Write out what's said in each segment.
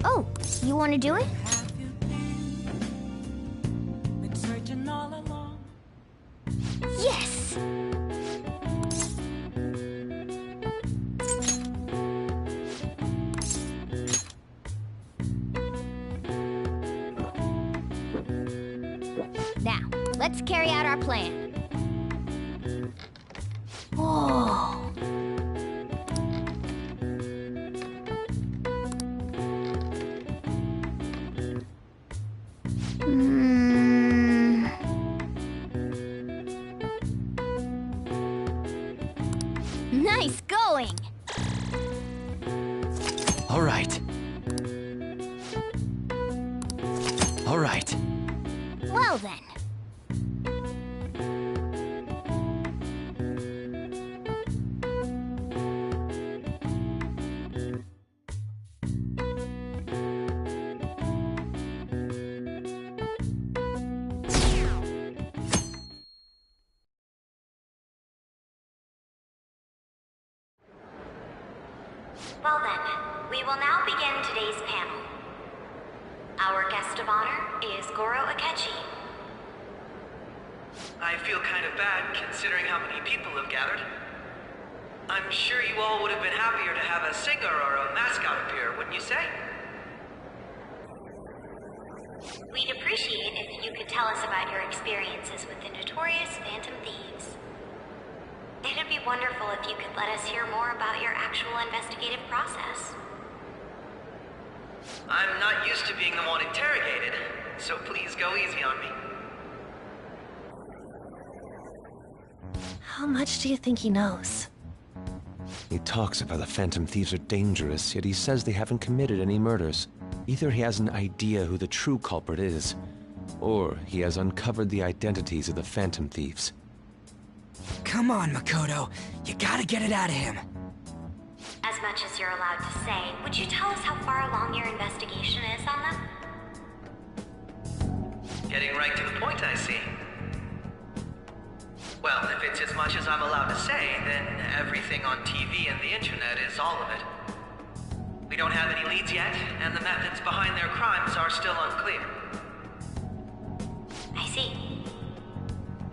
Oh, you want to do it? Yes! Now, let's carry out our plan. Oh. Nice going! All right. All right. Well then. Well then, we will now begin today's panel. Our guest of honor is Goro Akechi. I feel kind of bad considering how many people have gathered. I'm sure you all would have been happier to have a singer or a mascot appear, wouldn't you say? We'd appreciate if you could tell us about your experiences with the notorious Phantom Thieves. It'd be wonderful if you could let us hear more about your actual investigative process. I'm not used to being the one interrogated, so please go easy on me. How much do you think he knows? He talks about the Phantom Thieves are dangerous, yet he says they haven't committed any murders. Either he has an idea who the true culprit is, or he has uncovered the identities of the Phantom Thieves. Come on, Makoto. You gotta get it out of him. As much as you're allowed to say, would you tell us how far along your investigation is on them? Getting right to the point, I see. Well, if it's as much as I'm allowed to say, then everything on TV and the internet is all of it. We don't have any leads yet, and the methods behind their crimes are still unclear. I see.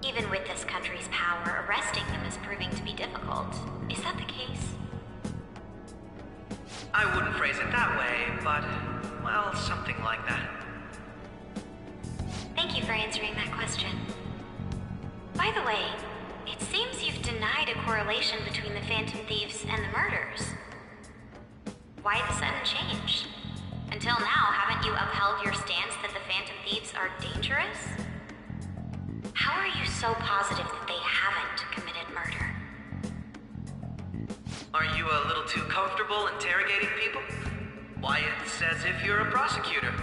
Even with this country's power, arresting them is proving to be difficult. Is that the case? I wouldn't phrase it that way, but, well, something like that. Thank you for answering that question. By the way, it seems you've denied a correlation between the Phantom Thieves and the murders. Why the sudden change? Until now, haven't you upheld your stance that the Phantom Thieves are dangerous? How are you so positive that they haven't committed murder? Are you a little too comfortable interrogating people? Why, it's as if you're a prosecutor.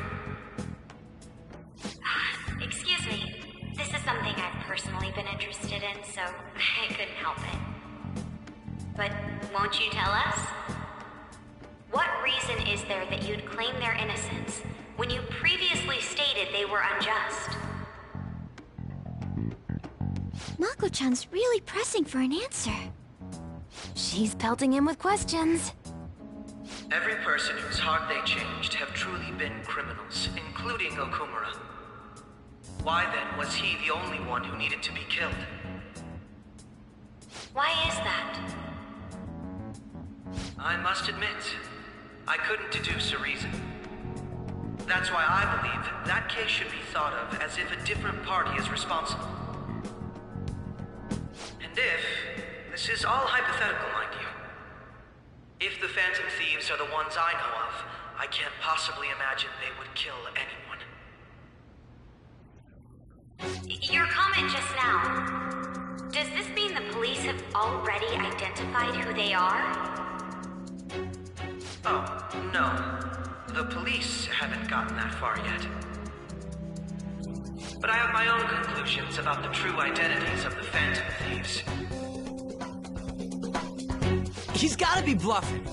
Excuse me. This is something I've personally been interested in, so I couldn't help it. But won't you tell us? What reason is there that you'd claim their innocence when you previously stated they were unjust? Mako-chan's really pressing for an answer. She's pelting him with questions. Every person whose heart they changed have truly been criminals, including Okumura. Why then was he the only one who needed to be killed? Why is that? I must admit, I couldn't deduce a reason. That's why I believe that case should be thought of as if a different party is responsible. And if, this is all hypothetical, mind you, if the Phantom Thieves are the ones I know of, I can't possibly imagine they would kill anyone. Your comment just now. Does this mean the police have already identified who they are? Oh, no. The police haven't gotten that far yet. But I have my own conclusions about the true identities of the Phantom Thieves. He's gotta be bluffing.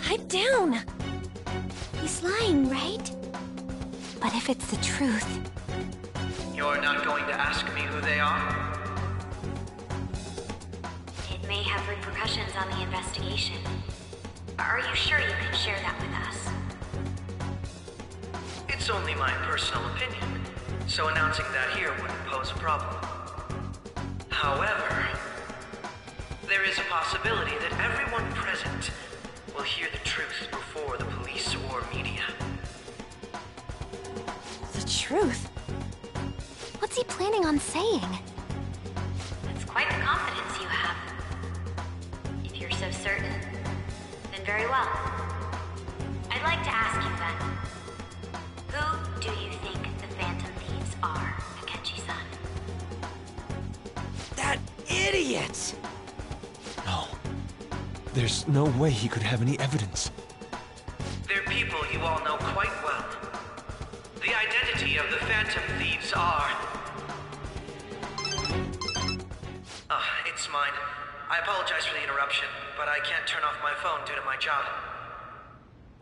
Pipe down. He's lying, right? But if it's the truth... You're not going to ask me who they are? It may have repercussions on the investigation. Are you sure you can share that with us? It's only my personal opinion, so announcing that here wouldn't pose a problem. However, there is a possibility that everyone present will hear the truth before the police or media. The truth? What's he planning on saying? That's quite the confidence you have. If you're so certain, then very well. I'd like to ask you then, who do you think the Phantom Thieves are, Akechi-san? That idiot! No. There's no way he could have any evidence. They're people you all know quite well. The identity of the Phantom Thieves are... It's mine. I apologize for the interruption, but I can't turn off my phone due to my job.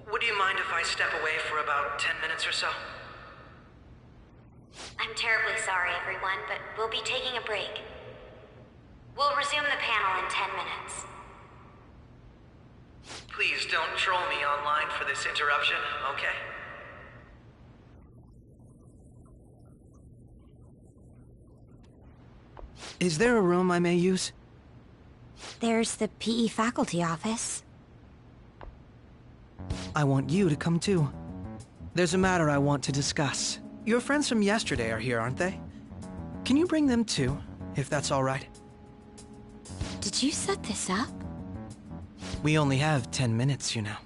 Would you mind if I step away for about 10 minutes or so? I'm terribly sorry, everyone, but we'll be taking a break. We'll resume the panel in 10 minutes. Please don't troll me online for this interruption, okay? Is there a room I may use? There's the PE faculty office. I want you to come too. There's a matter I want to discuss. Your friends from yesterday are here, aren't they? Can you bring them too, if that's all right? Did you set this up? We only have 10 minutes, you know.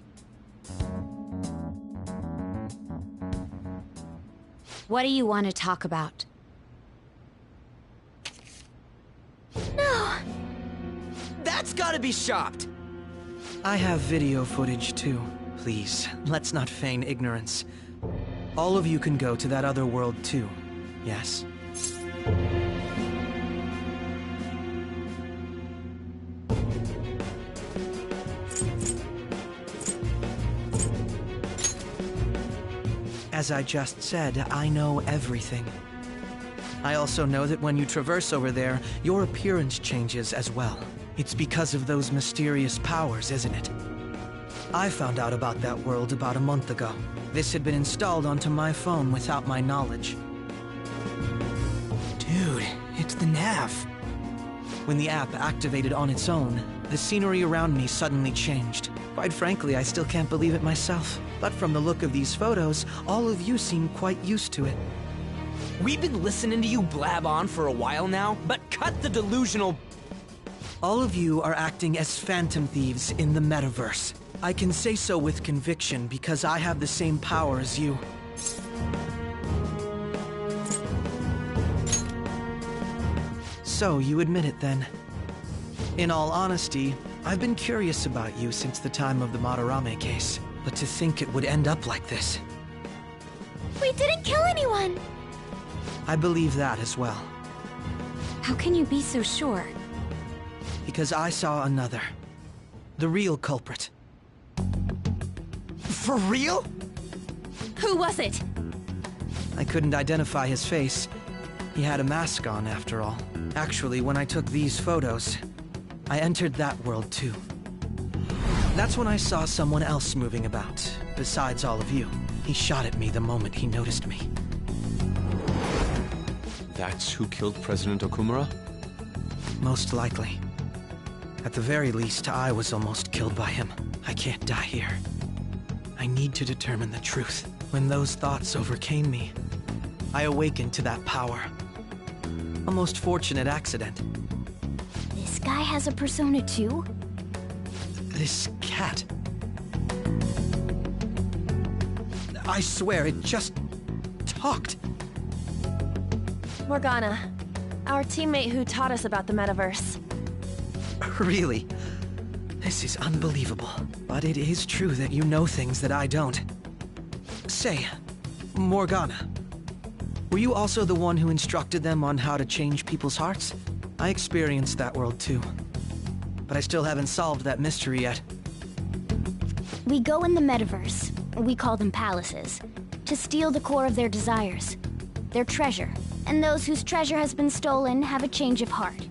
What do you want to talk about? No! That's gotta be shopped! I have video footage too. Please, let's not feign ignorance. All of you can go to that other world too, yes? As I just said, I know everything. I also know that when you traverse over there, your appearance changes as well. It's because of those mysterious powers, isn't it? I found out about that world about a month ago. This had been installed onto my phone without my knowledge. Dude, it's the nav. When the app activated on its own, the scenery around me suddenly changed. Quite frankly, I still can't believe it myself. But from the look of these photos, all of you seem quite used to it. We've been listening to you blab on for a while now, but cut the delusional... All of you are acting as Phantom Thieves in the metaverse. I can say so with conviction because I have the same power as you. So, you admit it then. In all honesty, I've been curious about you since the time of the Madarame case. But to think it would end up like this. We didn't kill anyone! I believe that as well. How can you be so sure? Because I saw another. The real culprit. For real? Who was it? I couldn't identify his face. He had a mask on, after all. Actually, when I took these photos, I entered that world too. That's when I saw someone else moving about, besides all of you. He shot at me the moment he noticed me. That's who killed President Okumura? Most likely. At the very least, I was almost killed by him. I can't die here. I need to determine the truth. When those thoughts overcame me, I awakened to that power. A most fortunate accident. This guy has a persona too? This cat. I swear, it just talked. Morgana. Our teammate who taught us about the metaverse. Really? This is unbelievable. But it is true that you know things that I don't. Say, Morgana, were you also the one who instructed them on how to change people's hearts? I experienced that world too. But I still haven't solved that mystery yet. We go in the metaverse, we call them palaces, to steal the core of their desires, their treasure. And those whose treasure has been stolen have a change of heart.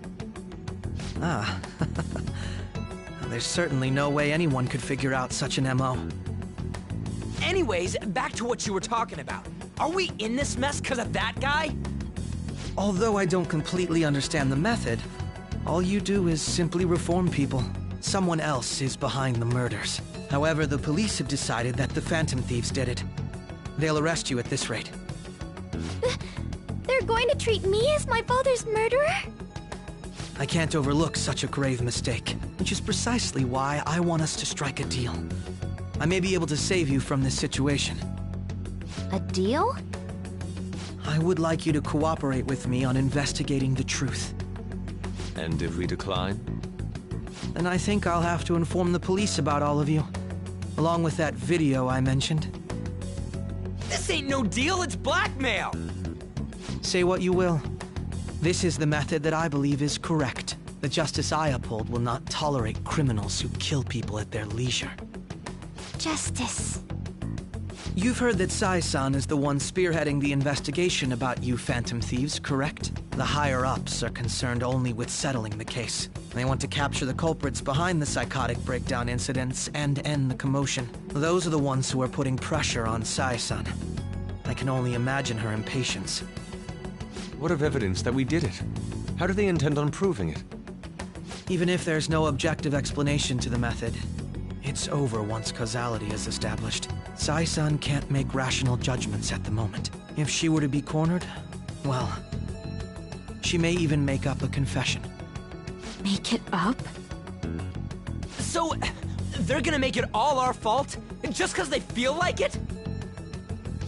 Ah. There's certainly no way anyone could figure out such an MO. Anyways, back to what you were talking about. Are we in this mess because of that guy? Although I don't completely understand the method, all you do is simply reform people. Someone else is behind the murders. However, the police have decided that the Phantom Thieves did it. They'll arrest you at this rate. They're going to treat me as my father's murderer? I can't overlook such a grave mistake, which is precisely why I want us to strike a deal. I may be able to save you from this situation. A deal? I would like you to cooperate with me on investigating the truth. And if we decline? Then I think I'll have to inform the police about all of you, along with that video I mentioned. This ain't no deal, it's blackmail! Say what you will. This is the method that I believe is correct. The justice I uphold will not tolerate criminals who kill people at their leisure. Justice. You've heard that Sai-san is the one spearheading the investigation about you Phantom Thieves, correct? The higher-ups are concerned only with settling the case. They want to capture the culprits behind the psychotic breakdown incidents and end the commotion. Those are the ones who are putting pressure on Sai-san. I can only imagine her impatience. What of evidence that we did it? How do they intend on proving it? Even if there's no objective explanation to the method, it's over once causality is established. Sai-san can't make rational judgments at the moment. If she were to be cornered, well, she may even make up a confession. Make it up? So, they're gonna make it all our fault? Just because they feel like it?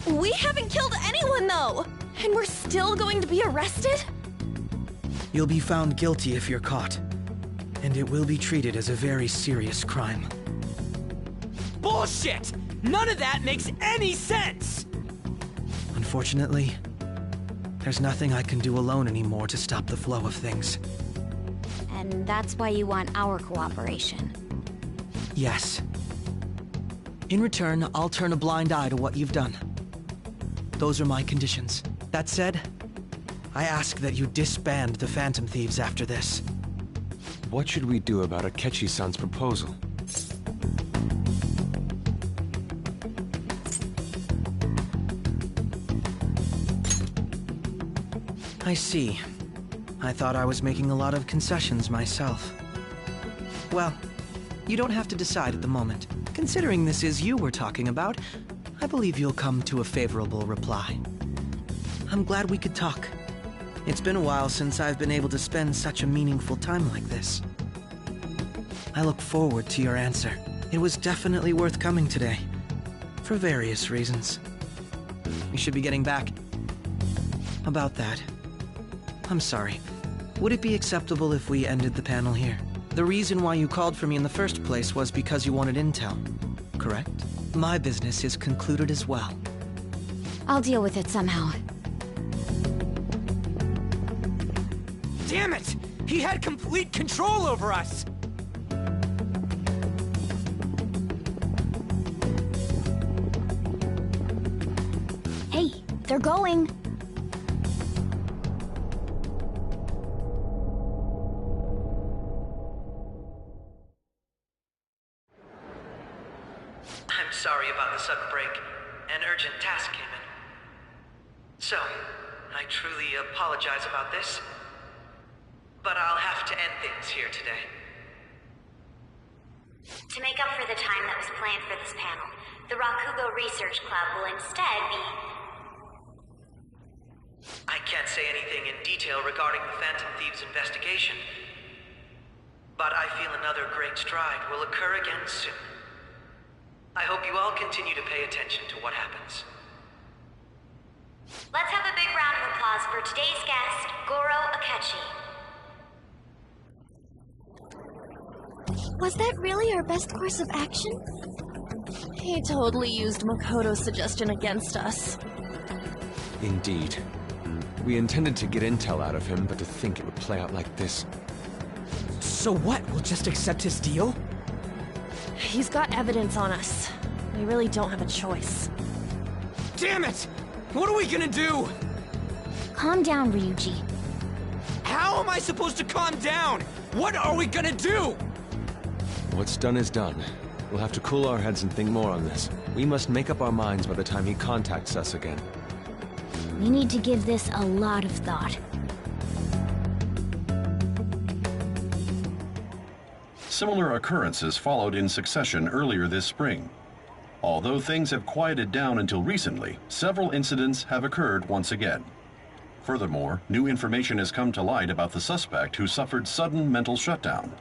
We haven't killed anyone, though! And we're still going to be arrested? You'll be found guilty if you're caught, and it will be treated as a very serious crime. Bullshit! None of that makes any sense! Unfortunately, there's nothing I can do alone anymore to stop the flow of things. And that's why you want our cooperation. Yes. In return, I'll turn a blind eye to what you've done. Those are my conditions. That said, I ask that you disband the Phantom Thieves after this. What should we do about Akechi-san's proposal? I see. I thought I was making a lot of concessions myself. Well, you don't have to decide at the moment. Considering this is you we're talking about, I believe you'll come to a favorable reply. I'm glad we could talk. It's been a while since I've been able to spend such a meaningful time like this. I look forward to your answer. It was definitely worth coming today, for various reasons. We should be getting back. About that, I'm sorry. Would it be acceptable if we ended the panel here? The reason why you called for me in the first place was because you wanted intel, correct? My business is concluded as well. I'll deal with it somehow. Damn it! He had complete control over us! Hey, they're going. I'm sorry about the sudden break. An urgent task came in. So, I truly apologize about this. But I'll have to end things here today. To make up for the time that was planned for this panel, the Rakugo Research Club will instead be... I can't say anything in detail regarding the Phantom Thieves investigation. But I feel another great stride will occur again soon. I hope you all continue to pay attention to what happens. Let's have a big round of applause for for today's guest, Goro Akechi. Was that really our best course of action? He totally used Makoto's suggestion against us. Indeed. We intended to get intel out of him, but to think it would play out like this. So what? We'll just accept his deal? He's got evidence on us. We really don't have a choice. Damn it! What are we gonna do? Calm down, Ryuji. How am I supposed to calm down? What are we gonna do? What's done is done. We'll have to cool our heads and think more on this. We must make up our minds by the time he contacts us again. We need to give this a lot of thought. Similar occurrences followed in succession earlier this spring. Although things have quieted down until recently, several incidents have occurred once again. Furthermore, new information has come to light about the suspect who suffered sudden mental shutdown.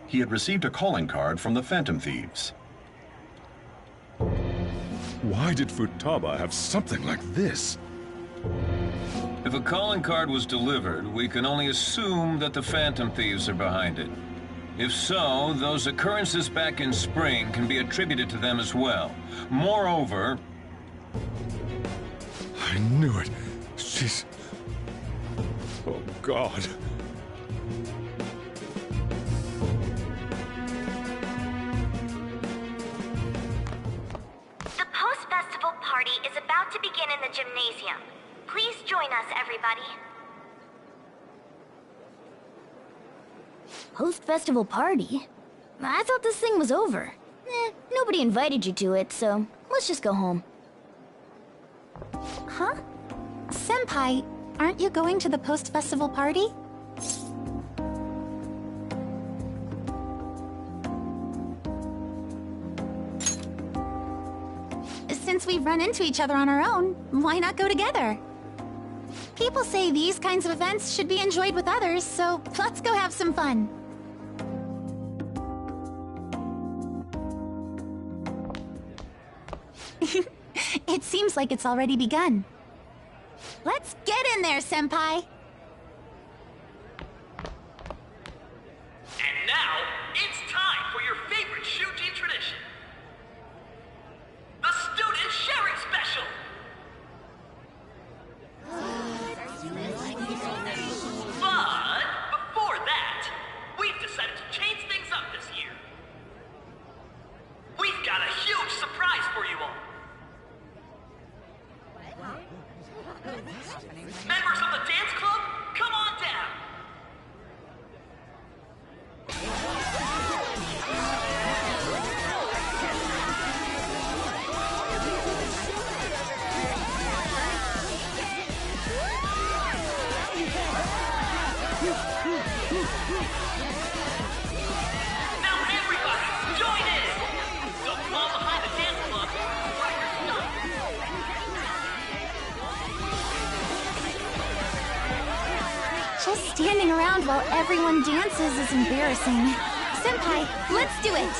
He had received a calling card from the Phantom Thieves. Why did Futaba have something like this? If a calling card was delivered, we can only assume that the Phantom Thieves are behind it. If so, those occurrences back in spring can be attributed to them as well. Moreover... I knew it. She's... Oh, God. The post-festival party is about to begin in the gymnasium. Please join us, everybody. Post-festival party? I thought this thing was over. Nobody invited you to it, so let's just go home. Huh? Senpai, aren't you going to the post-festival party? Since we've run into each other on our own, why not go together? People say these kinds of events should be enjoyed with others, so let's go have some fun. It seems like it's already begun. Let's get in there, Senpai! And now, it's time for your favorite Shuji tradition. The Student Sharing Special! But before that, we've decided to change things up this year. We've got a huge surprise for you all. Members of the dance club, come on down. Now everybody, join in! Don't fall behind the dance club or you're stuck! Just standing around while everyone dances is embarrassing. Senpai, let's do it!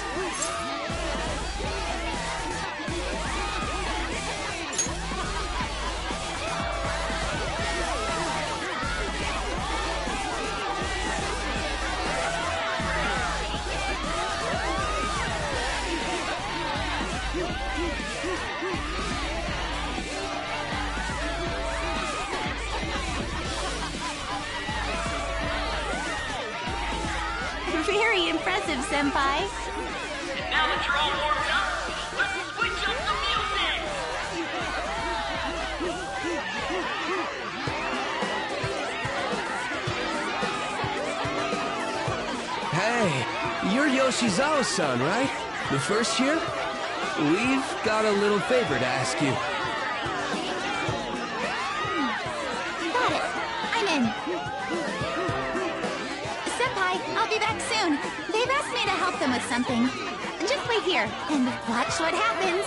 Very impressive, Senpai. And now that you're all warmed up, let's switch up the music! Hey, you're Yoshizawa-san, right? The first year? We've got a little favor to ask you. Got it. I'm in. Senpai, I'll be back soon. They've asked me to help them with something. Just wait here and watch what happens.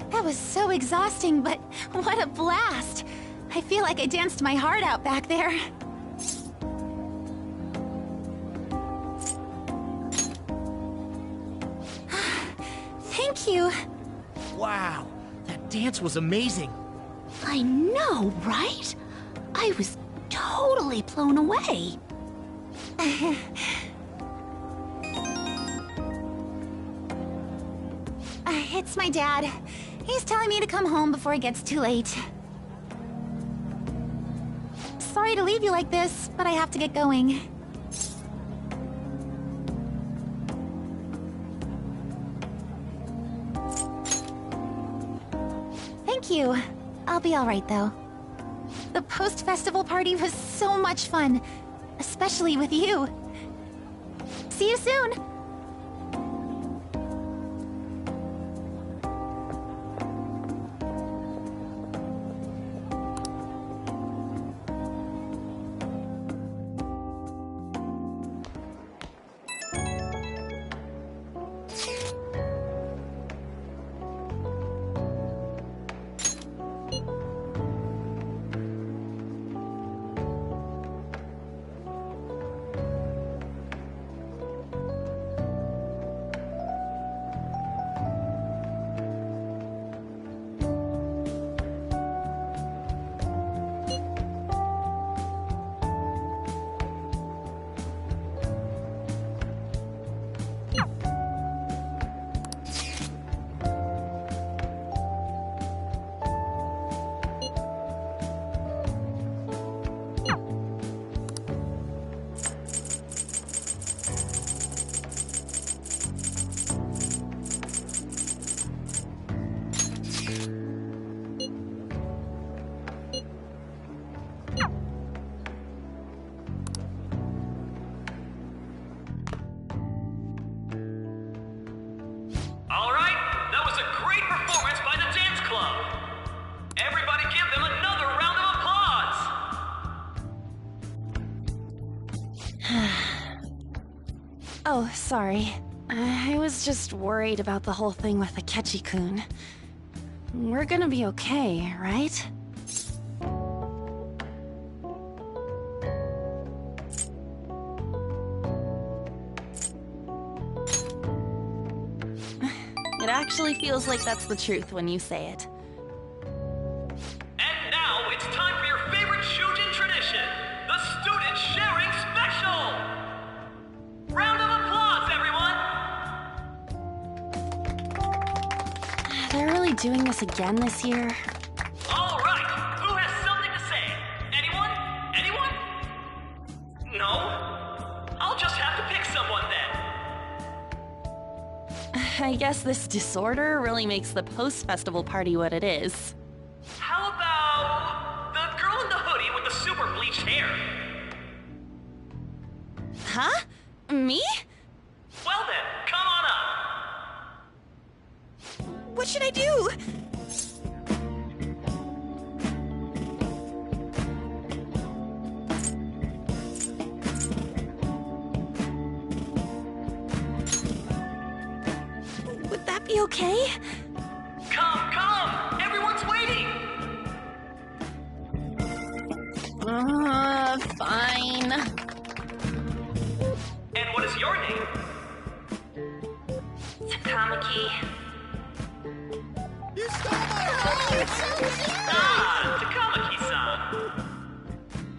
That was so exhausting, but what a blast! I feel like I danced my heart out back there. Thank you. Wow, that dance was amazing. I know, right? I was totally blown away. It's my dad. He's telling me to come home before it gets too late. Sorry to leave you like this, but I have to get going. Thank you. I'll be all right, though. The post-festival party was so much fun, especially with you. See you soon! Oh, sorry. I was just worried about the whole thing with Akechi-kun. We're gonna be okay, right? It actually feels like that's the truth when you say it. And now it's time for your favorite Shujin tradition, the Student Sharing Special! Round of applause, everyone! They're really doing this again this year? All right, who has something to say? Anyone? Anyone? No? I'll just have to pick someone then. I guess this disorder really makes the post-festival party what it is. How about the girl in the hoodie with the super bleached hair? Huh? Me? Well then, come on up. What should I do? Would that be okay? Come! Everyone's waiting! Fine. And what is your name? Takamaki. You stole my heart! Ah, Takamaki-san.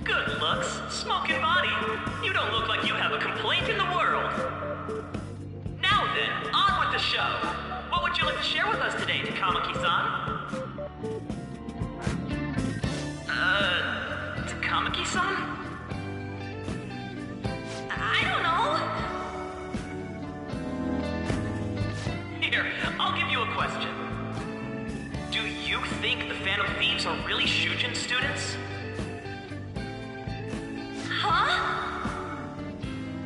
Good looks, smoking body. You don't look like you have a complaint in the world. Now then, on with the show. What would you like to share with us today, Takamaki-san? Takamaki-san? I don't know. Here, I'll give you a question. Do you think the Phantom Thieves are really Shujin students? Huh?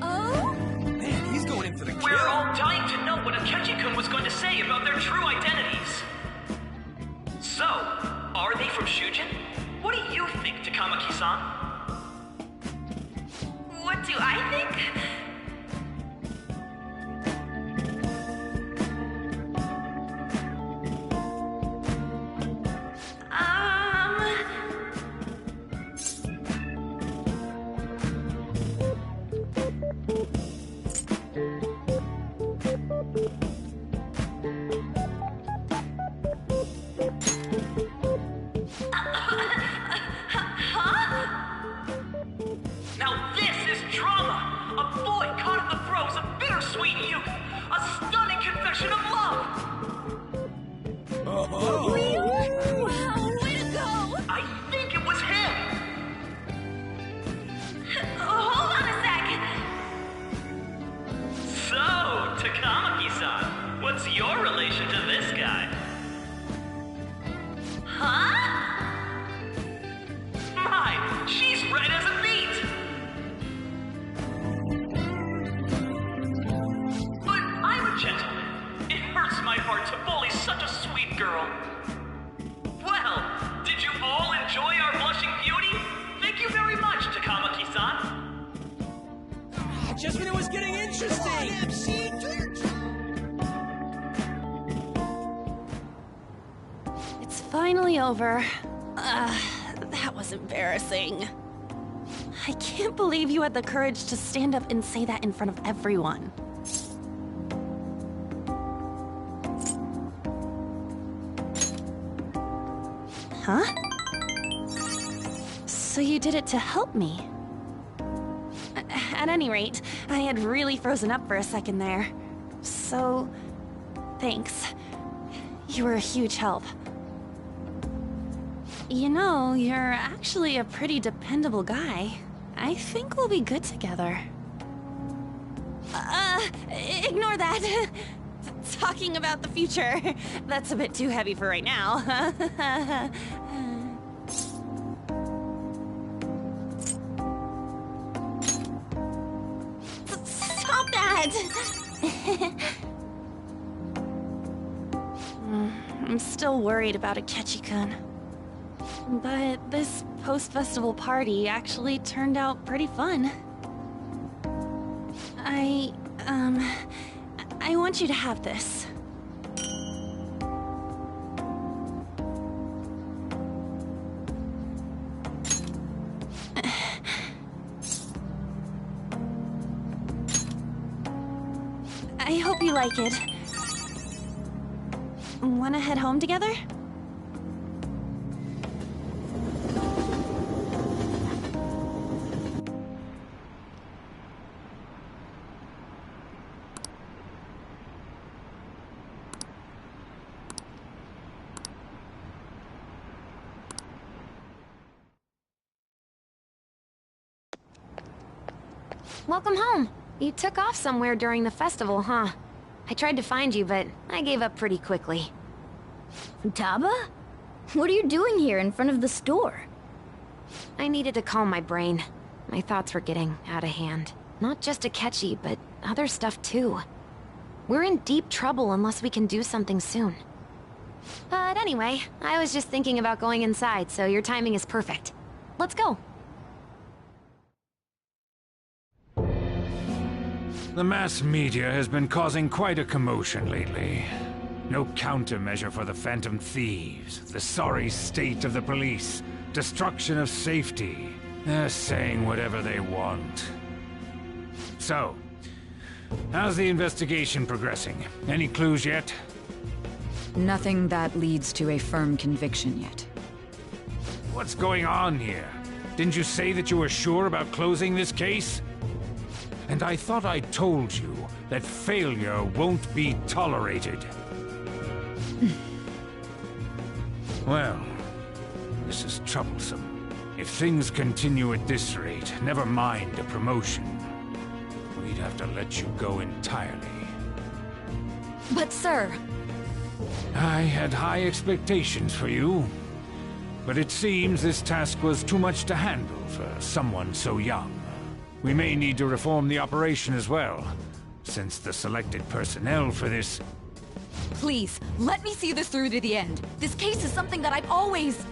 Oh? Man, he's going in for the kill. We're all dying to know what Akechi-kun was going to say about their true identities. So, are they from Shujin? What do you think, Takamaki-san? What do I think? Now this is drama! A boy caught in the throes of bittersweet youth! A stunning confession of love! Wow, way to go! I think it was him! Hold on a sec. So, Takamaki-san, what's your relation to this guy? Huh? My, she's red as a beet! But I'm a gentleman. It hurts my heart to bully such a sweet girl. Well, did you all enjoy our blushing beauty? Thank you very much, Takamaki-san. Just when it was getting interesting! It's finally over. That was embarrassing. I can't believe you had the courage to stand up and say that in front of everyone. Huh? So you did it to help me? At any rate, I had really frozen up for a second there. So, thanks. You were a huge help. You know, you're actually a pretty dependable guy. I think we'll be good together. Ignore that. Talking about the future. That's a bit too heavy for right now. Stop that! I'm still worried about Akechi-kun. But this post-festival party actually turned out pretty fun. I want you to have this. I hope you like it. Wanna head home together? Welcome home. You took off somewhere during the festival, huh? I tried to find you, but I gave up pretty quickly. Futaba? What are you doing here in front of the store? I needed to calm my brain. My thoughts were getting out of hand. Not just Akechi, but other stuff too. We're in deep trouble unless we can do something soon. But anyway, I was just thinking about going inside, so your timing is perfect. Let's go. The mass media has been causing quite a commotion lately. No countermeasure for the Phantom Thieves, the sorry state of the police, destruction of safety. They're saying whatever they want. So, how's the investigation progressing? Any clues yet? Nothing that leads to a firm conviction yet. What's going on here? Didn't you say that you were sure about closing this case? And I thought I told you that failure won't be tolerated. Well, this is troublesome. If things continue at this rate, never mind a promotion. We'd have to let you go entirely. But sir... I had high expectations for you. But it seems this task was too much to handle for someone so young. We may need to reform the operation as well, since the selected personnel for this... Please, let me see this through to the end. This case is something that I've always...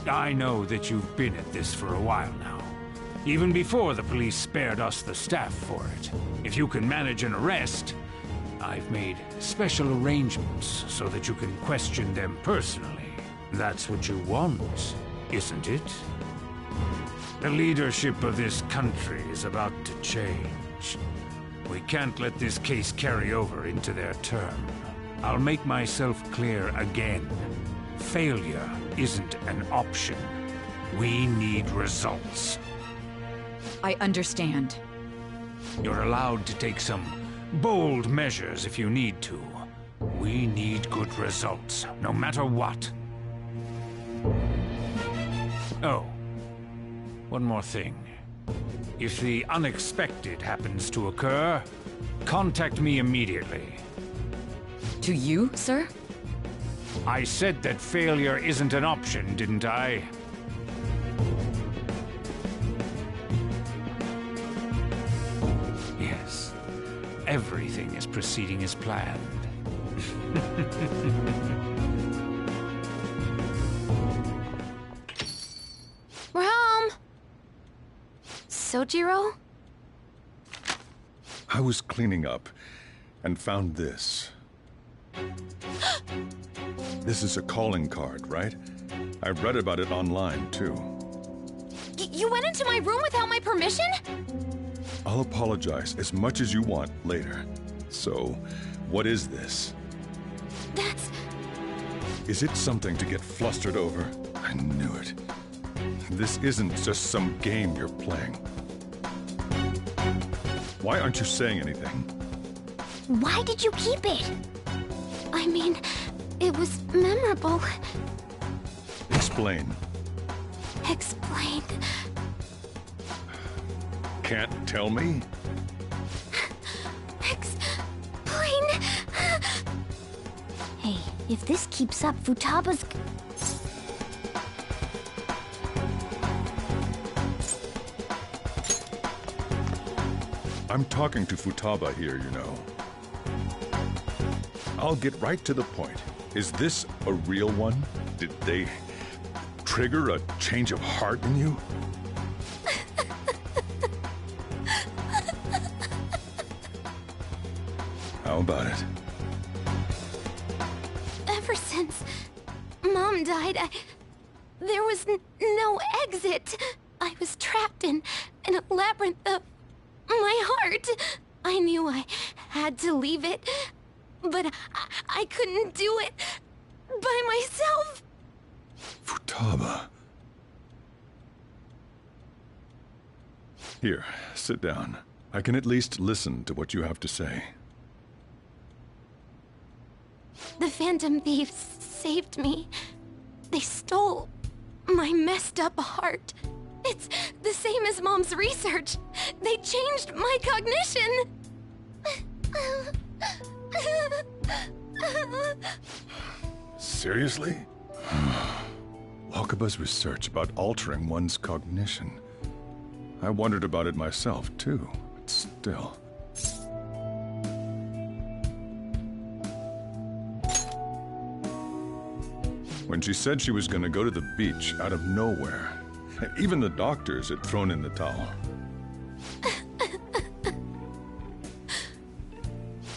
I know that you've been at this for a while now. Even before the police spared us the staff for it. If you can manage an arrest, I've made special arrangements so that you can question them personally. That's what you want, isn't it? The leadership of this country is about to change. We can't let this case carry over into their term. I'll make myself clear again. Failure isn't an option. We need results. I understand. You're allowed to take some bold measures if you need to. We need good results, no matter what. Oh, one more thing. If the unexpected happens to occur, contact me immediately. To you, sir? I said that failure isn't an option, didn't I? Yes. Everything is proceeding as planned. We're home! Sojiro? I was cleaning up and found this. This is a calling card, right? I read about it online, too. You went into my room without my permission? I'll apologize as much as you want later. So, what is this? That's... Is it something to get flustered over? I knew it. This isn't just some game you're playing. Why aren't you saying anything? Why did you keep it? I mean, it was memorable. Explain. Explain. Can't tell me? Explain. Hey, if this keeps up, Futaba's... I'm talking to Futaba here, you know. I'll get right to the point. Is this a real one? Did they trigger a change of heart in you? How about it? Ever since Mom died, there was no exit. I was trapped in a labyrinth of my heart. I knew I had to leave it, but I couldn't do it by myself. Futaba. Here, sit down. I can at least listen to what you have to say. The Phantom Thieves saved me. They stole my messed up heart. It's the same as Mom's research. They changed my cognition. Seriously? Wakaba's research about altering one's cognition. I wondered about it myself, too, but still. When she said she was going to go to the beach out of nowhere, even the doctors had thrown in the towel.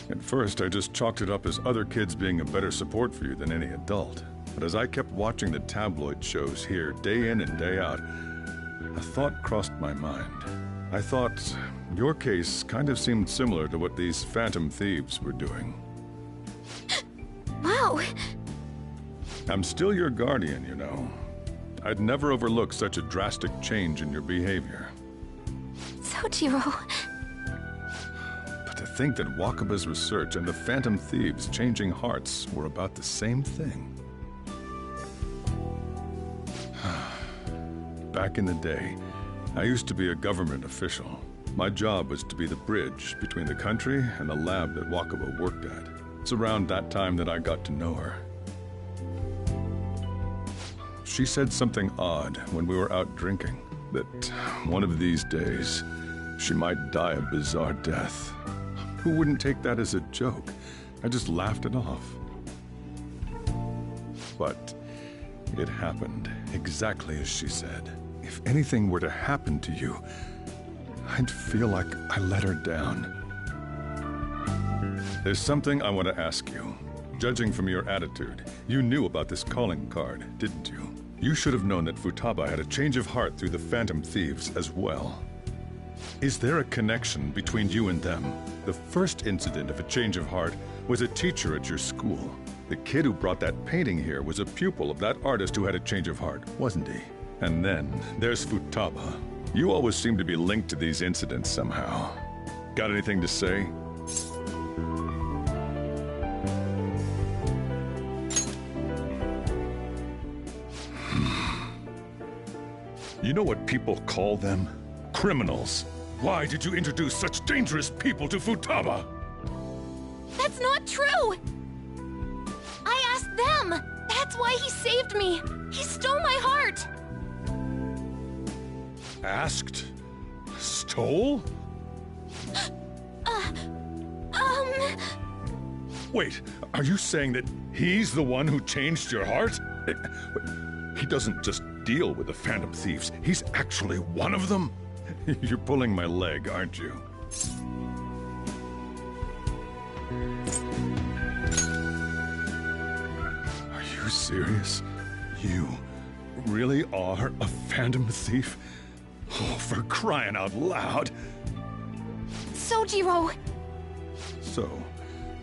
At first, I just chalked it up as other kids being a better support for you than any adult. But as I kept watching the tabloid shows here, day in and day out, a thought crossed my mind. I thought your case kind of seemed similar to what these Phantom Thieves were doing. Wow. I'm still your guardian, you know. I'd never overlook such a drastic change in your behavior. Sojiro. But to think that Wakaba's research and the Phantom Thieves changing hearts were about the same thing. Back in the day, I used to be a government official. My job was to be the bridge between the country and the lab that Wakaba worked at. It's around that time that I got to know her. She said something odd when we were out drinking, that one of these days, she might die a bizarre death. Who wouldn't take that as a joke? I just laughed it off. But it happened exactly as she said. If anything were to happen to you, I'd feel like I let her down. There's something I want to ask you. Judging from your attitude, you knew about this calling card, didn't you? You should have known that Futaba had a change of heart through the Phantom Thieves as well. Is there a connection between you and them? The first incident of a change of heart was a teacher at your school. The kid who brought that painting here was a pupil of that artist who had a change of heart, wasn't he? And then there's Futaba. You always seem to be linked to these incidents somehow. Got anything to say? You know what people call them? Criminals. Why did you introduce such dangerous people to Futaba? That's not true! I asked them! That's why he saved me! He stole my heart! Asked? Stole? Wait, are you saying that he's the one who changed your heart? He doesn't just deal with the Phantom Thieves. He's actually one of them? You're pulling my leg, aren't you? Are you serious? You really are a Phantom Thief? Oh, for crying out loud! Sojiro! So,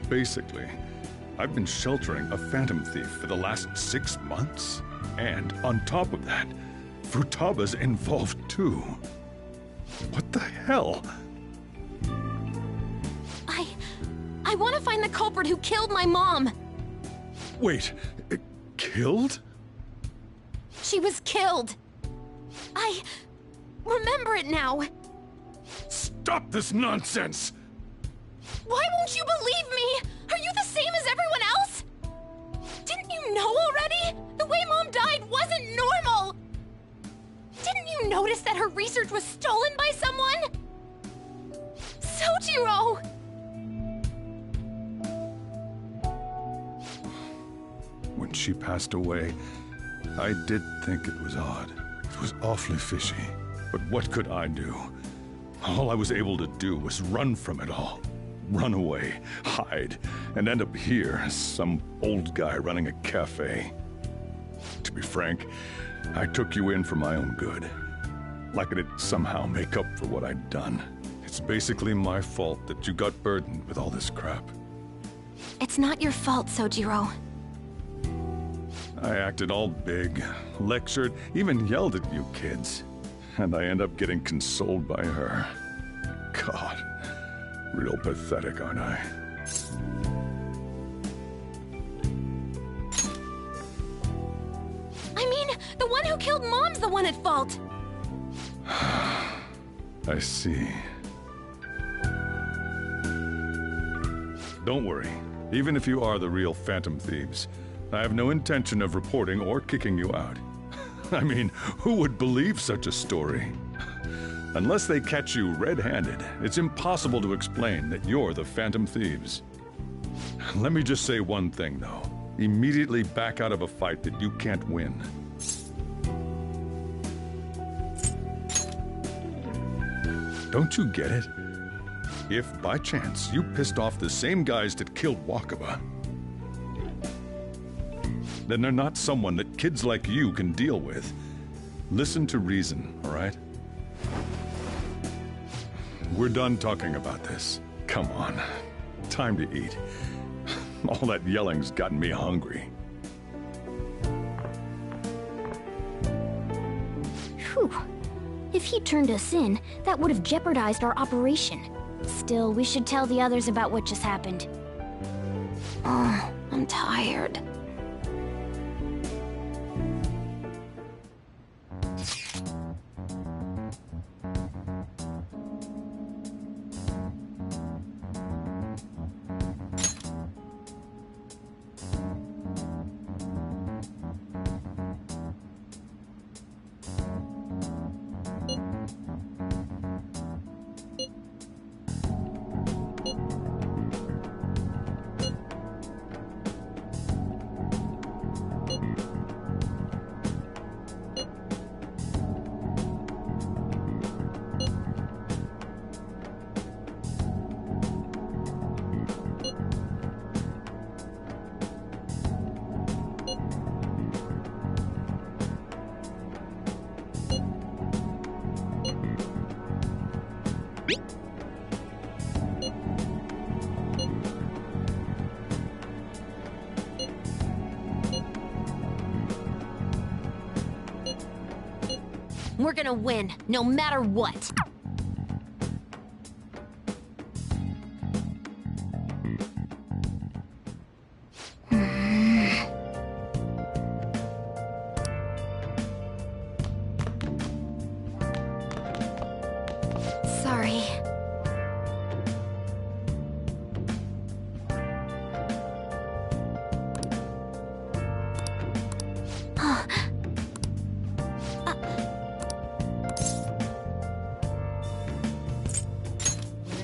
basically, I've been sheltering a Phantom Thief for the last 6 months. And on top of that, Futaba's involved too. What the hell? I want to find the culprit who killed my mom! Wait, killed? She was killed! I remember it now! Stop this nonsense! Why won't you believe me? Are you the same as everyone else? Didn't you know already? The way Mom died wasn't normal! Didn't you notice that her research was stolen by someone? Sojiro! When she passed away, I did think it was odd. It was awfully fishy. But what could I do? All I was able to do was run from it all. Run away, hide, and end up here as some old guy running a cafe. To be frank, I took you in for my own good. Like it'd somehow make up for what I'd done. It's basically my fault that you got burdened with all this crap. It's not your fault, Sojiro. I acted all big, lectured, even yelled at you kids. And I end up getting consoled by her. God, real pathetic, aren't I? I mean, the one who killed Mom's the one at fault! I see. Don't worry. Even if you are the real Phantom Thieves, I have no intention of reporting or kicking you out. I mean, who would believe such a story? Unless they catch you red-handed, it's impossible to explain that you're the Phantom Thieves. Let me just say one thing, though. Immediately back out of a fight that you can't win. Don't you get it? If, by chance, you pissed off the same guys that killed Wakaba, then they're not someone that kids like you can deal with. Listen to reason, all right? We're done talking about this. Come on. Time to eat. All that yelling's gotten me hungry. Whew. If he turned us in, that would have jeopardized our operation. Still, we should tell the others about what just happened. Oh, I'm tired. We're gonna win, no matter what. Sorry.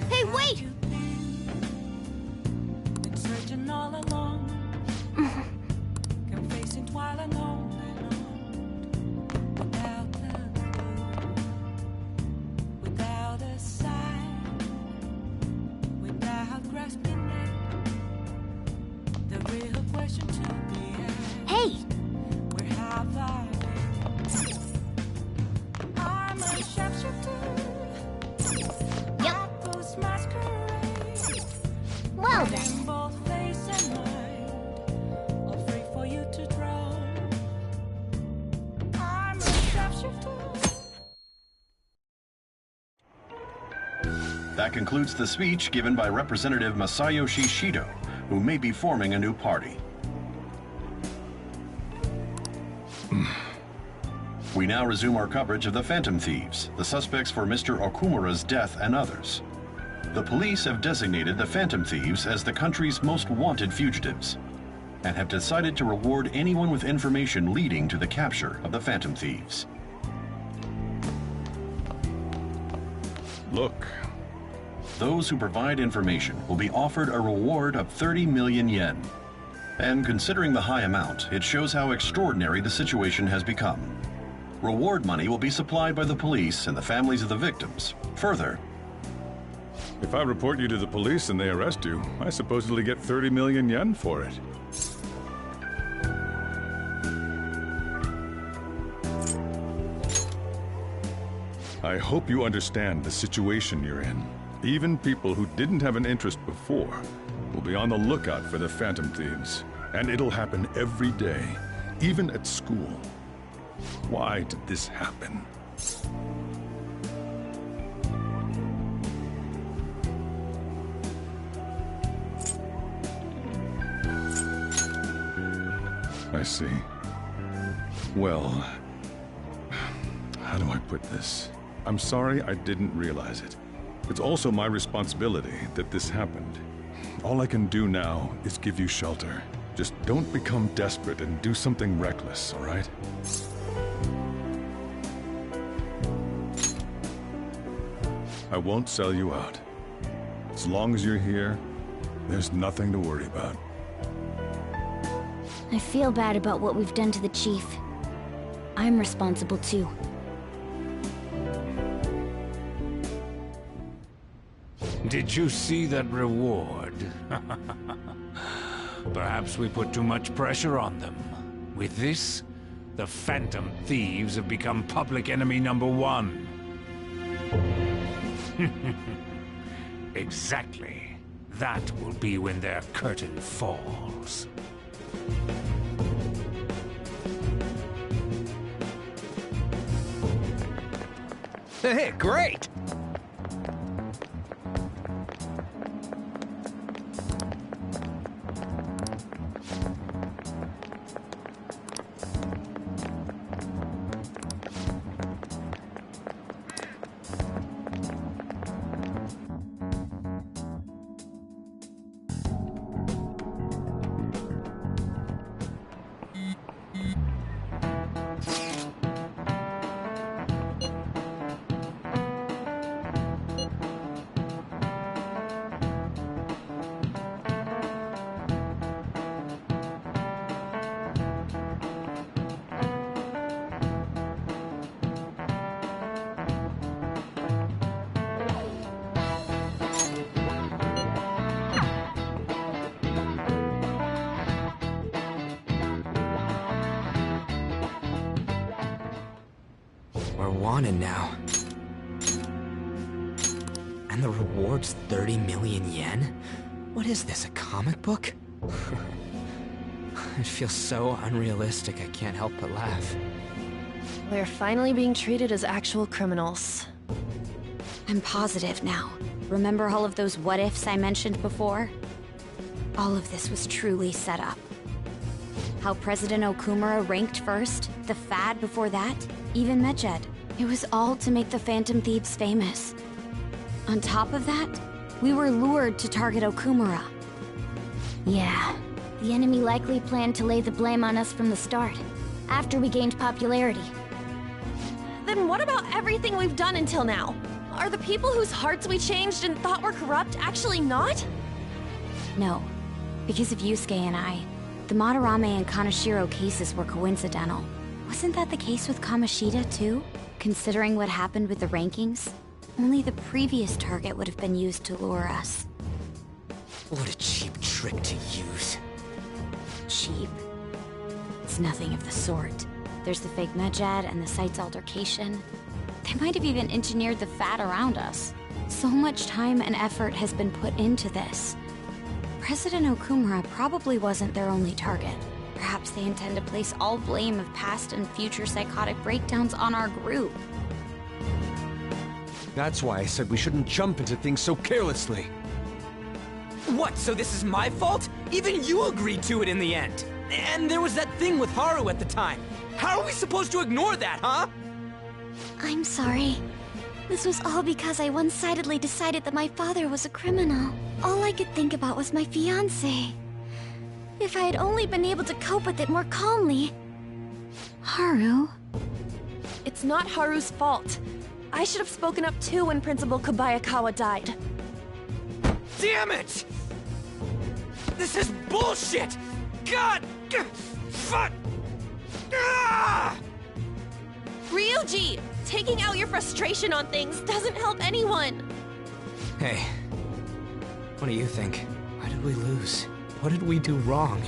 Hey, wait! Been searching all along, confessing while alone, without a clue, without a sign, without grasping it. The real question to be asked: Hey! where have I been? I'm a sharpshooter. Well then. Both face and mind, all free for you to draw. I'm a sharpshooter. That concludes the speech given by Representative Masayoshi Shido, who may be forming a new party. We now resume our coverage of the Phantom Thieves, the suspects for Mr. Okumura's death and others. The police have designated the Phantom Thieves as the country's most wanted fugitives, and have decided to reward anyone with information leading to the capture of the Phantom Thieves. Look. Those who provide information will be offered a reward of 30 million yen. And considering the high amount, it shows how extraordinary the situation has become. Reward money will be supplied by the police and the families of the victims. Further, If I report you to the police and they arrest you, I supposedly get 30 million yen for it. I hope you understand the situation you're in. Even people who didn't have an interest before will be on the lookout for the Phantom Thieves. And it'll happen every day, even at school. Why did this happen? I see. Well, how do I put this? I'm sorry I didn't realize it. It's also my responsibility that this happened. All I can do now is give you shelter. Just don't become desperate and do something reckless, all right? I won't sell you out. As long as you're here, there's nothing to worry about. I feel bad about what we've done to the chief. I'm responsible too. Did you see that reward? Perhaps we put too much pressure on them. With this, the Phantom Thieves have become public enemy #1. Exactly. That will be when their curtain falls. Hey, great! We're wanted now. And the reward's 30 million yen? What is this, a comic book? It feels so unrealistic I can't help but laugh. We're finally being treated as actual criminals. I'm positive now. Remember all of those what-ifs I mentioned before? All of this was truly set up. How President Okumura ranked first, the Fad before that, even Medjed. It was all to make the Phantom Thieves famous. On top of that, we were lured to target Okumura. Yeah, the enemy likely planned to lay the blame on us from the start, after we gained popularity. Then what about everything we've done until now? Are the people whose hearts we changed and thought were corrupt actually not? No, because of Yusuke and I, the Madarame and Kaneshiro cases were coincidental. Wasn't that the case with Kamoshida too? Considering what happened with the rankings, only the previous target would have been used to lure us. What a cheap trick to use. Cheap? It's nothing of the sort. There's the fake Medjed and the site's altercation. They might have even engineered the Fat around us. So much time and effort has been put into this. President Okumura probably wasn't their only target. Perhaps they intend to place all blame of past and future psychotic breakdowns on our group. That's why I said we shouldn't jump into things so carelessly. What, so this is my fault? Even you agreed to it in the end. And there was that thing with Haru at the time. How are we supposed to ignore that, huh? I'm sorry. This was all because I one-sidedly decided that my father was a criminal. All I could think about was my fiancé. If I had only been able to cope with it more calmly. Haru? It's not Haru's fault. I should have spoken up too when Principal Kobayakawa died. Damn it! This is bullshit! God! Fuck! Ah! Ryuji! Taking out your frustration on things doesn't help anyone! Hey, what do you think? Why did we lose? What did we do wrong?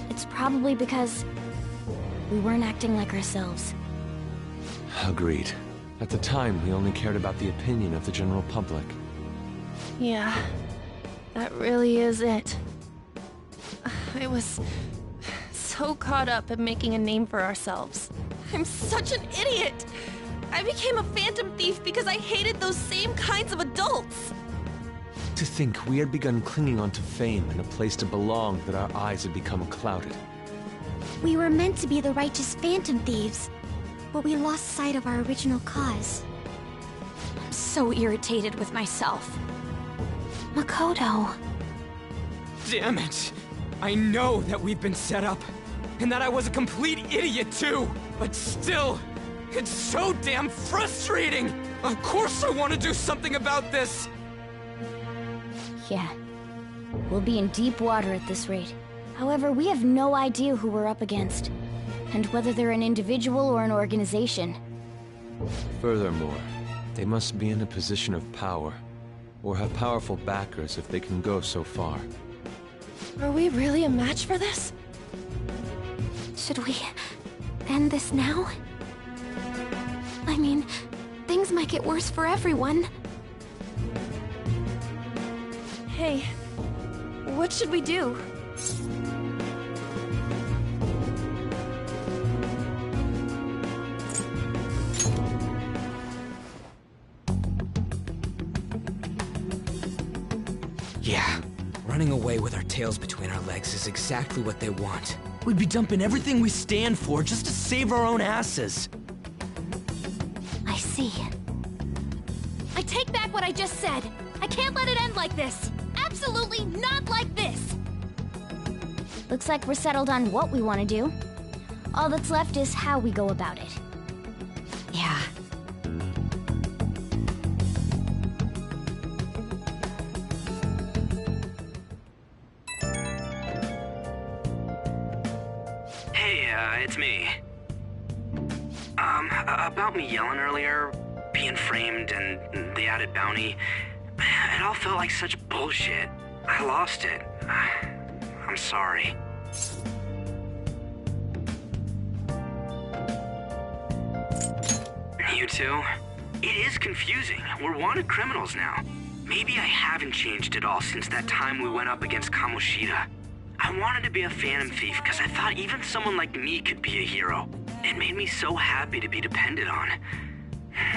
It's probably because we weren't acting like ourselves. Agreed. At the time, we only cared about the opinion of the general public. Yeah, that really is it. I was so caught up in making a name for ourselves. I'm such an idiot! I became a phantom thief because I hated those same kinds of adults! To think we had begun clinging onto fame and a place to belong that our eyes had become clouded. We were meant to be the righteous phantom thieves, but we lost sight of our original cause. I'm so irritated with myself. Makoto. Damn it! I know that we've been set up, and that I was a complete idiot too! But still, it's so damn frustrating! Of course I want to do something about this! Yeah. We'll be in deep water at this rate. However, we have no idea who we're up against, and whether they're an individual or an organization. Furthermore, they must be in a position of power, or have powerful backers if they can go so far. Are we really a match for this? Should we end this now? I mean, things might get worse for everyone. Hey, what should we do? Yeah, running away with our tails between our legs is exactly what they want. We'd be dumping everything we stand for just to save our own asses. I see. I take back what I just said. I can't let it end like this. Absolutely not like this. Looks like we're settled on what we want to do. All that's left is how we go about it. Yeah. Hey, it's me. About me yelling earlier, being framed, and the added bounty, it all felt like such bullshit. I lost it. I'm sorry. You too? It is confusing. We're wanted criminals now. Maybe I haven't changed at all since that time we went up against Kamoshida. I wanted to be a Phantom Thief because I thought even someone like me could be a hero. It made me so happy to be depended on.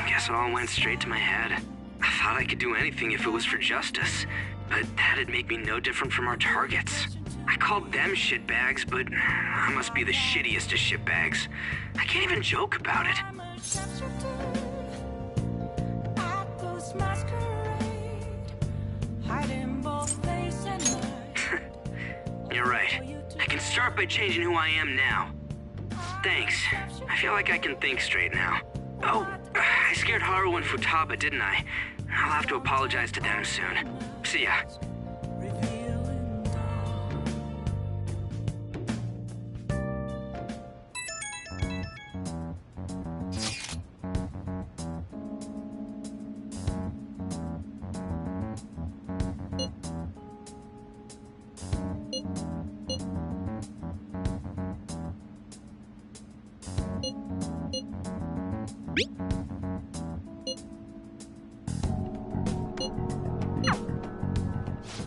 Guess it all went straight to my head. I thought I could do anything if it was for justice, but that'd make me no different from our targets. I called them shitbags, but I must be the shittiest of shitbags. I can't even joke about it. You're right. I can start by changing who I am now. Thanks. I feel like I can think straight now. Oh, I scared Haru and Futaba, didn't I? I'll have to apologize to them soon. See ya.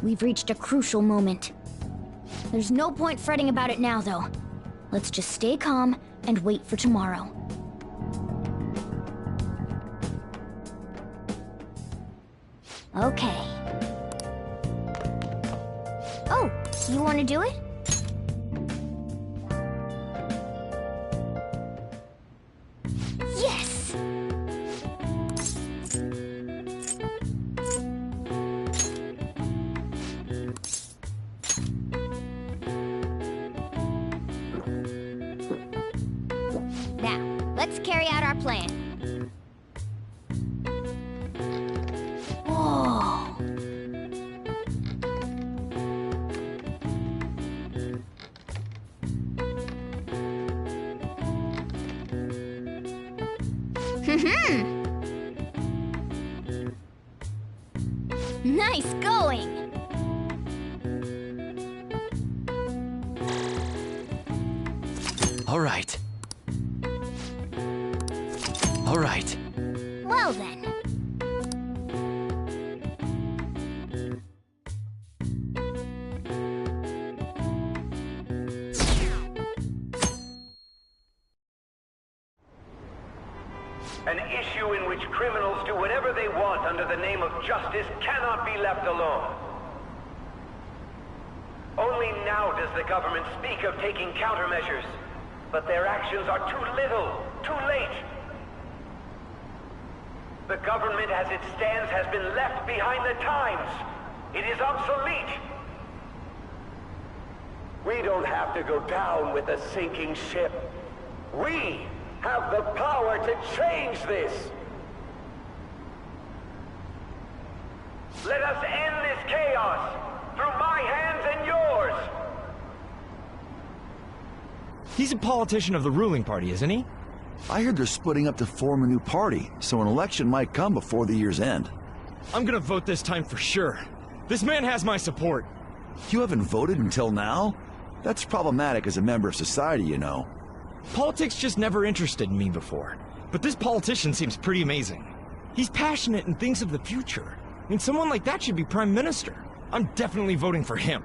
We've reached a crucial moment. There's no point fretting about it now, though. Let's just stay calm and wait for tomorrow. Okay. Oh, you want to do it? Yes! Let's carry out our plan. Whoa. Nice going. All right. All right. Well then. An issue in which criminals do whatever they want under the name of justice cannot be left alone. Only now does the government speak of taking countermeasures, but their actions are too little, too late. The government as it stands has been left behind the times. It is obsolete. We don't have to go down with a sinking ship. We have the power to change this. Let us end this chaos through my hands and yours. He's a politician of the ruling party, isn't he? I heard they're splitting up to form a new party, so an election might come before the year's end. I'm gonna vote this time for sure. This man has my support. You haven't voted until now? That's problematic as a member of society, you know. Politics just never interested me before. But this politician seems pretty amazing. He's passionate and thinks of the future. I mean, someone like that should be prime minister. I'm definitely voting for him.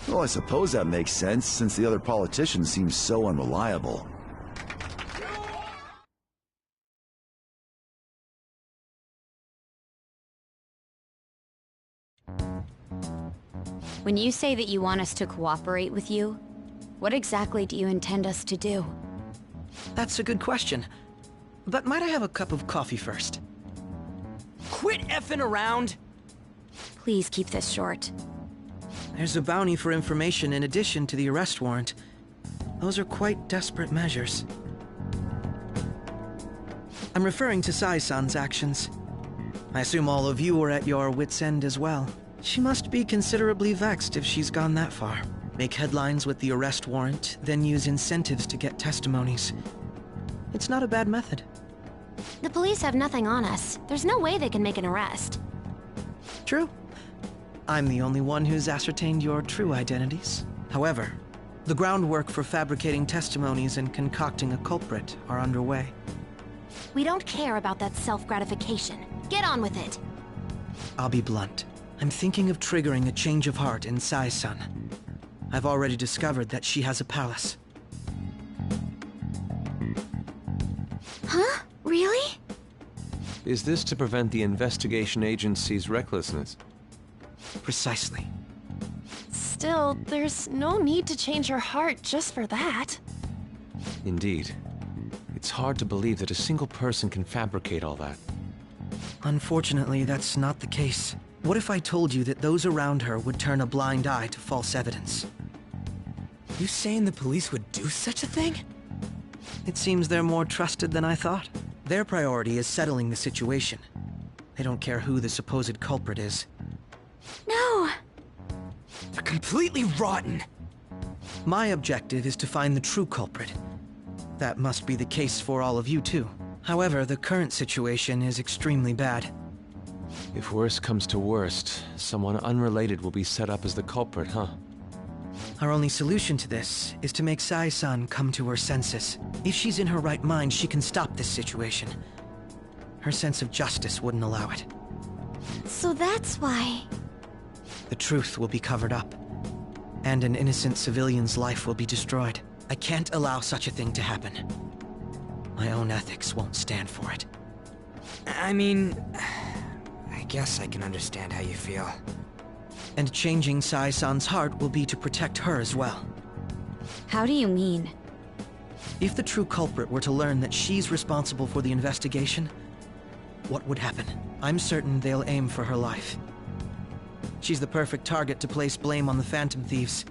Well, I suppose that makes sense, since the other politicians seem so unreliable. When you say that you want us to cooperate with you, what exactly do you intend us to do? That's a good question. But might I have a cup of coffee first? Quit effing around! Please keep this short. There's a bounty for information in addition to the arrest warrant. Those are quite desperate measures. I'm referring to Sai-san's actions. I assume all of you are at your wits' end as well. She must be considerably vexed if she's gone that far. Make headlines with the arrest warrant, then use incentives to get testimonies. It's not a bad method. The police have nothing on us. There's no way they can make an arrest. True. I'm the only one who's ascertained your true identities. However, the groundwork for fabricating testimonies and concocting a culprit are underway. We don't care about that self-gratification. Get on with it. I'll be blunt. I'm thinking of triggering a change of heart in Sai-san. I've already discovered that she has a palace. Huh? Really? Is this to prevent the investigation agency's recklessness? Precisely. Still, there's no need to change her heart just for that. Indeed. It's hard to believe that a single person can fabricate all that. Unfortunately, that's not the case. What if I told you that those around her would turn a blind eye to false evidence? You saying the police would do such a thing? It seems they're more trusted than I thought. Their priority is settling the situation. They don't care who the supposed culprit is. No! They're completely rotten! My objective is to find the true culprit. That must be the case for all of you too. However, the current situation is extremely bad. If worst comes to worst, someone unrelated will be set up as the culprit, huh? Our only solution to this is to make Sai-san come to her senses. If she's in her right mind, she can stop this situation. Her sense of justice wouldn't allow it. So that's why... The truth will be covered up, and an innocent civilian's life will be destroyed. I can't allow such a thing to happen. My own ethics won't stand for it. I mean... I guess I can understand how you feel. And changing Sai-san's heart will be to protect her as well. How do you mean? If the true culprit were to learn that she's responsible for the investigation, what would happen? I'm certain they'll aim for her life. She's the perfect target to place blame on the Phantom Thieves.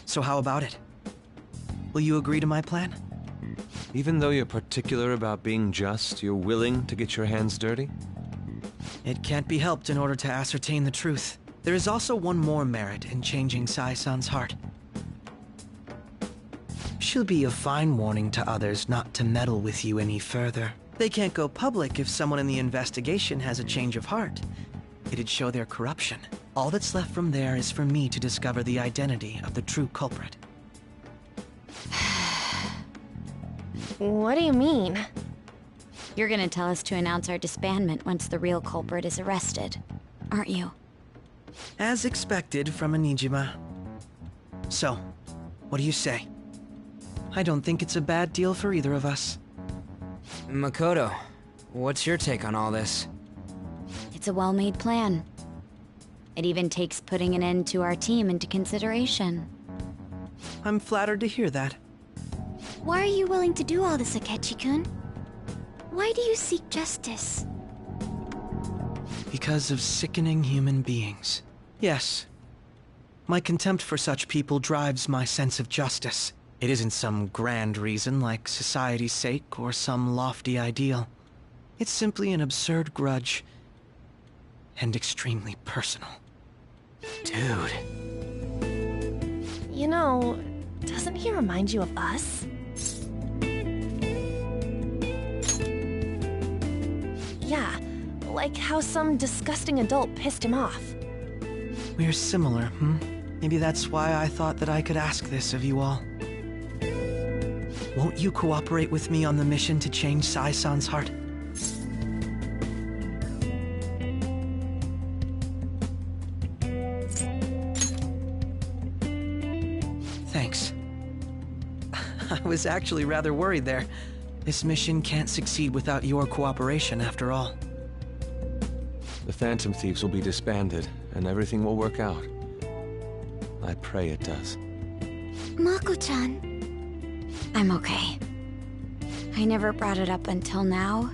So how about it? Will you agree to my plan? Even though you're particular about being just, you're willing to get your hands dirty? It can't be helped in order to ascertain the truth. There is also one more merit in changing Sai-san's heart. She'll be a fine warning to others not to meddle with you any further. They can't go public if someone in the investigation has a change of heart. It'd show their corruption. All that's left from there is for me to discover the identity of the true culprit. What do you mean? You're gonna tell us to announce our disbandment once the real culprit is arrested, aren't you? As expected from a Nijima. So, what do you say? I don't think it's a bad deal for either of us. Makoto, what's your take on all this? It's a well-made plan. It even takes putting an end to our team into consideration. I'm flattered to hear that. Why are you willing to do all this, Akechi-kun? Why do you seek justice? Because of sickening human beings. Yes. My contempt for such people drives my sense of justice. It isn't some grand reason like society's sake or some lofty ideal. It's simply an absurd grudge. And extremely personal. Dude. You know, doesn't he remind you of us? Yeah, like how some disgusting adult pissed him off. We're similar, hmm? Maybe that's why I thought that I could ask this of you all. Won't you cooperate with me on the mission to change Sai-san's heart? Thanks. I was actually rather worried there. This mission can't succeed without your cooperation, after all. The Phantom Thieves will be disbanded, and everything will work out. I pray it does. Mako-chan. I'm okay. I never brought it up until now,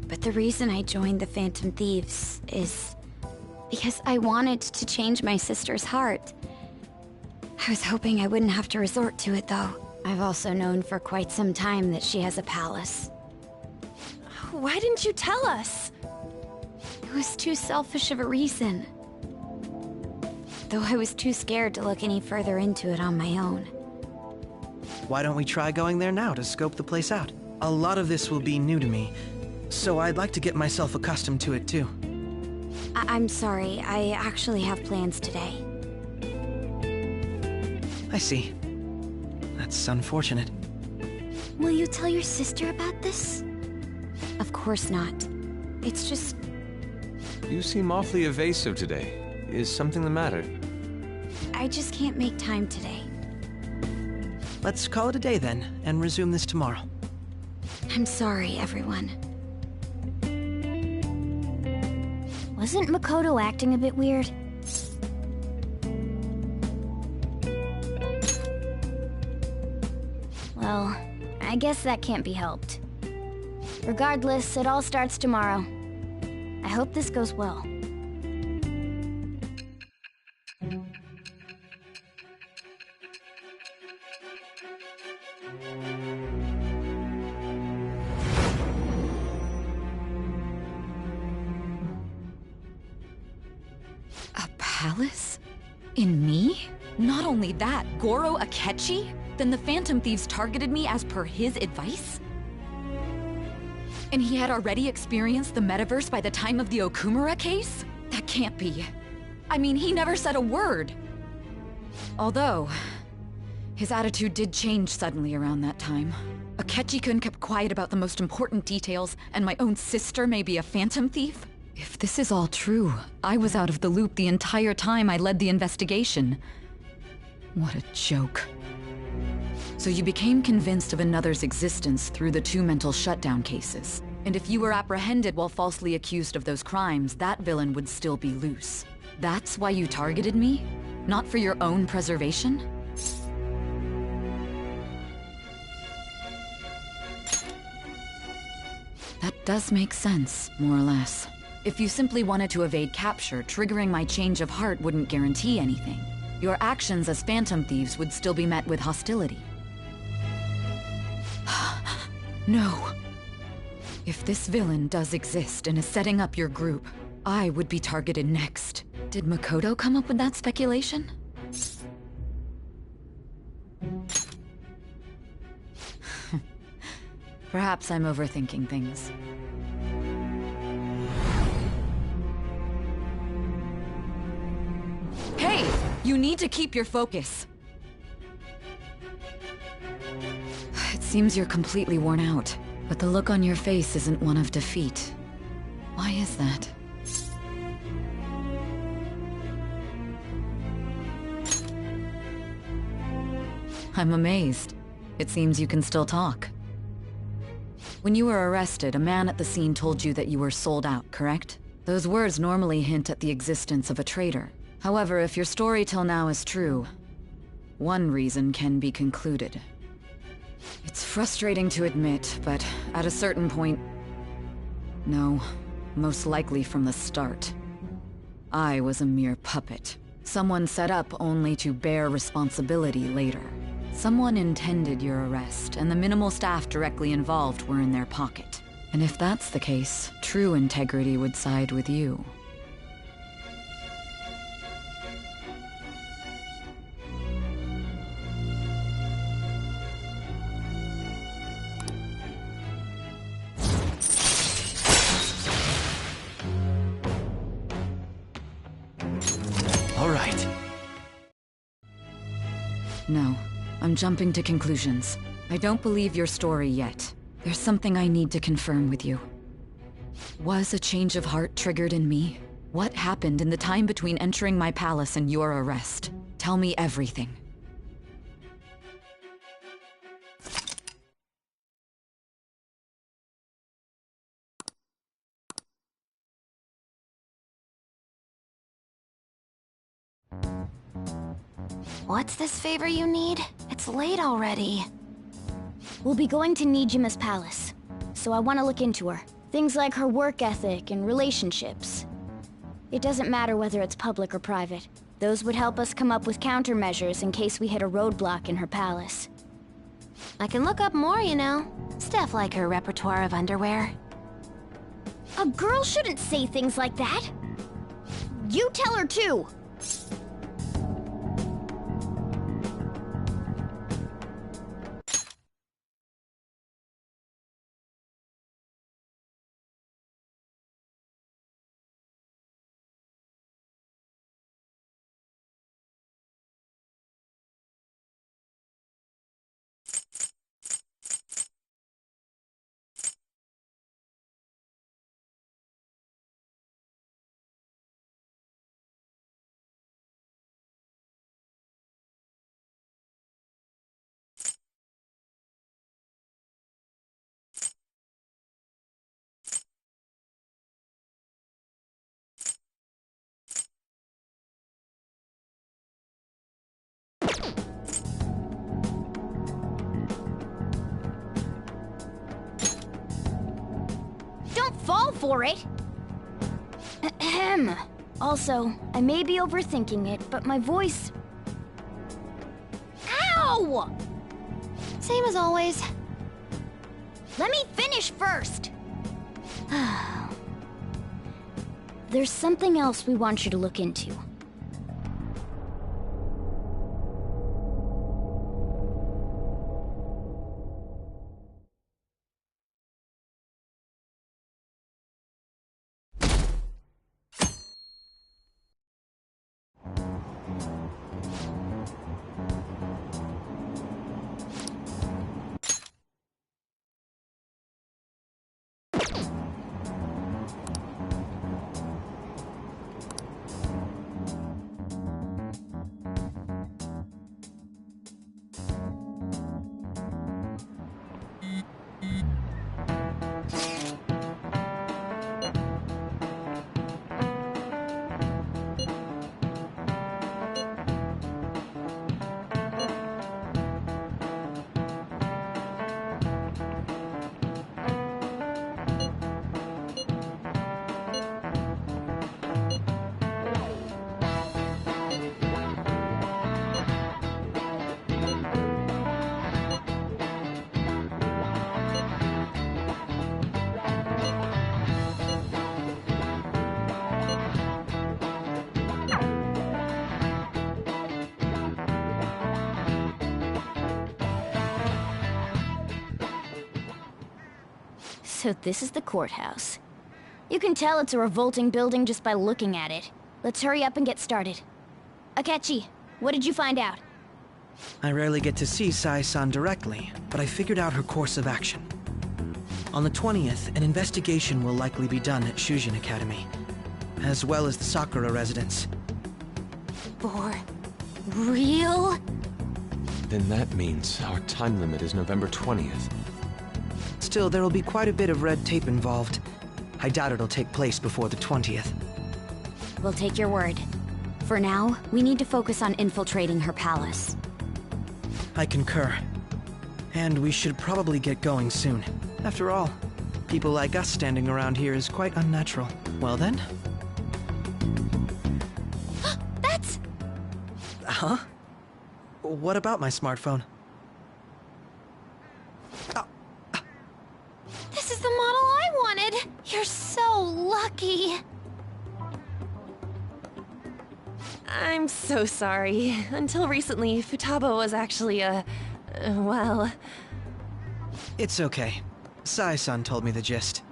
but the reason I joined the Phantom Thieves is because I wanted to change my sister's heart. I was hoping I wouldn't have to resort to it, though. I've also known for quite some time that she has a palace. Why didn't you tell us? It was too selfish of a reason. Though I was too scared to look any further into it on my own. Why don't we try going there now to scope the place out? A lot of this will be new to me, so I'd like to get myself accustomed to it too. I'm sorry, I actually have plans today. I see. That's unfortunate. Will you tell your sister about this? Of course not. It's just... You seem awfully evasive today. Is something the matter? I just can't make time today. Let's call it a day then, and resume this tomorrow. I'm sorry, everyone. Wasn't Makoto acting a bit weird? Well, I guess that can't be helped. Regardless, it all starts tomorrow. I hope this goes well. A palace? In me? Not only that, Goro Akechi? Then the Phantom Thieves targeted me as per his advice? And he had already experienced the metaverse by the time of the Okumura case? That can't be. I mean, he never said a word. Although, his attitude did change suddenly around that time. Akechi-kun kept quiet about the most important details, and my own sister may be a Phantom Thief? If this is all true, I was out of the loop the entire time I led the investigation. What a joke. So you became convinced of another's existence through the two mental shutdown cases. And if you were apprehended while falsely accused of those crimes, that villain would still be loose. That's why you targeted me? Not for your own preservation? That does make sense, more or less. If you simply wanted to evade capture, triggering my change of heart wouldn't guarantee anything. Your actions as Phantom Thieves would still be met with hostility. No. If this villain does exist and is setting up your group, I would be targeted next. Did Makoto come up with that speculation? Perhaps I'm overthinking things. Hey! You need to keep your focus. It seems you're completely worn out, but the look on your face isn't one of defeat. Why is that? I'm amazed. It seems you can still talk. When you were arrested, a man at the scene told you that you were sold out, correct? Those words normally hint at the existence of a traitor. However, if your story till now is true, one reason can be concluded. It's frustrating to admit, but at a certain point... No, most likely from the start. I was a mere puppet. Someone set up only to bear responsibility later. Someone intended your arrest, and the minimal staff directly involved were in their pocket. And if that's the case, true integrity would side with you. All right. No, I'm jumping to conclusions. I don't believe your story yet. There's something I need to confirm with you. Was a change of heart triggered in me? What happened in the time between entering my palace and your arrest? Tell me everything. What's this favor you need? It's late already. We'll be going to Nijima's palace, so I want to look into her. Things like her work ethic and relationships. It doesn't matter whether it's public or private. Those would help us come up with countermeasures in case we hit a roadblock in her palace. I can look up more, you know. Stuff like her repertoire of underwear. A girl shouldn't say things like that. You tell her too. for it. Ahem. Also, I may be overthinking it, but my voice... Ow! Same as always. Let me finish first! There's something else we want you to look into. So this is the courthouse. You can tell it's a revolting building just by looking at it. Let's hurry up and get started. Akechi, what did you find out? I rarely get to see Sai-san directly, but I figured out her course of action. On the 20th, an investigation will likely be done at Shujin Academy, as well as the Sakura residence. For real? Then that means our time limit is November 20th. Still, there will be quite a bit of red tape involved. I doubt it'll take place before the 20th. We'll take your word. For now, we need to focus on infiltrating her palace. I concur. And we should probably get going soon. After all, people like us standing around here is quite unnatural. Well then? That's... Huh? What about my smartphone? This is the model I wanted! You're so lucky! I'm so sorry. Until recently, Futaba was actually well... It's okay. Sai-san told me the gist.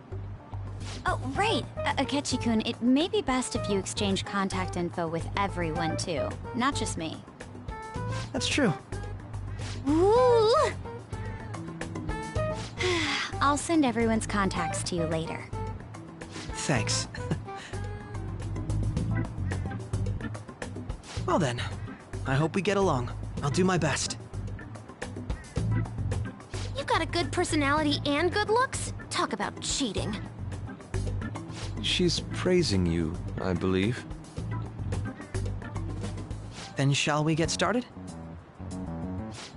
Oh, right. Akechi-kun, it may be best if you exchange contact info with everyone, too. Not just me. That's true. Ooh! I'll send everyone's contacts to you later. Thanks. Well then, I hope we get along. I'll do my best. You've got a good personality and good looks? Talk about cheating. She's praising you, I believe. Then shall we get started?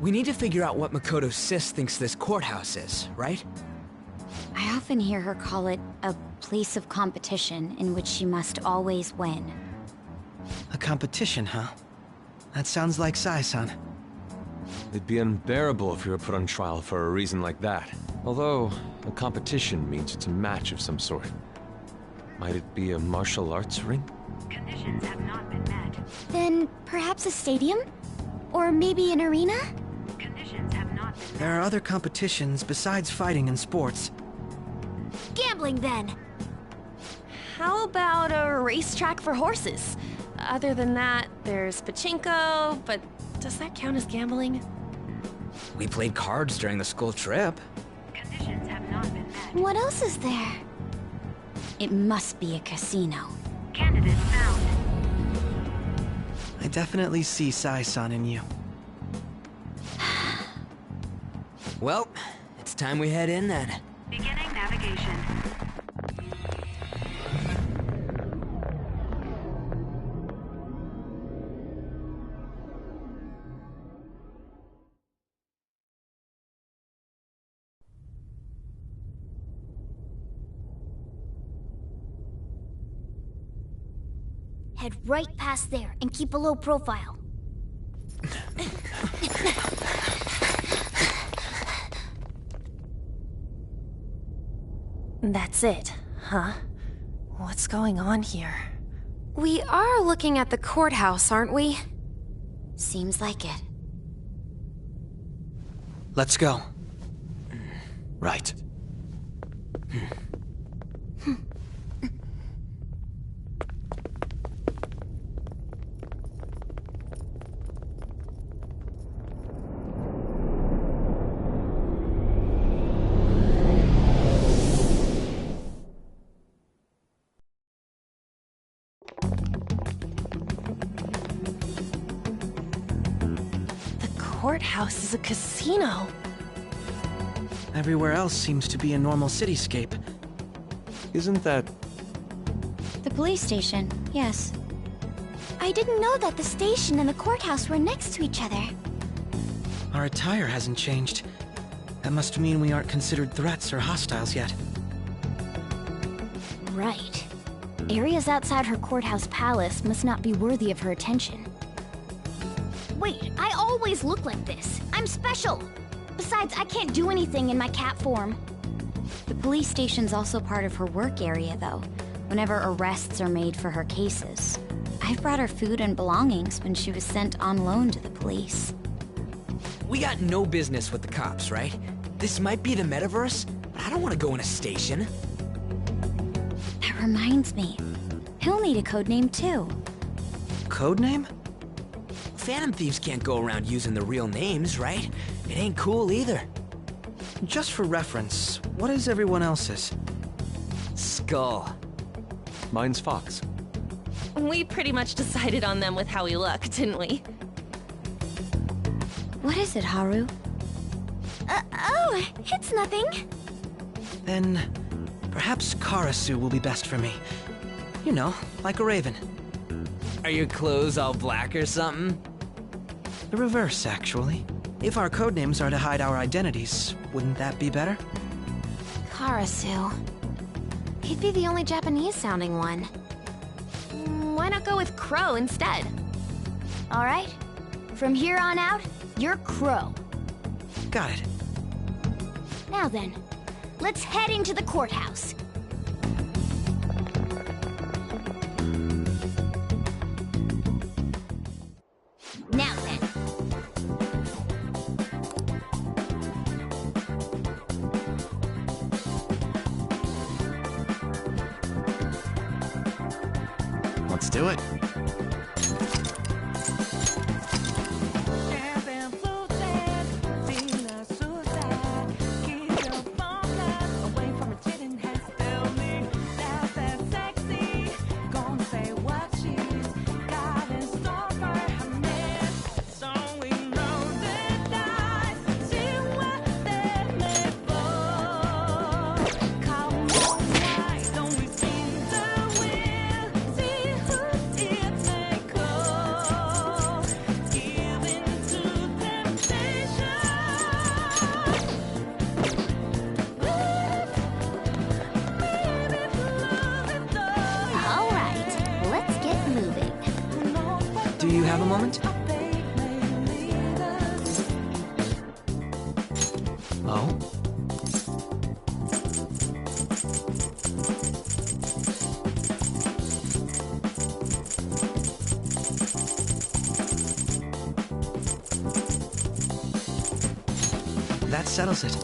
We need to figure out what Makoto's sis thinks this courthouse is, right? I often hear her call it a place of competition in which she must always win. A competition, huh? That sounds like Sai-san. It'd be unbearable if we were put on trial for a reason like that. Although, a competition means it's a match of some sort. Might it be a martial arts ring? Conditions have not been met. Then perhaps a stadium? Or maybe an arena? Conditions have not been met. There are other competitions besides fighting and sports. Gambling, then! How about a racetrack for horses? Other than that, there's pachinko, but does that count as gambling? We played cards during the school trip. Conditions have not been met. What else is there? It must be a casino. Candidate found. I definitely see Sai-san in you. Well, it's time we head in then. Beginning navigation. Head right past there and keep a low profile. That's it, huh? What's going on here? We are looking at the courthouse, aren't we? Seems like it. Let's go. Right. Courthouse is a casino. Everywhere else seems to be a normal cityscape. Isn't that... The police station, yes. I didn't know that the station and the courthouse were next to each other. Our attire hasn't changed. That must mean we aren't considered threats or hostiles yet. Right. Areas outside her courthouse palace must not be worthy of her attention. Wait, I always look like this. I'm special. Besides, I can't do anything in my cat form. The police station's also part of her work area, though, whenever arrests are made for her cases. I've brought her food and belongings when she was sent on loan to the police. We got no business with the cops, right? This might be the metaverse, but I don't want to go in a station. That reminds me. He'll need a codename, too. Codename? Phantom thieves can't go around using the real names, right? It ain't cool either. Just for reference, what is everyone else's? Skull. Mine's Fox. We pretty much decided on them with how we look, didn't we? What is it, Haru? Oh, it's nothing. Then, perhaps Karasu will be best for me. You know, like a raven. Are your clothes all black or something? The reverse, actually. If our codenames are to hide our identities, wouldn't that be better? Karasu. He'd be the only Japanese-sounding one. Why not go with Crow instead? All right. From here on out, you're Crow. Got it. Now then, let's head into the courthouse. Now then. Let's do it. Do you have a moment? Oh? That settles it.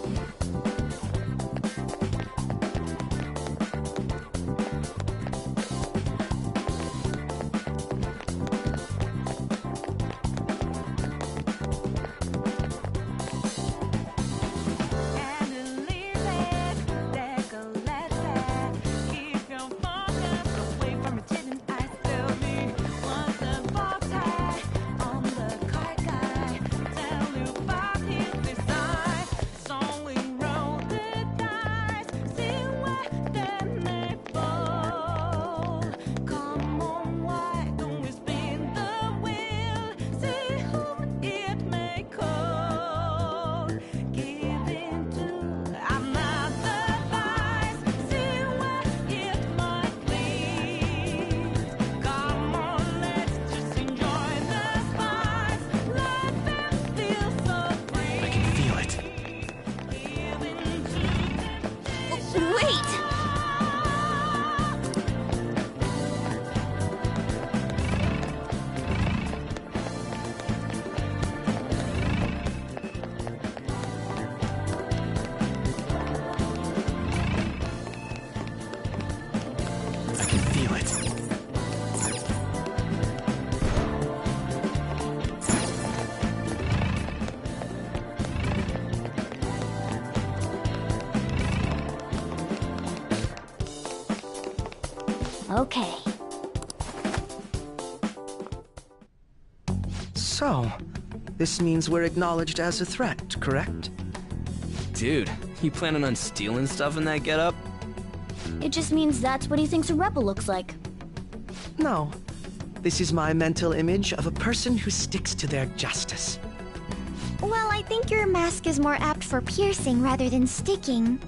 knew it. Okay. So, this means we're acknowledged as a threat, correct? Dude, you planning on stealing stuff in that getup? It just means that's what he thinks a rebel looks like. No. This is my mental image of a person who sticks to their justice. Well, I think your mask is more apt for piercing rather than sticking.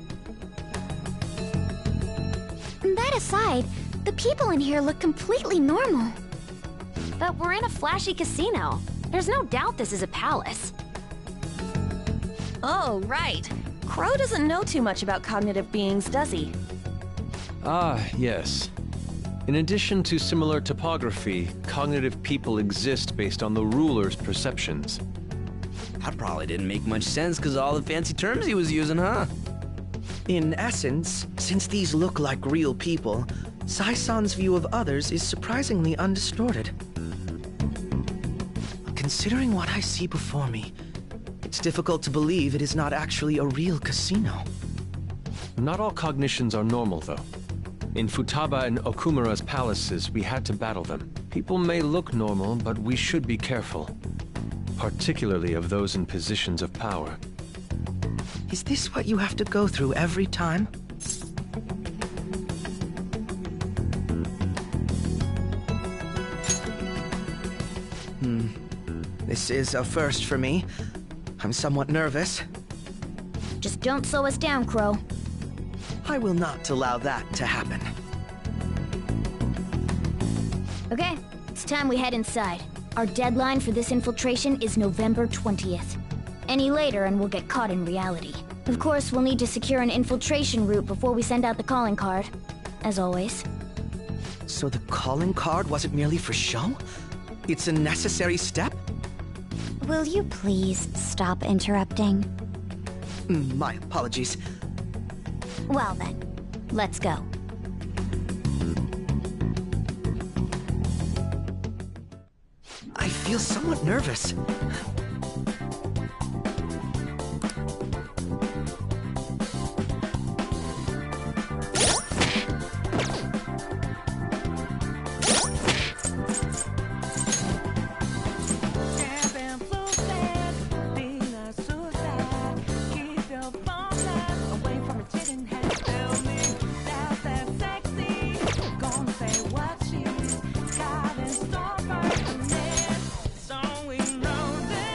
That aside, the people in here look completely normal. But we're in a flashy casino. There's no doubt this is a palace. Oh, right. Crow doesn't know too much about cognitive beings, does he? Ah, yes. In addition to similar topography, cognitive people exist based on the ruler's perceptions. That probably didn't make much sense because of all the fancy terms he was using, huh? In essence, since these look like real people, Sai-san's view of others is surprisingly undistorted. Considering what I see before me, it's difficult to believe it is not actually a real casino. Not all cognitions are normal, though. In Futaba and Okumura's palaces, we had to battle them. People may look normal, but we should be careful. Particularly of those in positions of power. Is this what you have to go through every time? This is a first for me. I'm somewhat nervous. Just don't slow us down, Crow. I will not allow that to happen. Okay, it's time we head inside. Our deadline for this infiltration is November 20th. Any later and we'll get caught in reality. Of course, we'll need to secure an infiltration route before we send out the calling card. As always. So the calling card wasn't merely for show? It's a necessary step? Will you please stop interrupting? My apologies. Well then, let's go. I feel somewhat nervous. So we know that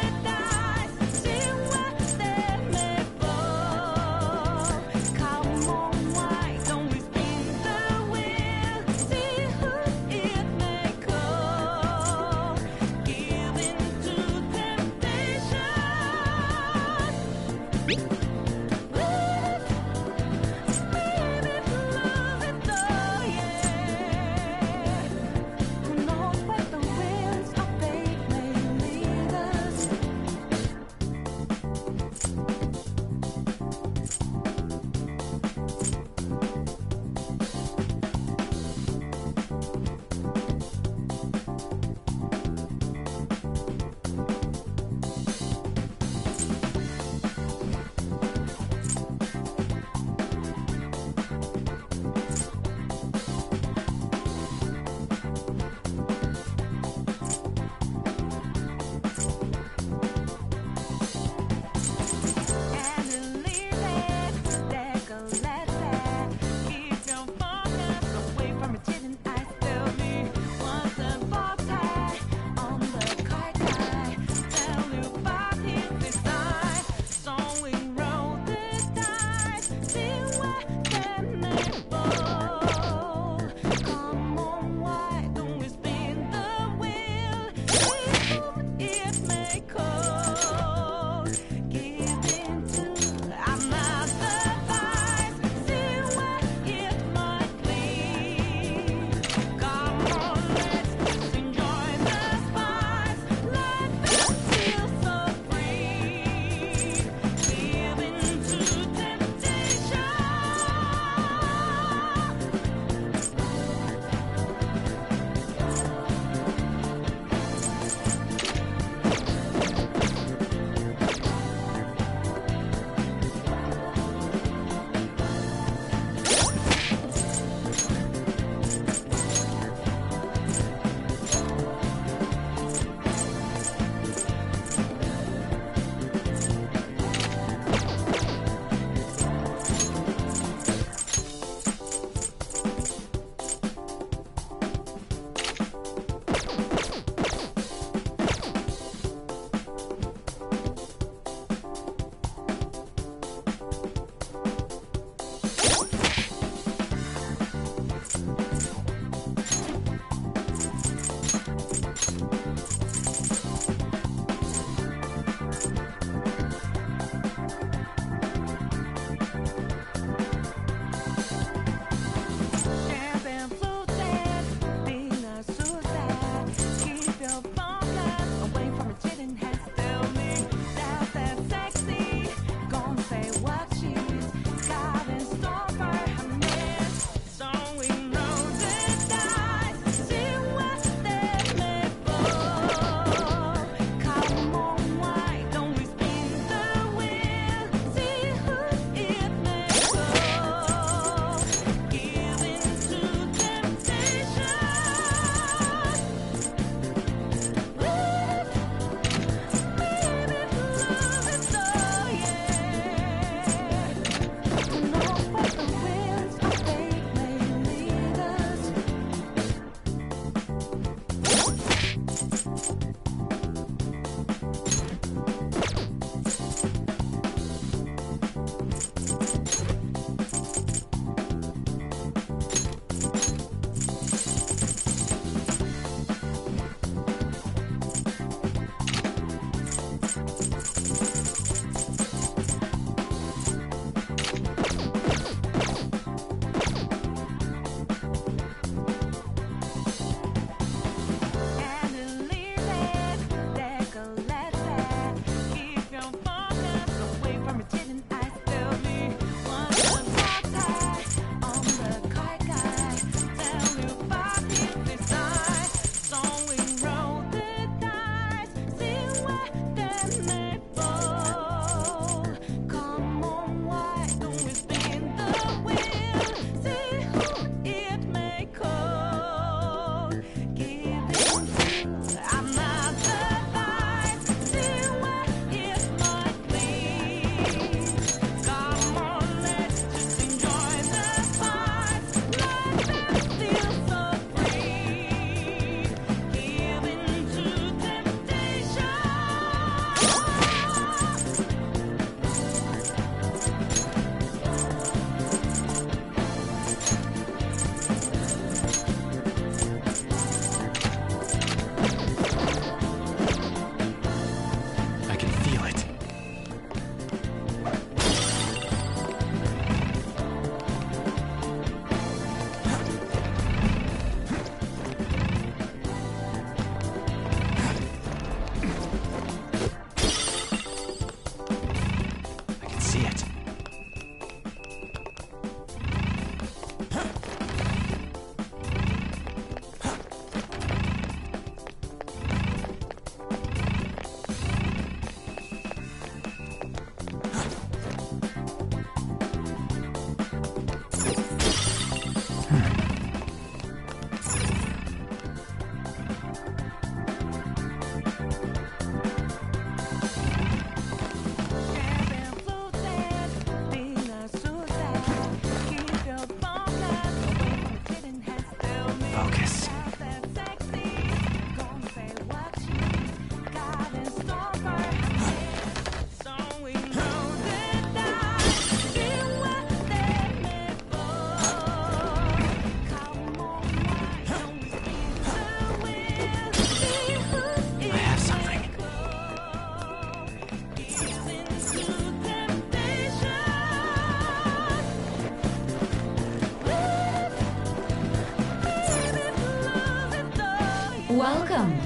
Welcome.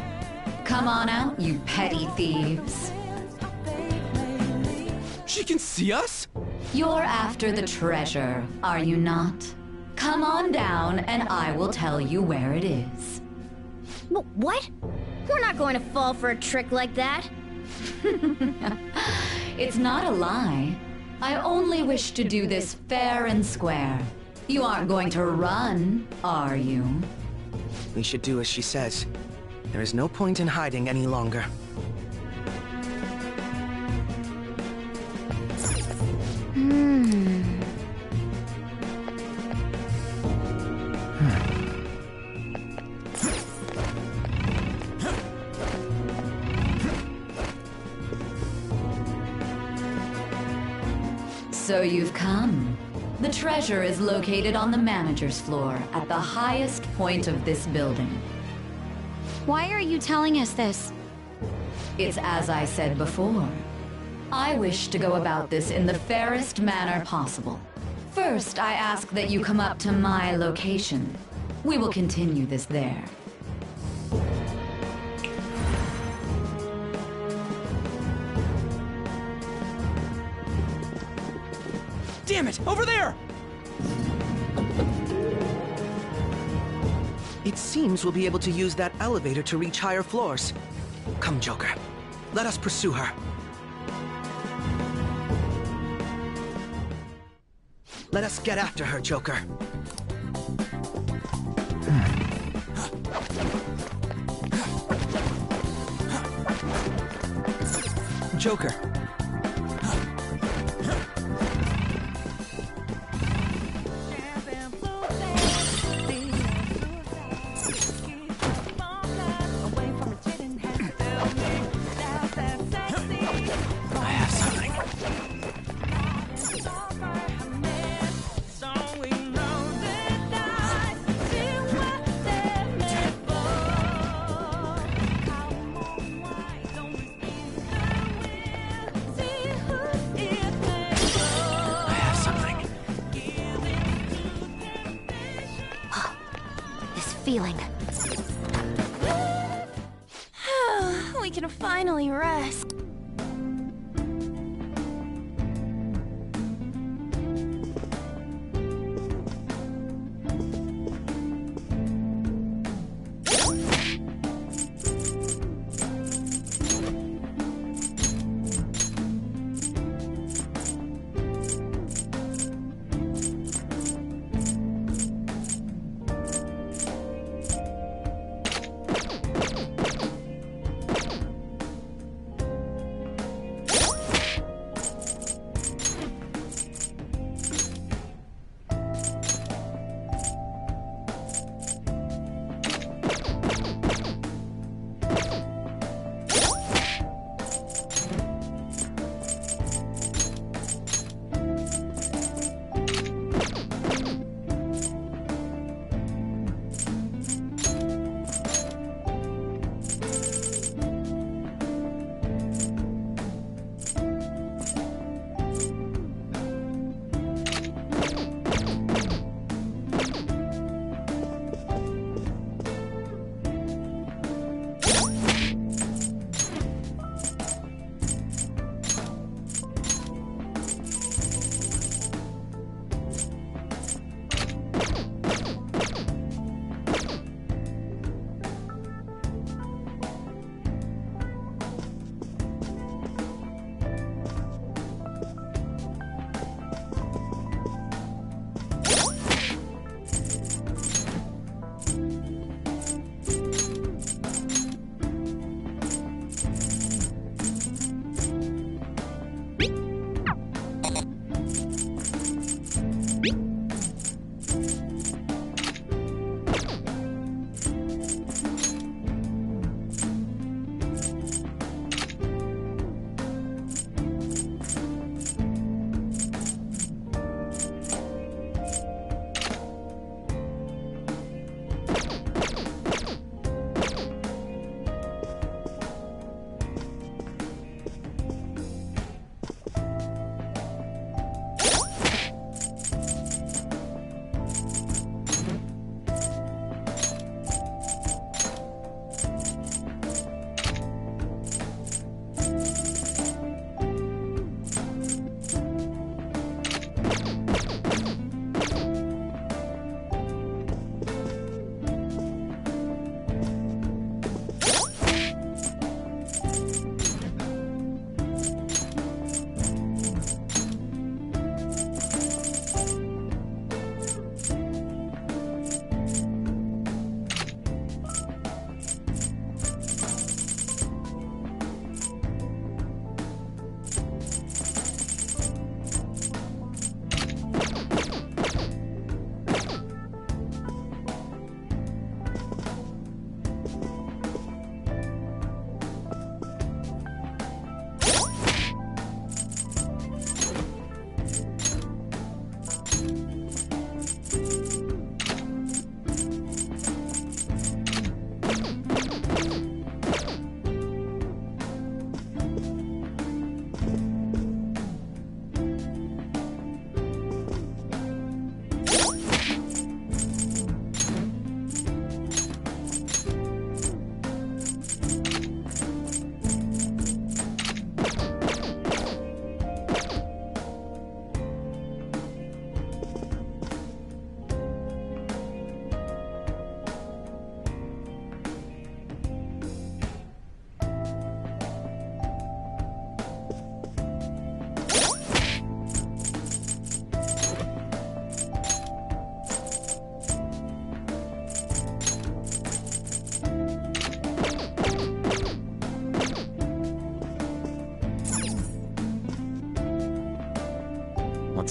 Come on out, you petty thieves. She can see us? You're after the treasure, are you not? Come on down and I will tell you where it is. What? We're not going to fall for a trick like that. It's not a lie. I only wish to do this fair and square. You aren't going to run, are you? We should do as she says. There is no point in hiding any longer. So you've come. The treasure is located on the manager's floor at the highest point of this building. Why are you telling us this? It's as I said before. I wish to go about this in the fairest manner possible. First, I ask that you come up to my location. We will continue this there. Damn it! Over there! It seems we'll be able to use that elevator to reach higher floors. Come, Joker. Let us pursue her. Let us get after her, Joker. Joker. Feeling. We can finally rest.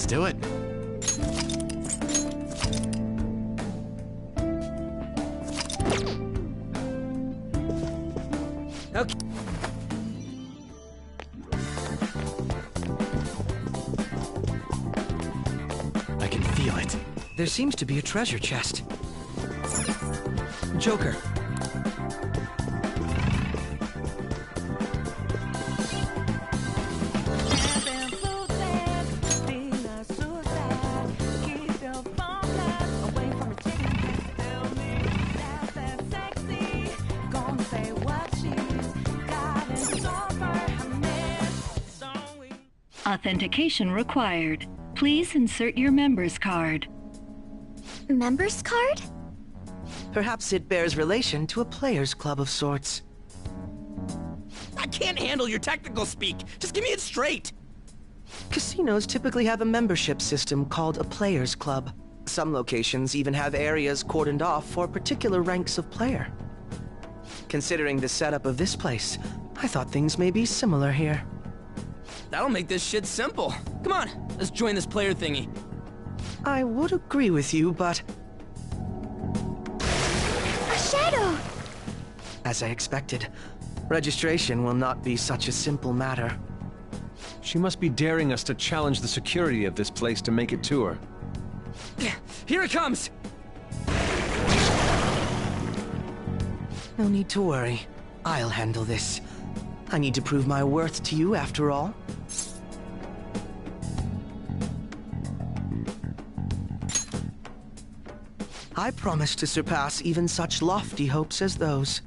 do it. Okay. I can feel it. There seems to be a treasure chest. Joker. Authentication required. Please insert your member's card. Member's card? Perhaps it bears relation to a players' club of sorts. I can't handle your technical speak. Just give me it straight. Casinos typically have a membership system called a players' club. Some locations even have areas cordoned off for particular ranks of player. Considering the setup of this place, I thought things may be similar here. That'll make this shit simple. Come on, let's join this player thingy. I would agree with you, but... A shadow! As I expected, registration will not be such a simple matter. She must be daring us to challenge the security of this place to make it to her. Here it comes! No need to worry. I'll handle this. I need to prove my worth to you, after all. I promise to surpass even such lofty hopes as those.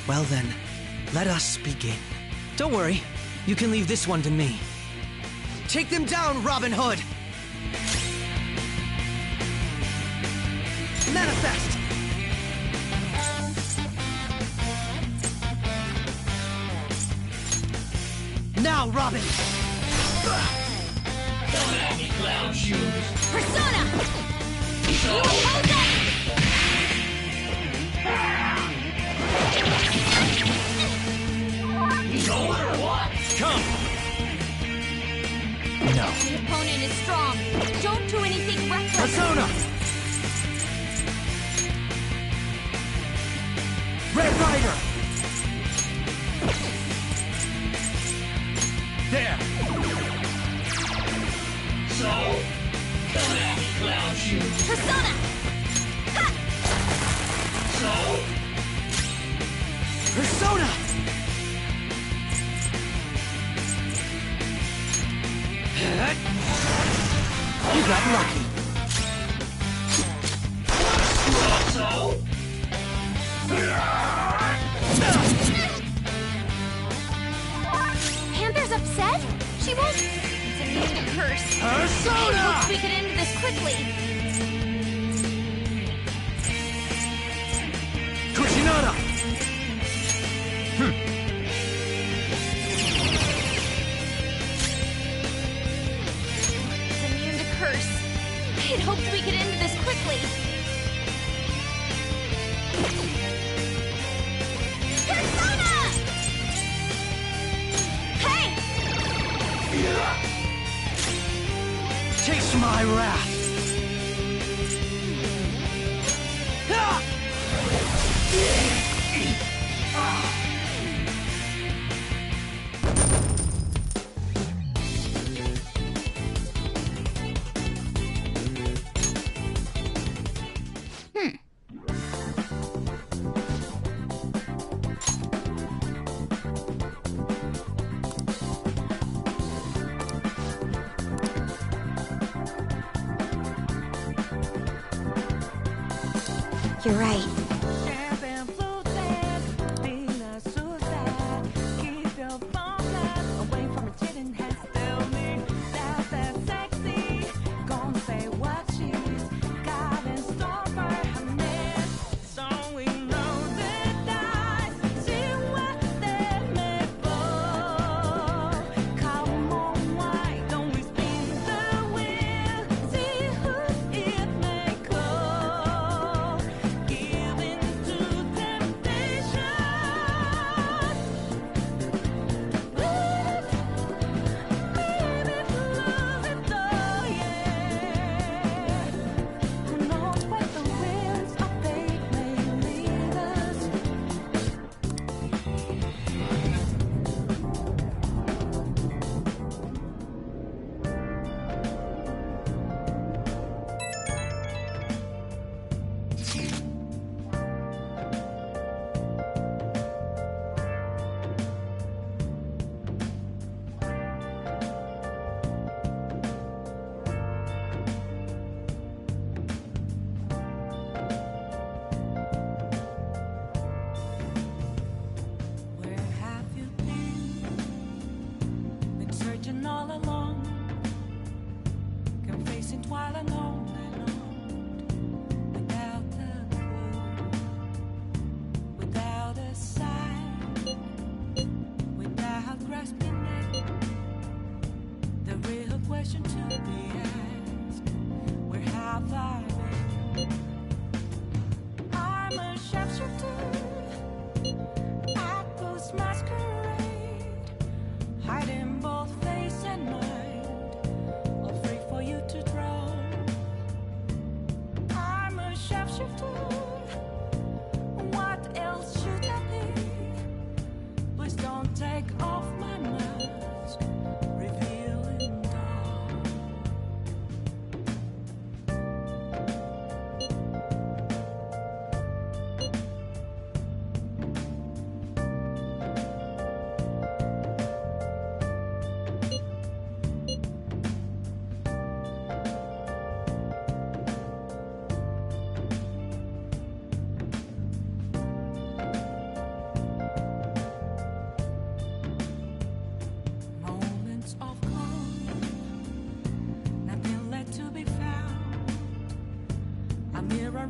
Well then, let us begin. Don't worry, you can leave this one to me. Take them down, Robin Hood! Manifest! now, Robin! Don't have me clown shoes. Persona! You oppose it! You know it or what? Come! No. The opponent is strong. Don't do anything reckless. Persona! Red Rider! There! So, don't have me clown shoes. Persona! Ha! So, Persona! You got lucky. so. Panther's upset? She won't... It's immune to curse. Persona! I hoped we could end this quickly. Kushinada! It's immune to curse. I had hoped we could end this quickly. Persona! Hey! Taste my wrath! Ah! You're right.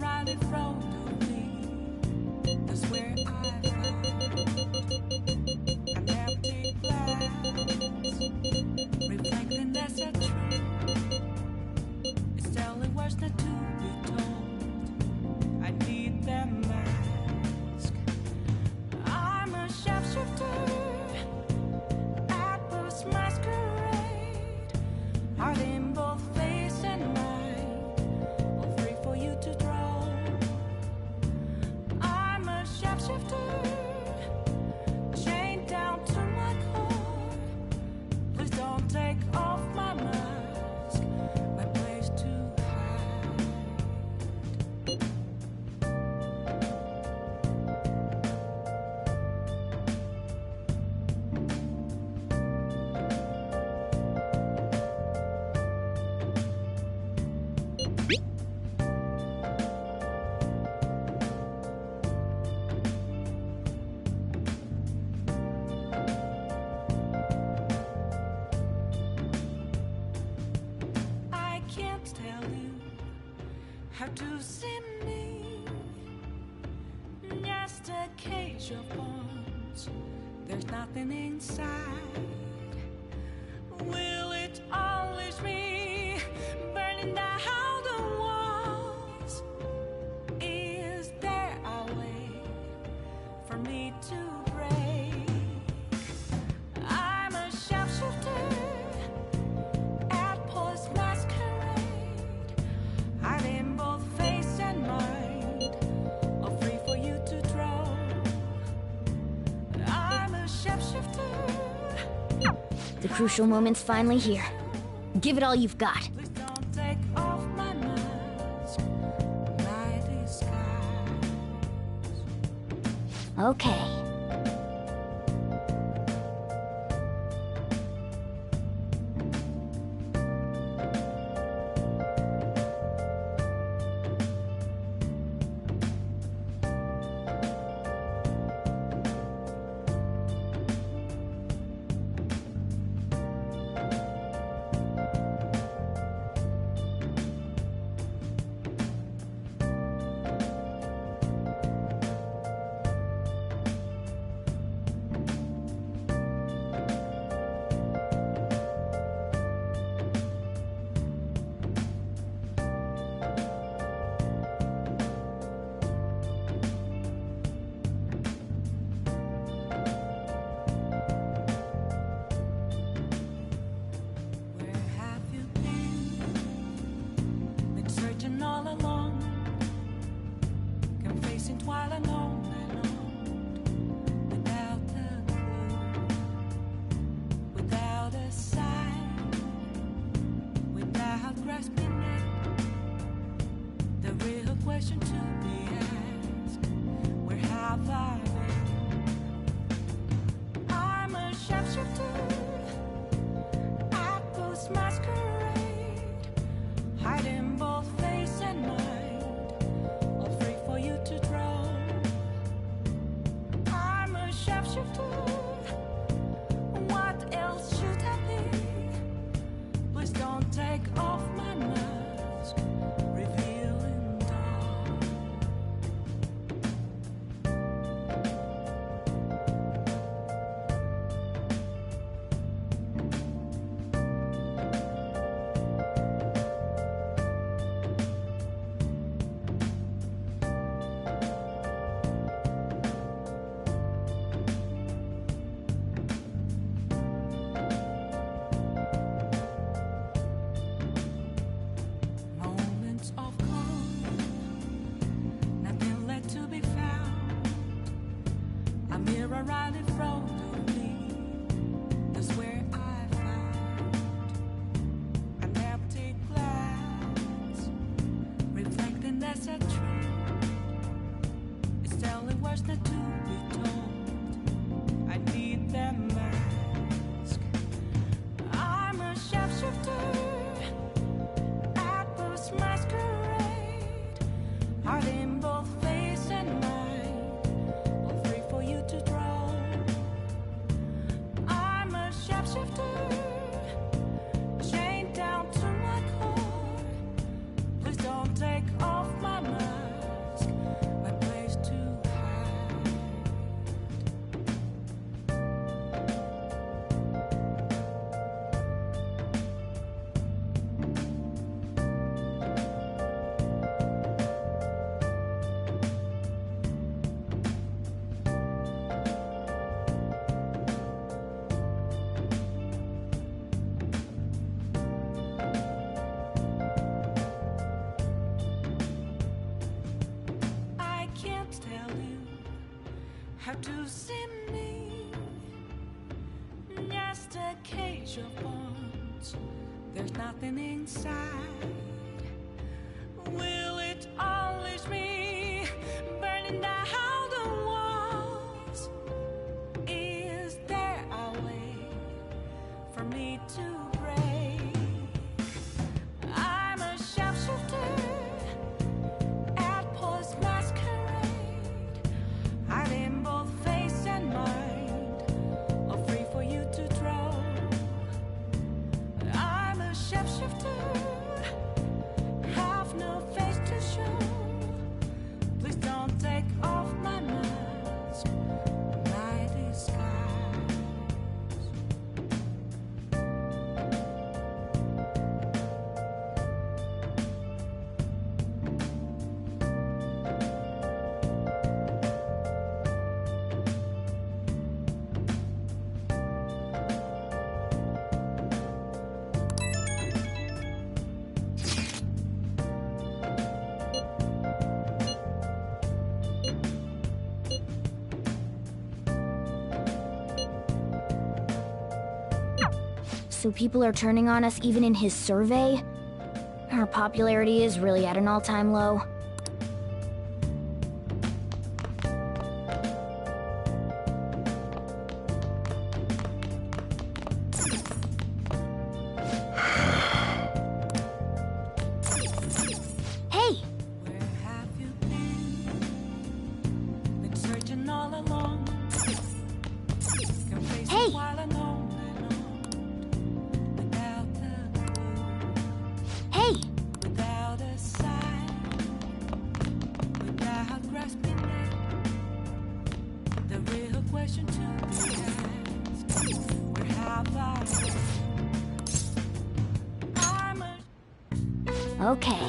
right in front of me. That's where I found an empty glass. Have to see me. Just a cage of bones. There's nothing inside. Will it always be burning down the walls? Is there a way for me to break? I'm a shapeshifter at post masquerade, hiding both face and mind, all free for you to draw. I'm a shapeshifter. The crucial moment's finally here. Give it all you've got. Don't take off my mask, my disguise. Okay. All along, confessing while alone without a clue, without a sign, without grasping it. The real question to be asked: where have I been? I'm a shapeshifter at post masquerade, hiding both face and mind, all free for you to draw. I'm a shapeshifter. What else should I be? Please don't take off my mask, revealing dawn. Moments of calm, nothing left to be found. A mirror right in front of me, that's where I found an empty glass, reflecting that's a truth. It's telling words not to be told. I need that mask. I'm a shapeshifter at post masquerade, hiding both face and mind, all free for you to draw. I'm a shapeshifter, chained down to my core. Please don't take off my mask, my place to hide. I can't tell you how to see me. Just a cage of bones. There's nothing inside. Will it always be burning down the walls? Is there a way for me to break? I'm a shapeshifter at post masquerade, hiding both face and mind, all free for you to draw. I'm a shapeshifter So people are turning on us even in his survey? Our popularity is really at an all-time low. Hey! Been searching all along. Hey! Hey! Without a sign, without grasping it, the real question to be asked: where have I been? Okay.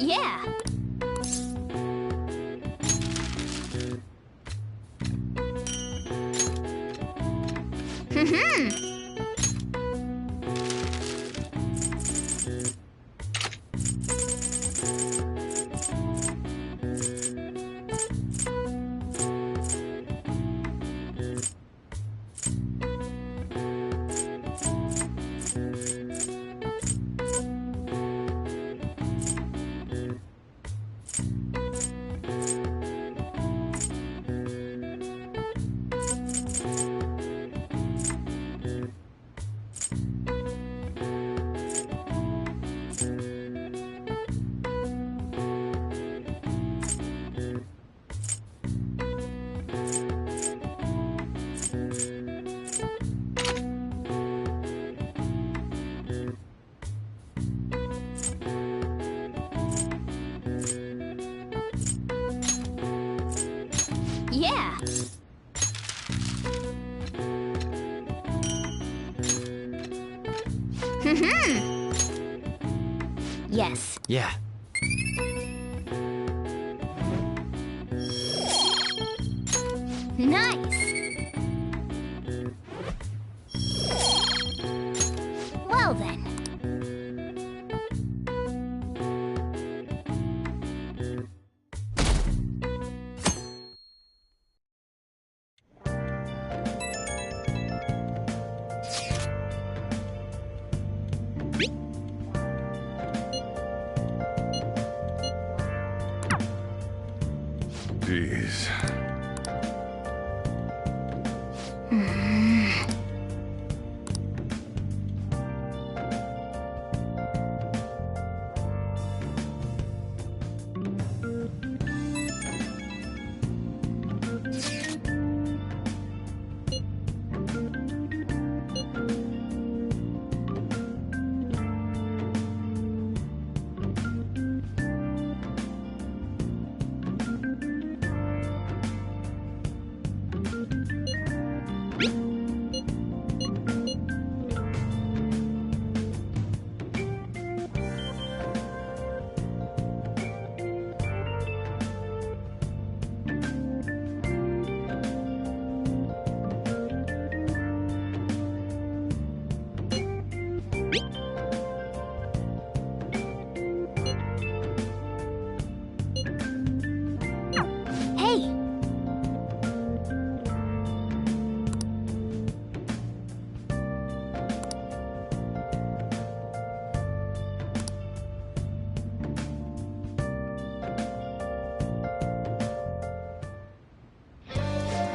Yeah! Yeah! Yes. Yeah. Nice! Well then. Jeez. Hey!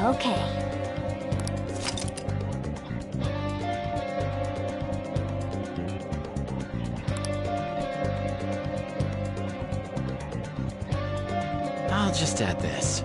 Okay. just add this.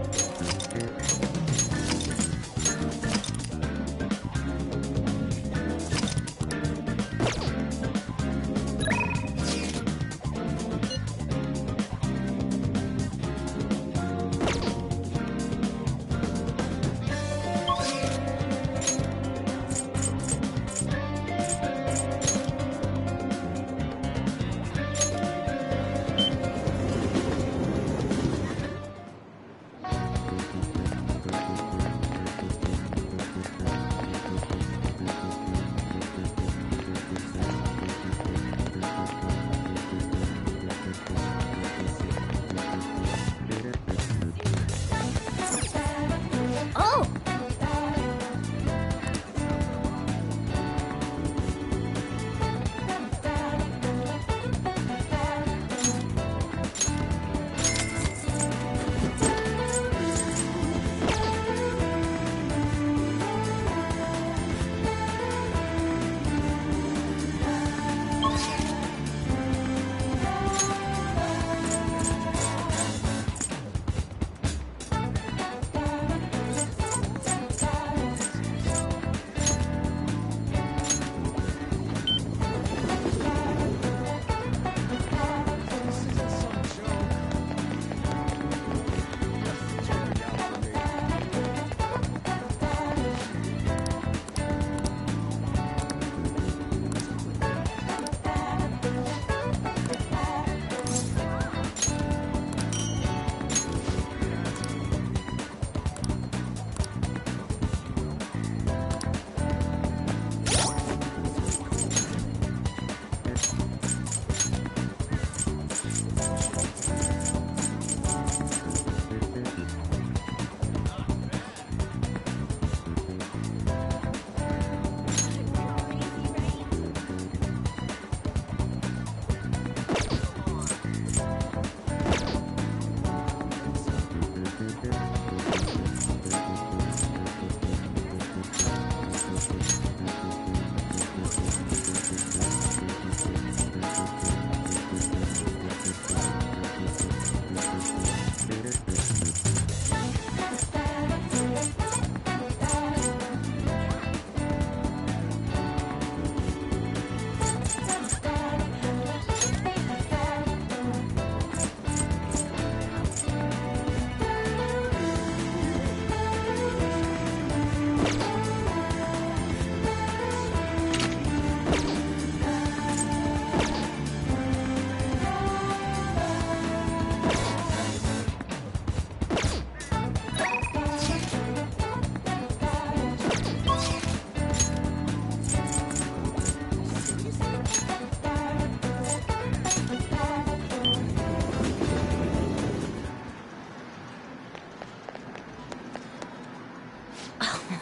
Oh!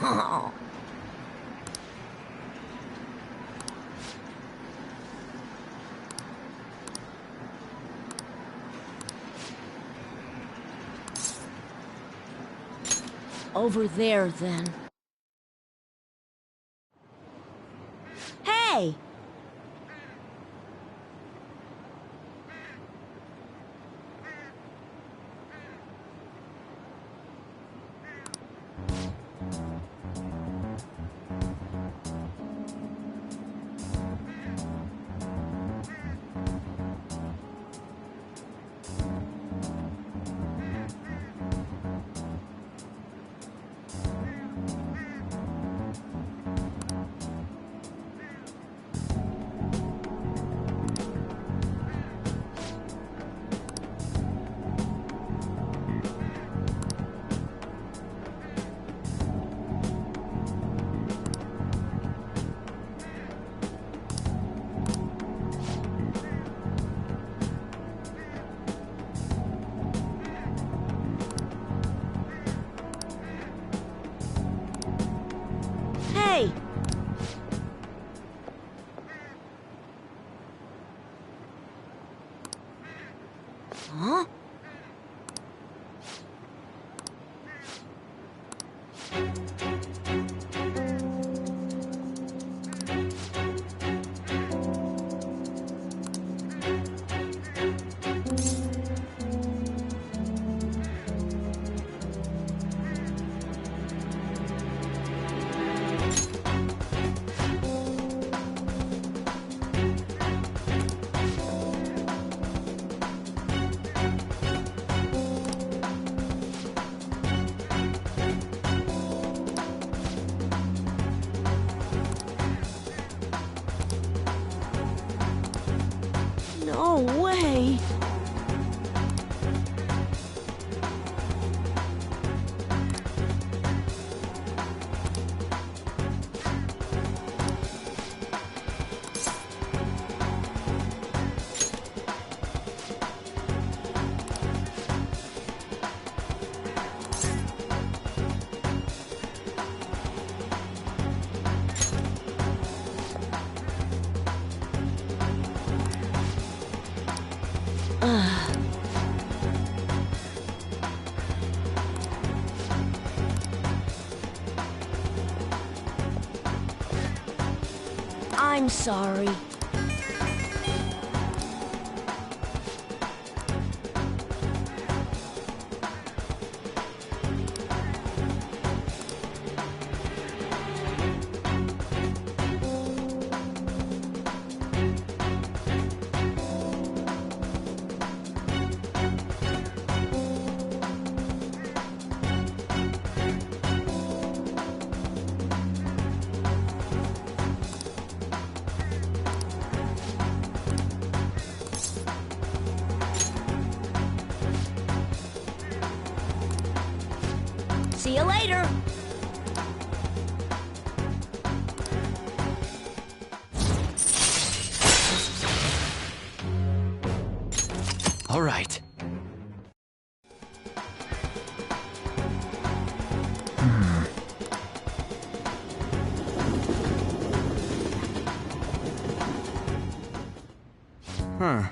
Oh. Over there, then. Hey! sorry. I'm sorry. See you later. All right. Huh.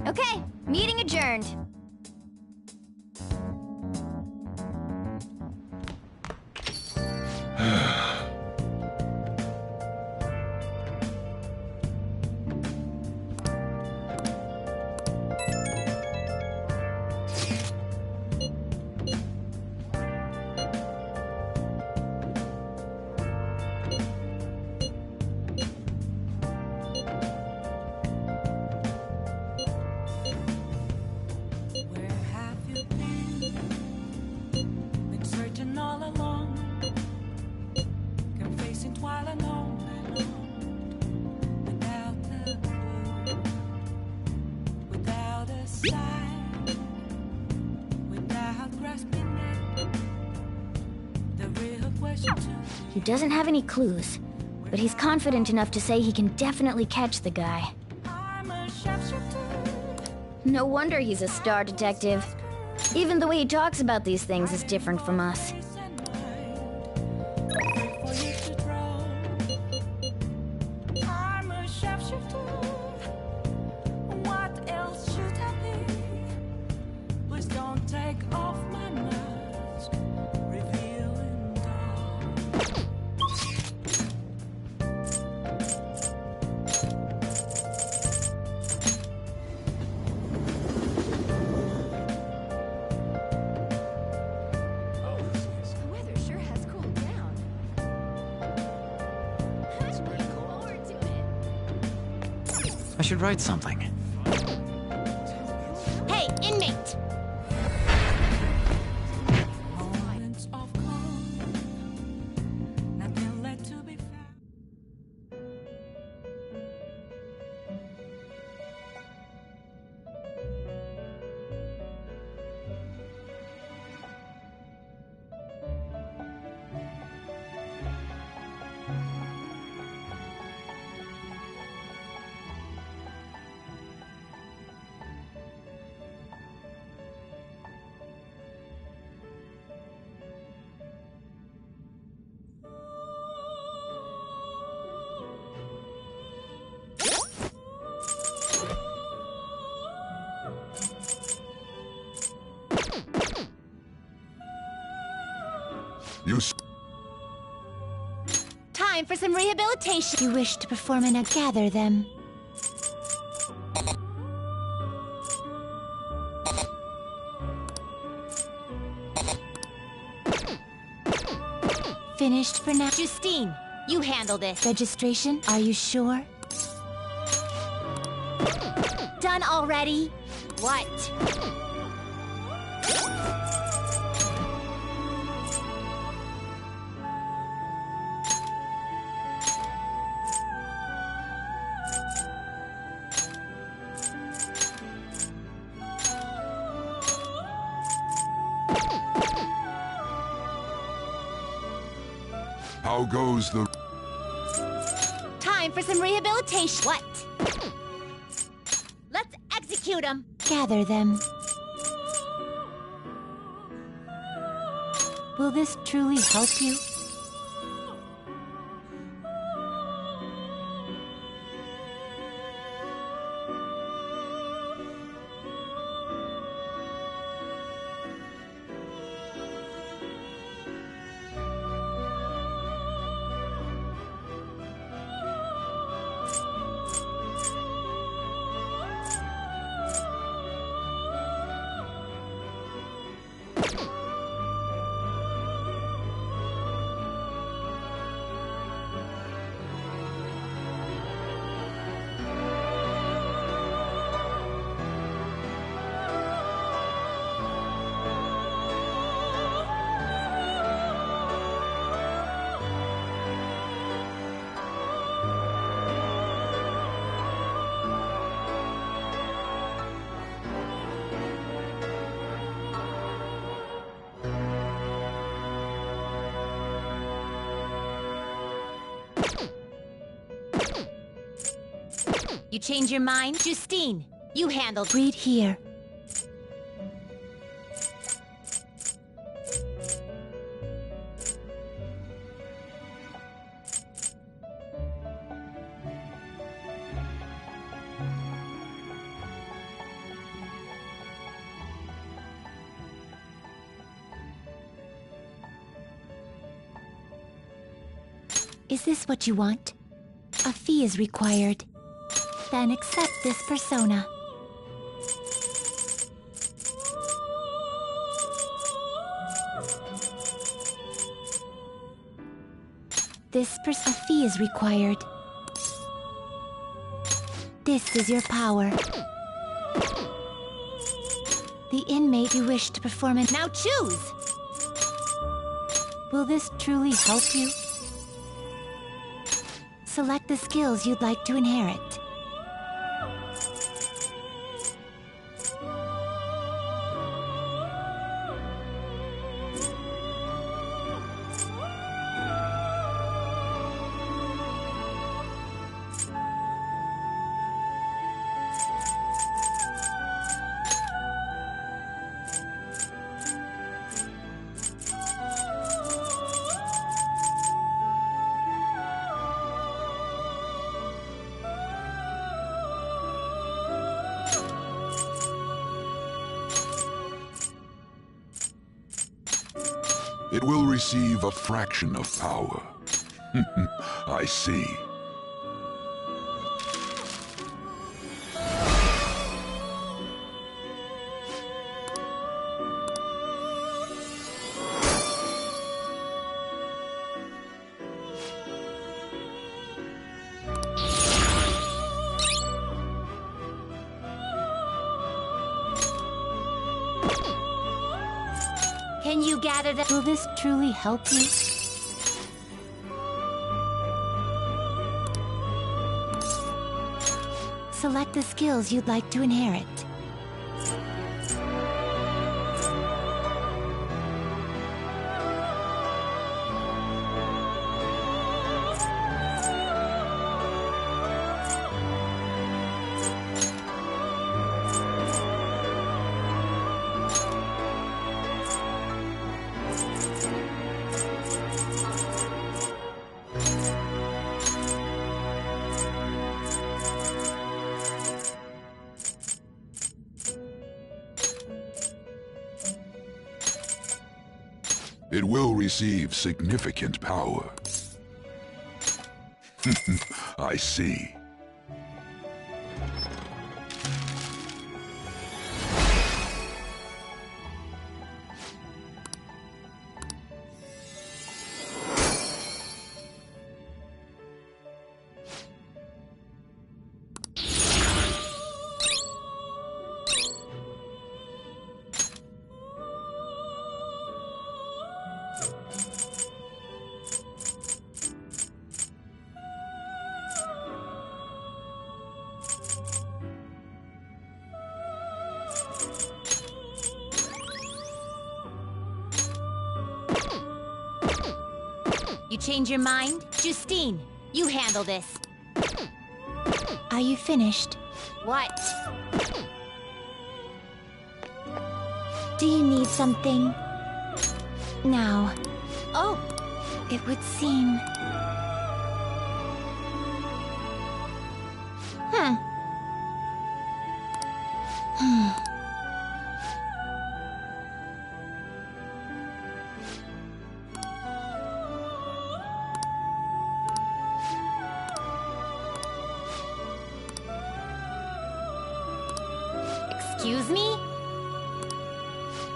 Okay, meeting adjourned. Where have you been? Been searching all along, confessing while alone, without a clue, without a sign, without grasping it. The real question to He doesn't have any clues, but he's confident enough to say he can definitely catch the guy. I'm a sharpshooter. No wonder he's a star detective. Even the way he talks about these things is different from us. For you to draw. I'm a sharpshooter. What else should I be? Please don't take off my mask, revealing dark. The weather sure has cooled down. I'm looking forward to it. I should write something. Hey, inmate! Moments of calm, nothing left to be found. Time for some rehabilitation. You wish to perform and now gather them. Finished for now. Justine, you handle this. Registration, are you sure? Done already? What? How goes the... Time for some rehabilitation. What? Let's execute them. Gather them. Will this truly help you? You change your mind? Justine, you handled. Read here. Is this what you want? A fee is required. Then accept this persona. A fee is required. This is your power. The inmate you wish to perform it. Now choose! Will this truly help you? Select the skills you'd like to inherit. It will receive a fraction of power. I see. Can you gather them? Will this truly help you? Select the skills you'd like to inherit. It will receive significant power. I see. change your mind? Justine, you handle this. Are you finished? What? Do you need something? Now. Oh, it would seem... Excuse me?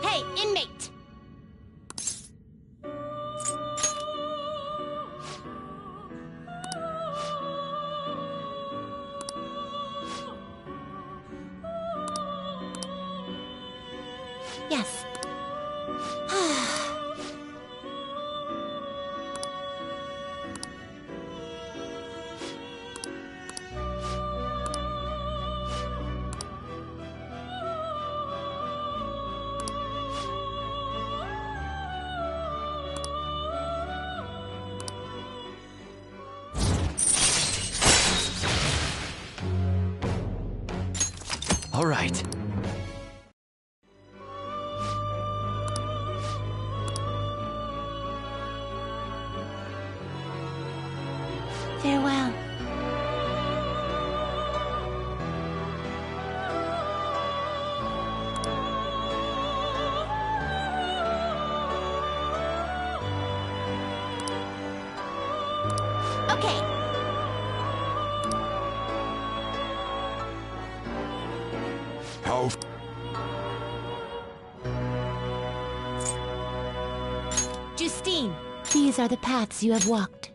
Hey, inmate! Yes. All right. Farewell. Okay. How? Justine, these are the paths you have walked.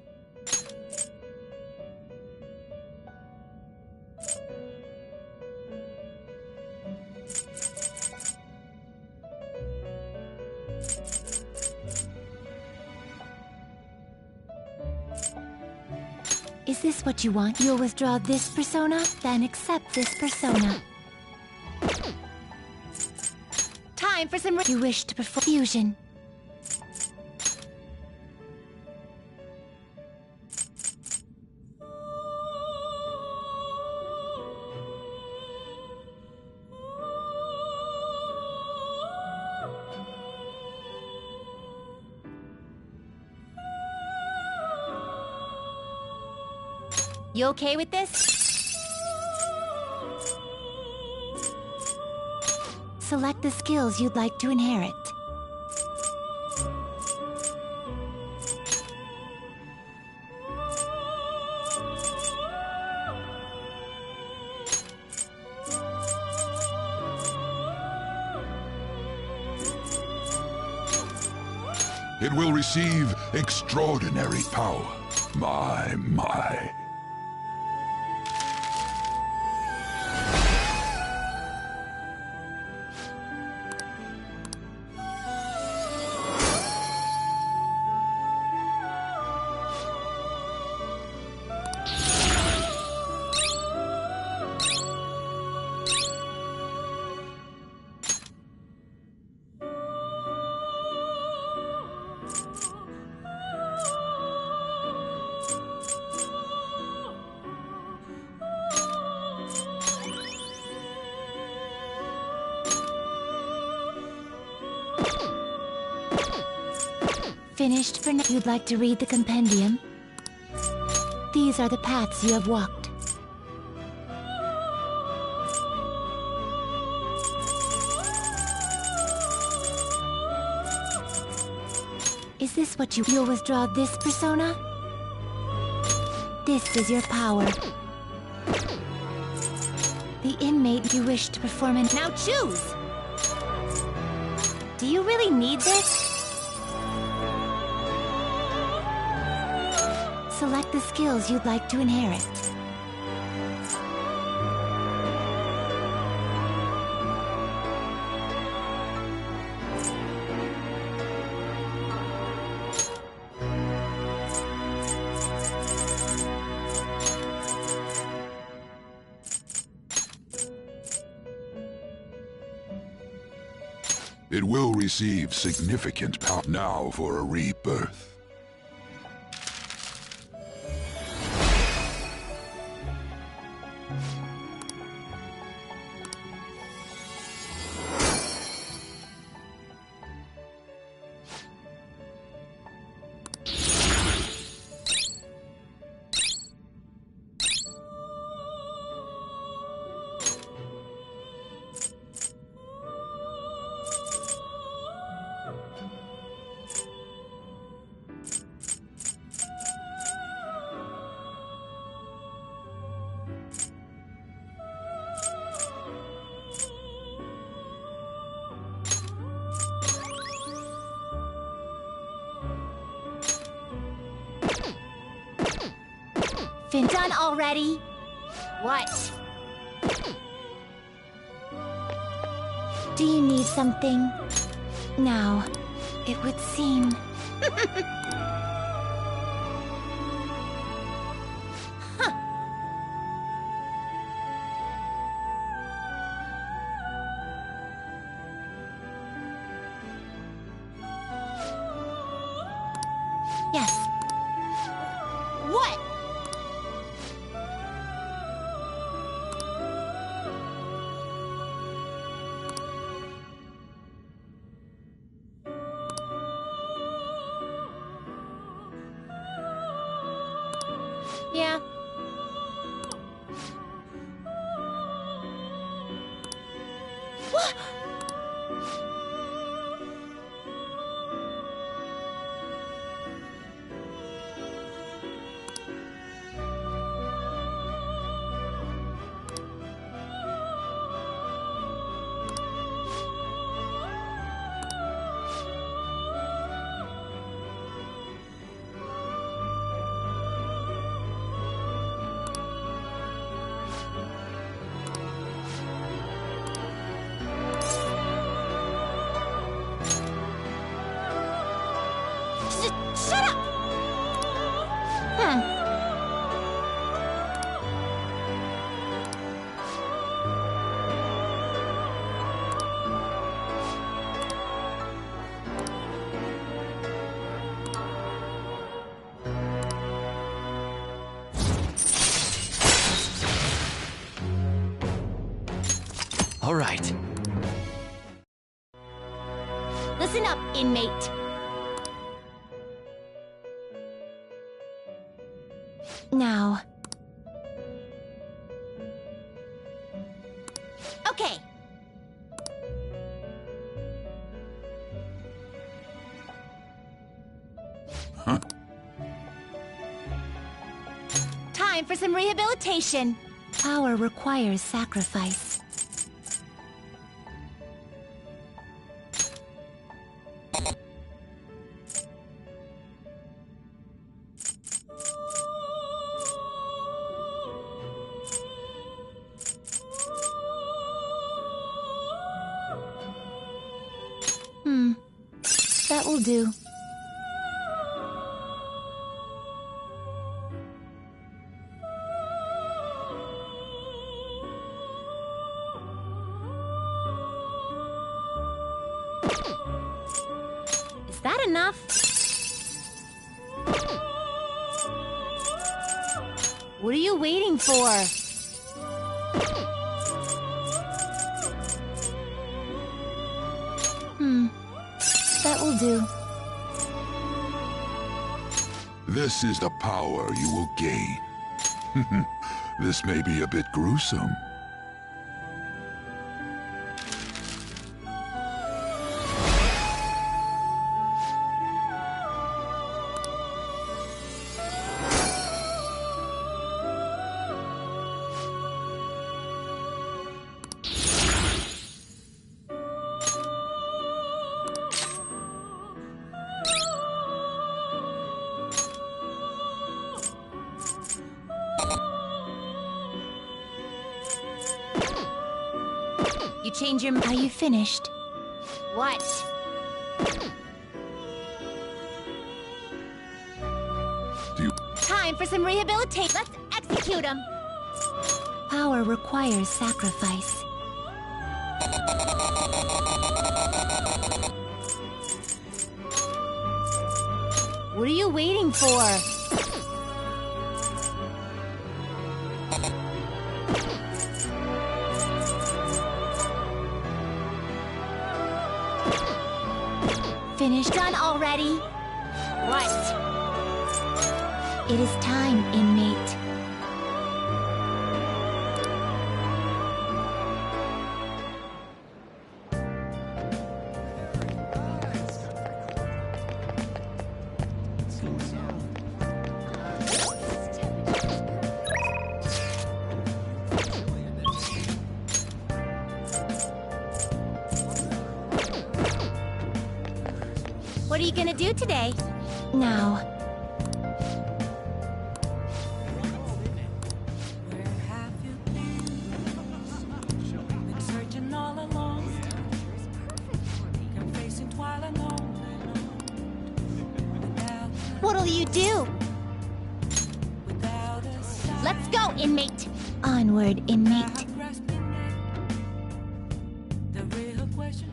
Is this what you want? You'll withdraw this persona, then accept this persona. Time for some... You wish to perform fusion. You okay with this? Select the skills you'd like to inherit. It will receive extraordinary power. My. Finished for now. You'd like to read the compendium? These are the paths you have walked. Is this what you'll withdraw this persona? This is your power. The inmate you wish to perform in... Now choose! Do you really need this? Select the skills you'd like to inherit. It will receive significant power now for a rebirth. Been done already? What? Do you need something? Now, it would seem... Yes. What? Yeah. What? Shut up! All right. Listen up, inmate. Now. Okay. Huh? Time for some rehabilitation. Power requires sacrifice. That will do. Is that enough? What are you waiting for? That will do. This is the power you will gain. This may be a bit gruesome. You change your... Are you finished? What? Time for some rehabilitation. Let's execute him. Power requires sacrifice. What are you waiting for? finished. Done already? What? It is time, inmate. What are you gonna do today? Now. Been searching all along. Been facing twilight on and on. What'll you do? Without a sign. Let's go, inmate. Onward, inmate. The real question.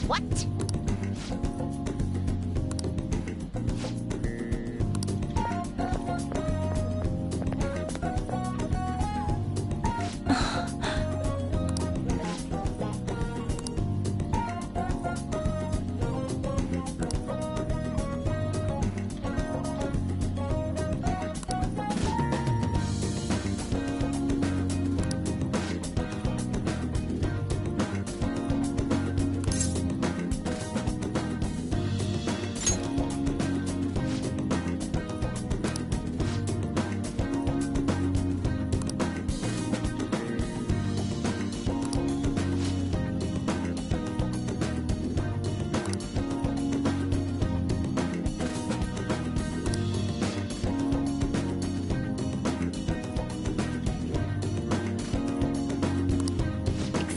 What?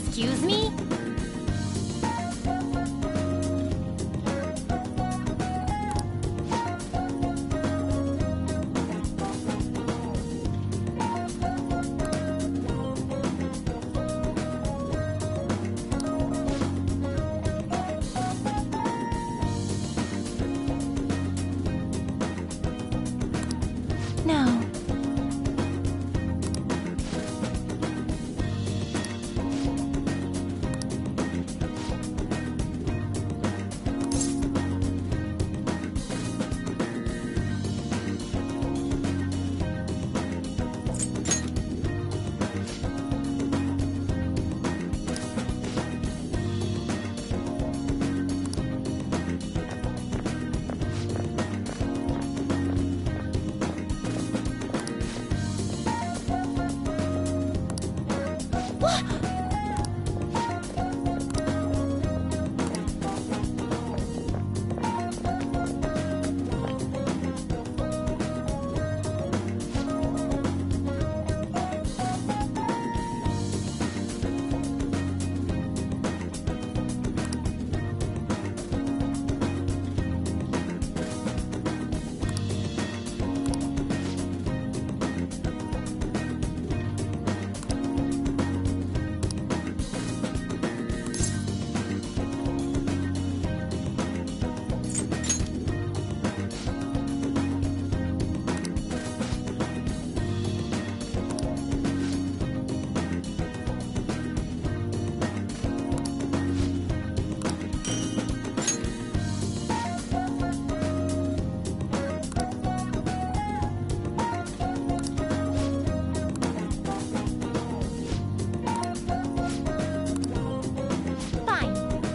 Excuse me? No.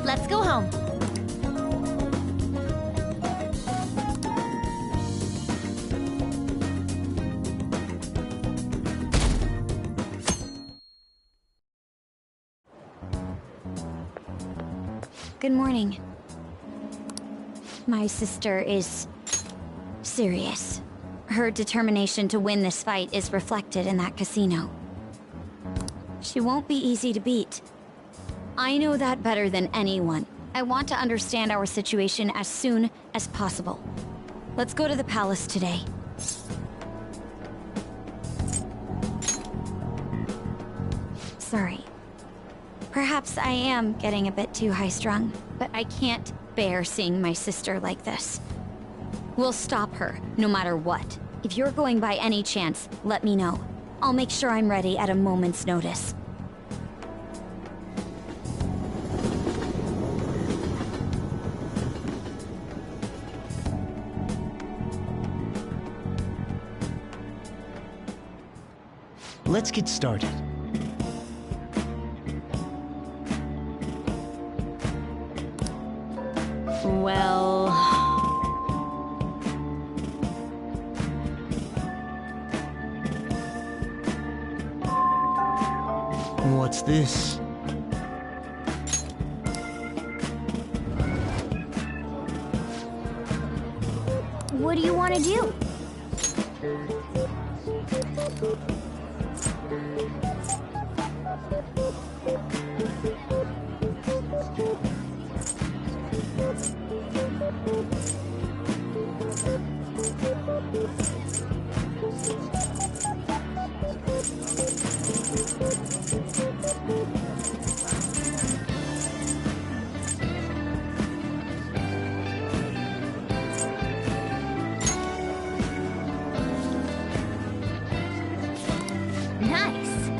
Let's go home. Good morning. My sister is serious. Her determination to win this fight is reflected in that casino. She won't be easy to beat. I know that better than anyone. I want to understand our situation as soon as possible. Let's go to the palace today. Sorry. Perhaps I am getting a bit too high-strung, but I can't bear seeing my sister like this. We'll stop her, no matter what. If you're going by any chance, let me know. I'll make sure I'm ready at a moment's notice. Let's get started. Well... What's this? What do you want to do? Nice.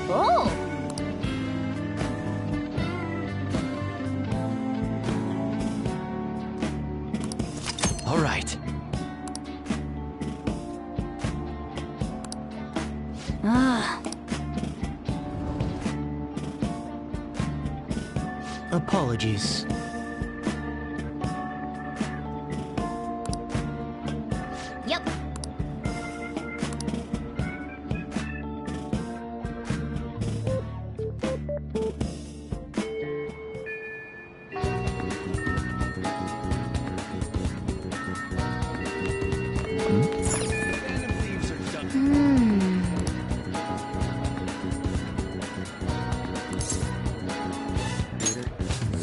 Oh! All right. Ah. Apologies. Yep.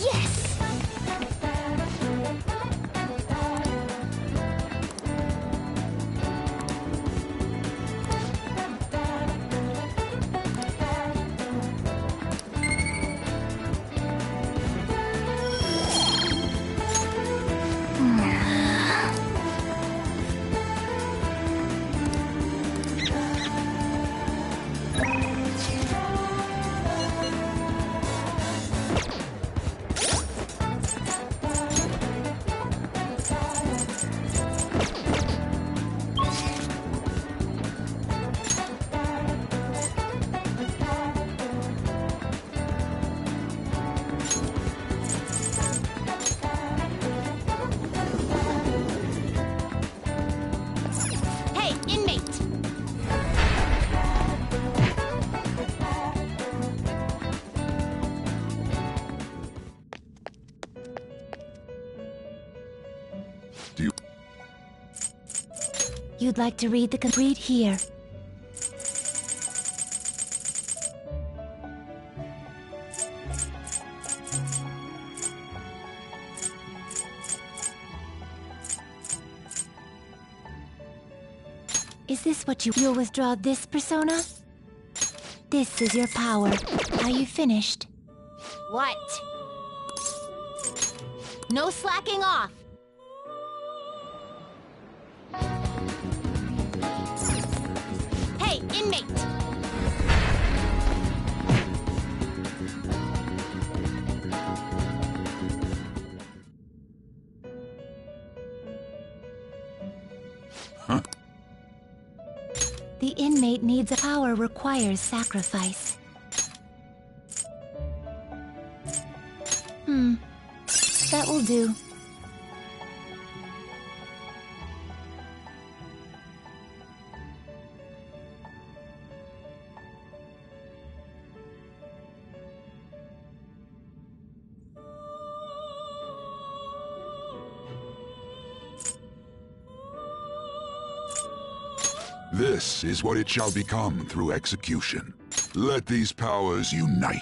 Yes! Hey, inmate! Do you... You'd like to read the complete here. Is this what you'll withdraw this persona? This is your power. Are you finished? What? No slacking off! Hey, inmate! Huh? The inmate needs a power requires sacrifice. That will do. This is what it shall become through execution. Let these powers unite.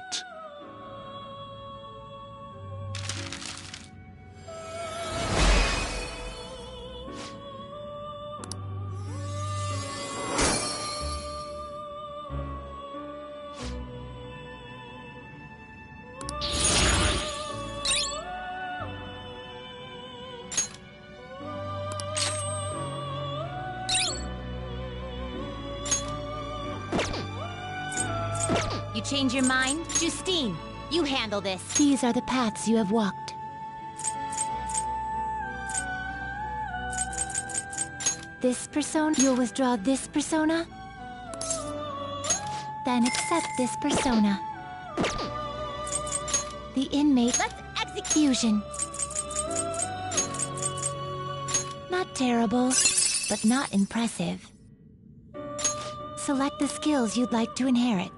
You change your mind? Justine, you handle this. These are the paths you have walked. This persona, you'll withdraw this persona? Then accept this persona. The inmate, let's execution. Not terrible, but not impressive. Select the skills you'd like to inherit.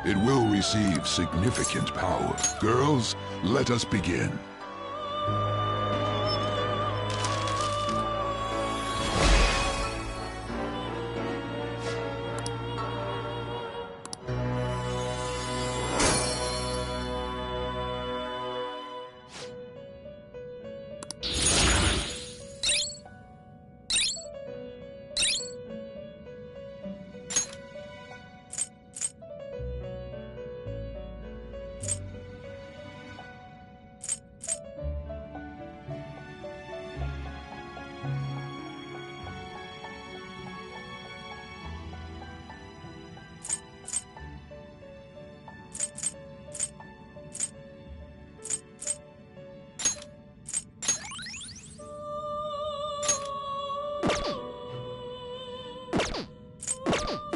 It will receive significant power. Girls, let us begin.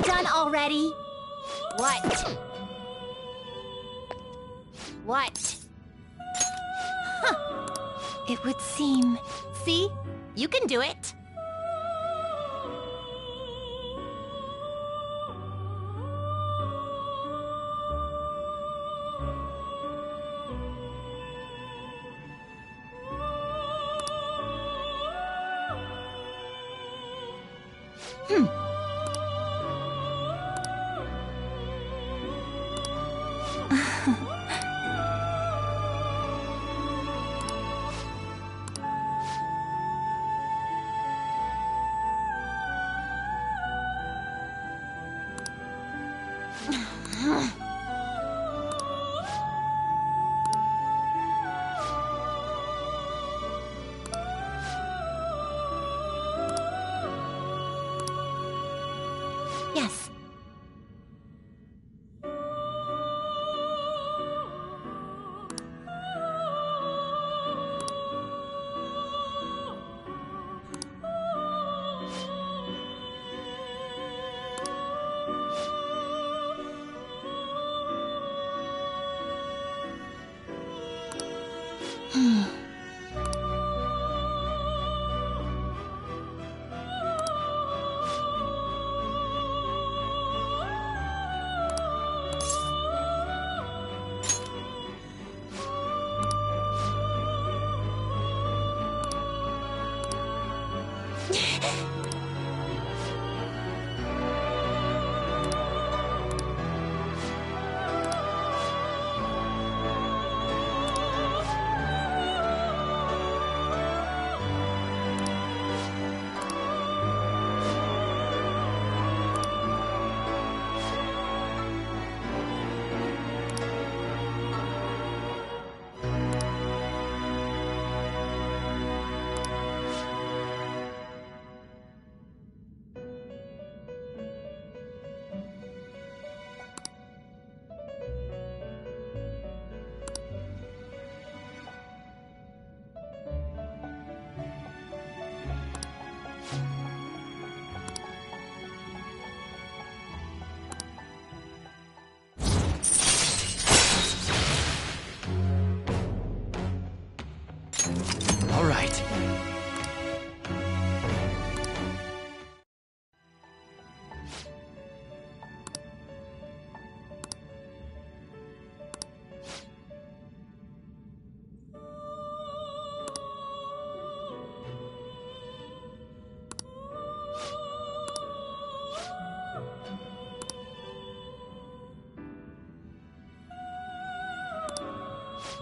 Done already? What? What? Huh. It would seem... See? You can do it. Yes.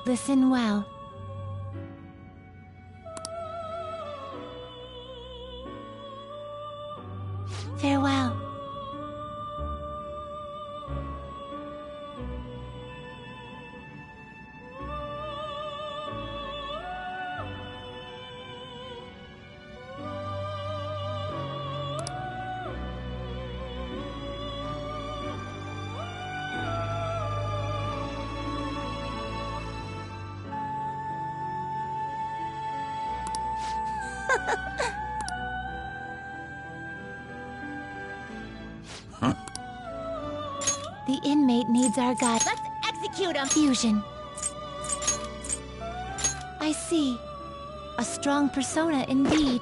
Listen well. Farewell. The inmate needs our guide. Let's execute him! Fusion. I see. A strong persona indeed.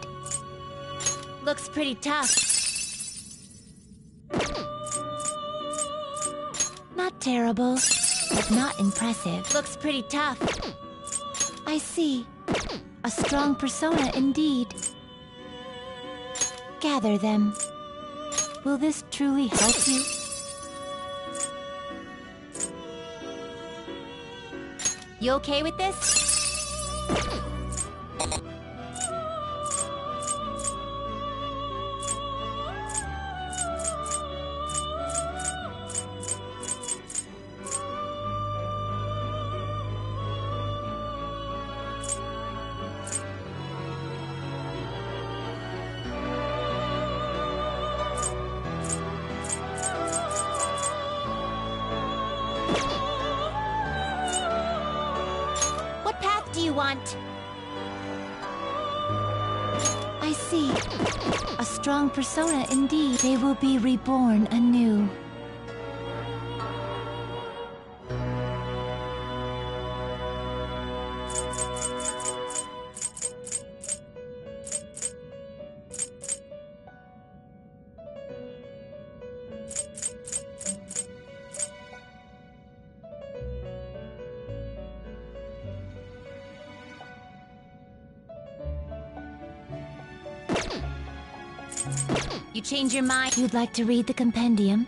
Looks pretty tough. Not terrible, but not impressive. Looks pretty tough. I see. A strong persona indeed. Gather them. Will this truly help you? You okay with this? What path do you want? I see. A strong persona indeed. They will be reborn anew. You change your mind? You'd like to read the compendium?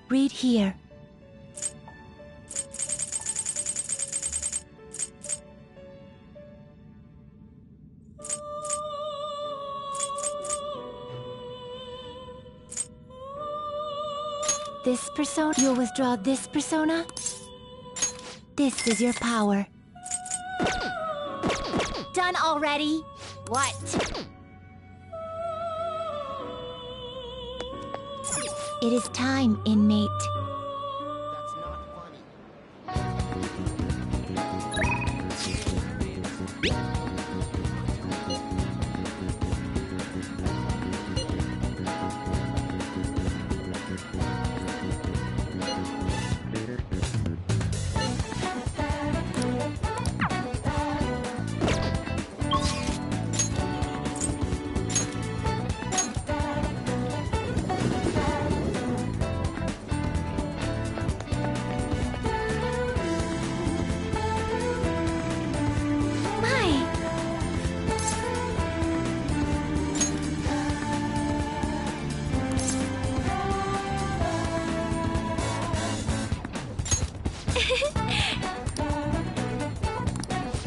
Read here. This persona, you'll withdraw this persona. This is your power. Done already? What? It is time, inmate.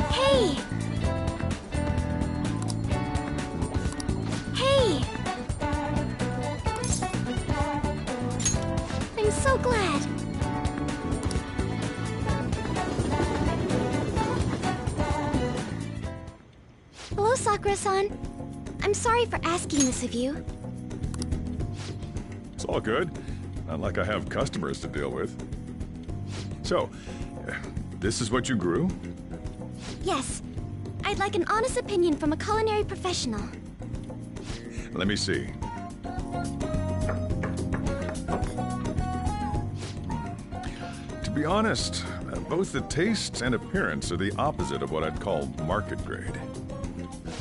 Hey! Hey! I'm so glad. Hello, Sakura-san. I'm sorry for asking this of you. It's all good. Not like I have customers to deal with. So, this is what you grew? Yes. I'd like an honest opinion from a culinary professional. Let me see. To be honest, both the taste and appearance are the opposite of what I'd call market grade.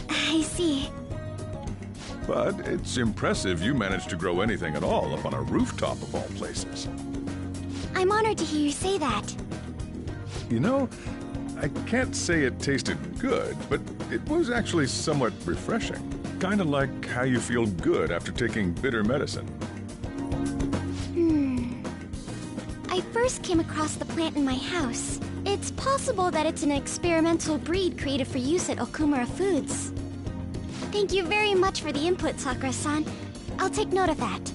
I see. But it's impressive you managed to grow anything at all up on a rooftop of all places. I'm honored to hear you say that. You know, I can't say it tasted good, but it was actually somewhat refreshing. Kind of like how you feel good after taking bitter medicine. I first came across the plant in my house. It's possible that it's an experimental breed created for use at Okumura Foods. Thank you very much for the input, Sakura-san. I'll take note of that.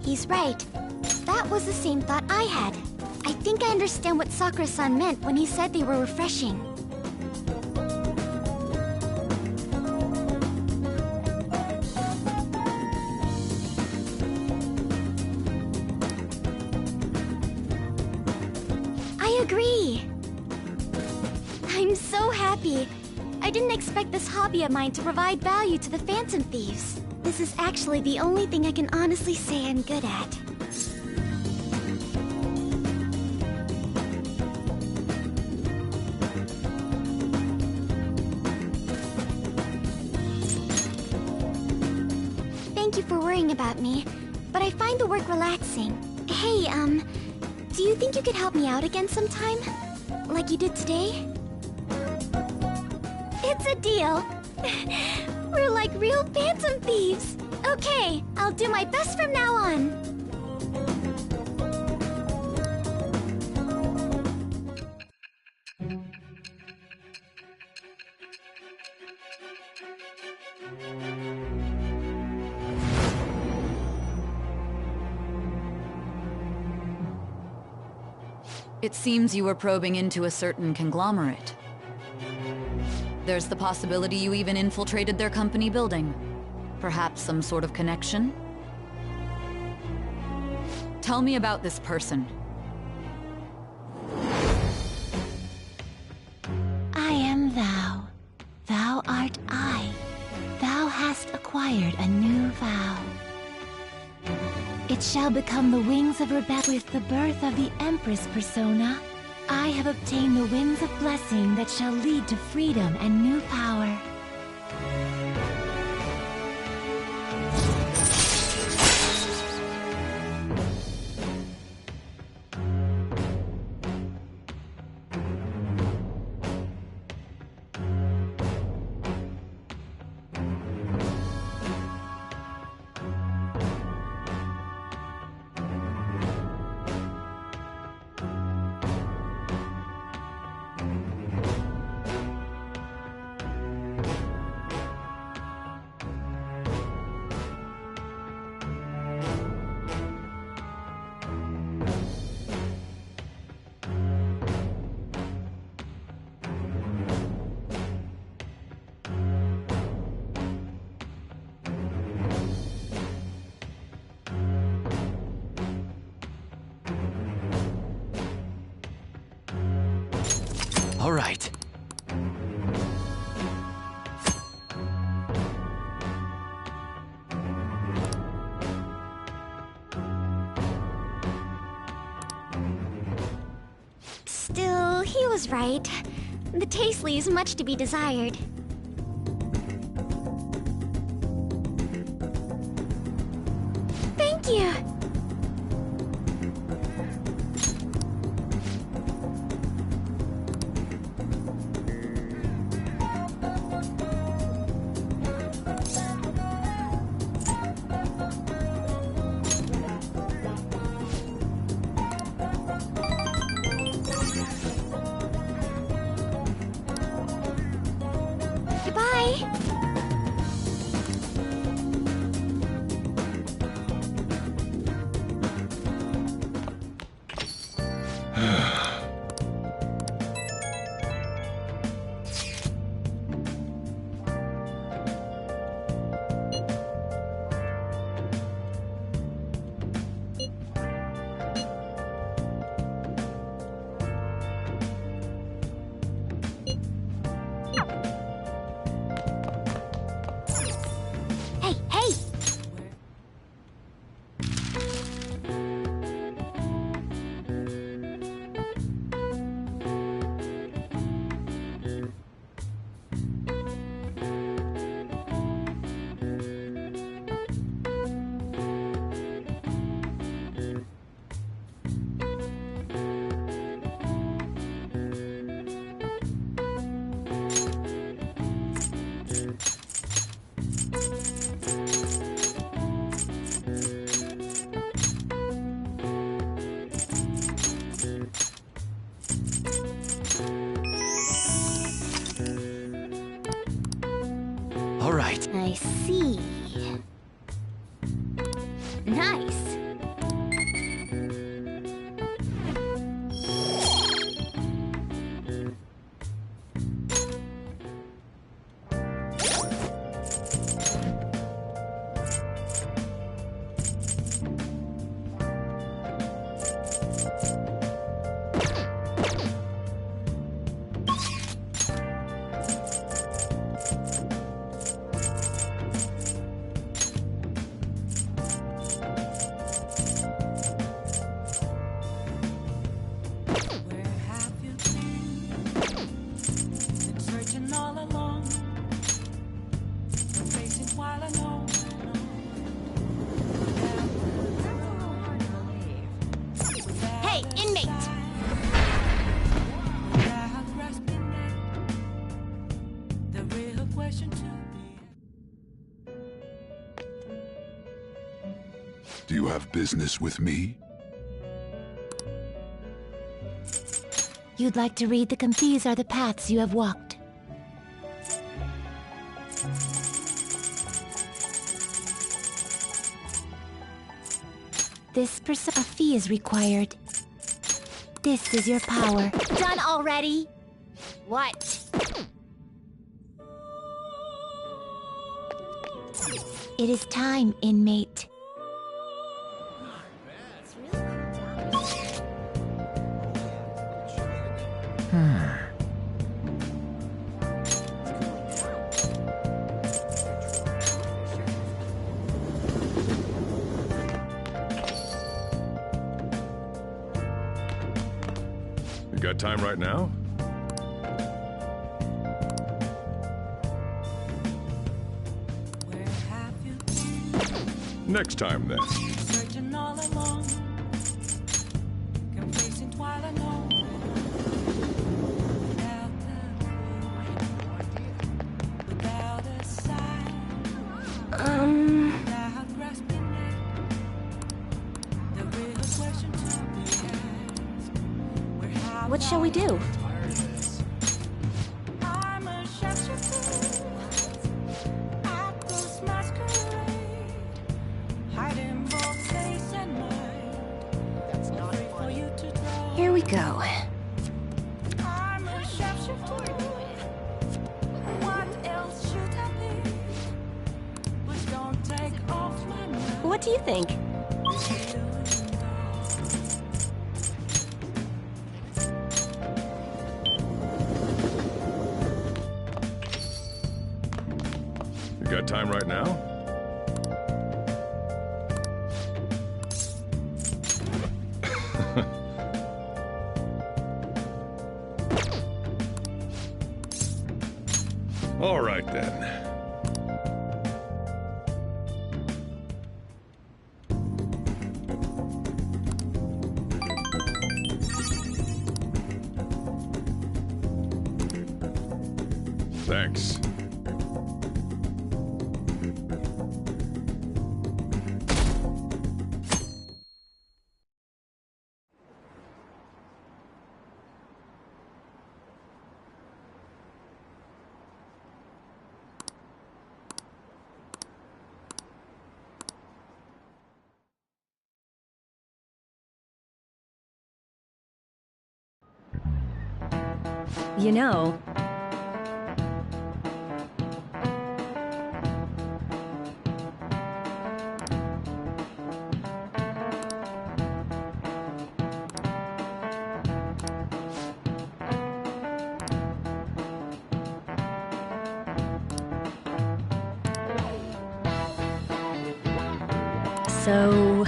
He's right. That was the same thought I had. I think I understand what Sakura-san meant when he said they were refreshing. I agree. I'm so happy. I didn't expect this hobby of mine to provide value to the Phantom Thieves. This is actually the only thing I can honestly say I'm good at. Thank you for worrying about me, but I find the work relaxing. Hey, do you think you could help me out again sometime? Like you did today? It's a deal. We're like real Phantom Thieves. Okay, I'll do my best from now on. It seems you were probing into a certain conglomerate. There's the possibility you even infiltrated their company building. Perhaps some sort of connection? Tell me about this person. I am thou. Thou art I. Thou hast acquired a new vow. It shall become the wings of rebellion. With the birth of the Empress persona, I have obtained the winds of blessing that shall lead to freedom and new power. All right. Still, he was right. The taste leaves much to be desired. Thank you! Goodbye! see. Nice. Hey, inmate! Do you have business with me? You'd like to read these are the paths you have walked. A fee is required. This is your power. Done already? What? It is time, inmate. You got time right now? Next time, then. Searching all along, complacent while alone. Without a sign. Without grasping it. The real question to be asked. What shall we do? I'm a shapeshifter. Apples masquerade. Hiding both face and mind. That's not for you to draw. Here we go. I'm a shapeshifter. What else should I be? But don't take off my mind. What do you think? You got time right now? All right, then. Thanks. You know, so...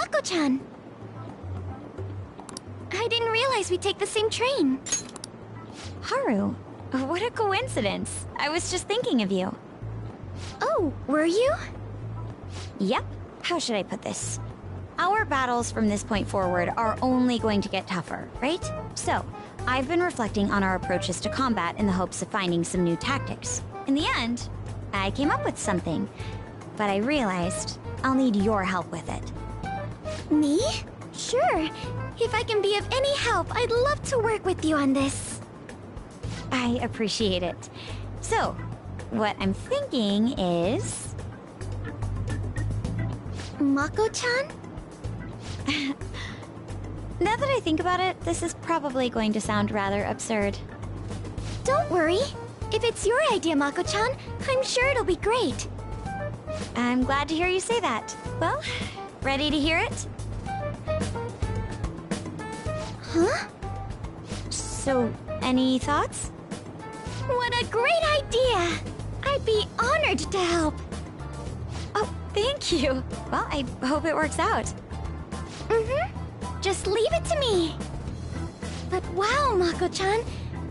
Mako-chan. I didn't realize we'd take the same train. Haru, what a coincidence. I was just thinking of you. Oh, were you? Yep. How should I put this? Our battles from this point forward are only going to get tougher, right? So, I've been reflecting on our approaches to combat in the hopes of finding some new tactics. In the end, I came up with something, but I realized I'll need your help with it. Me? Sure. If I can be of any help, I'd love to work with you on this. I appreciate it. So, what I'm thinking is... Mako-chan? Now that I think about it, this is probably going to sound rather absurd. Don't worry. If it's your idea, Mako-chan, I'm sure it'll be great. I'm glad to hear you say that. Well, ready to hear it? Huh? So, any thoughts? What a great idea! I'd be honored to help. Oh, thank you. Well, I hope it works out. Just leave it to me. But wow, Mako-chan,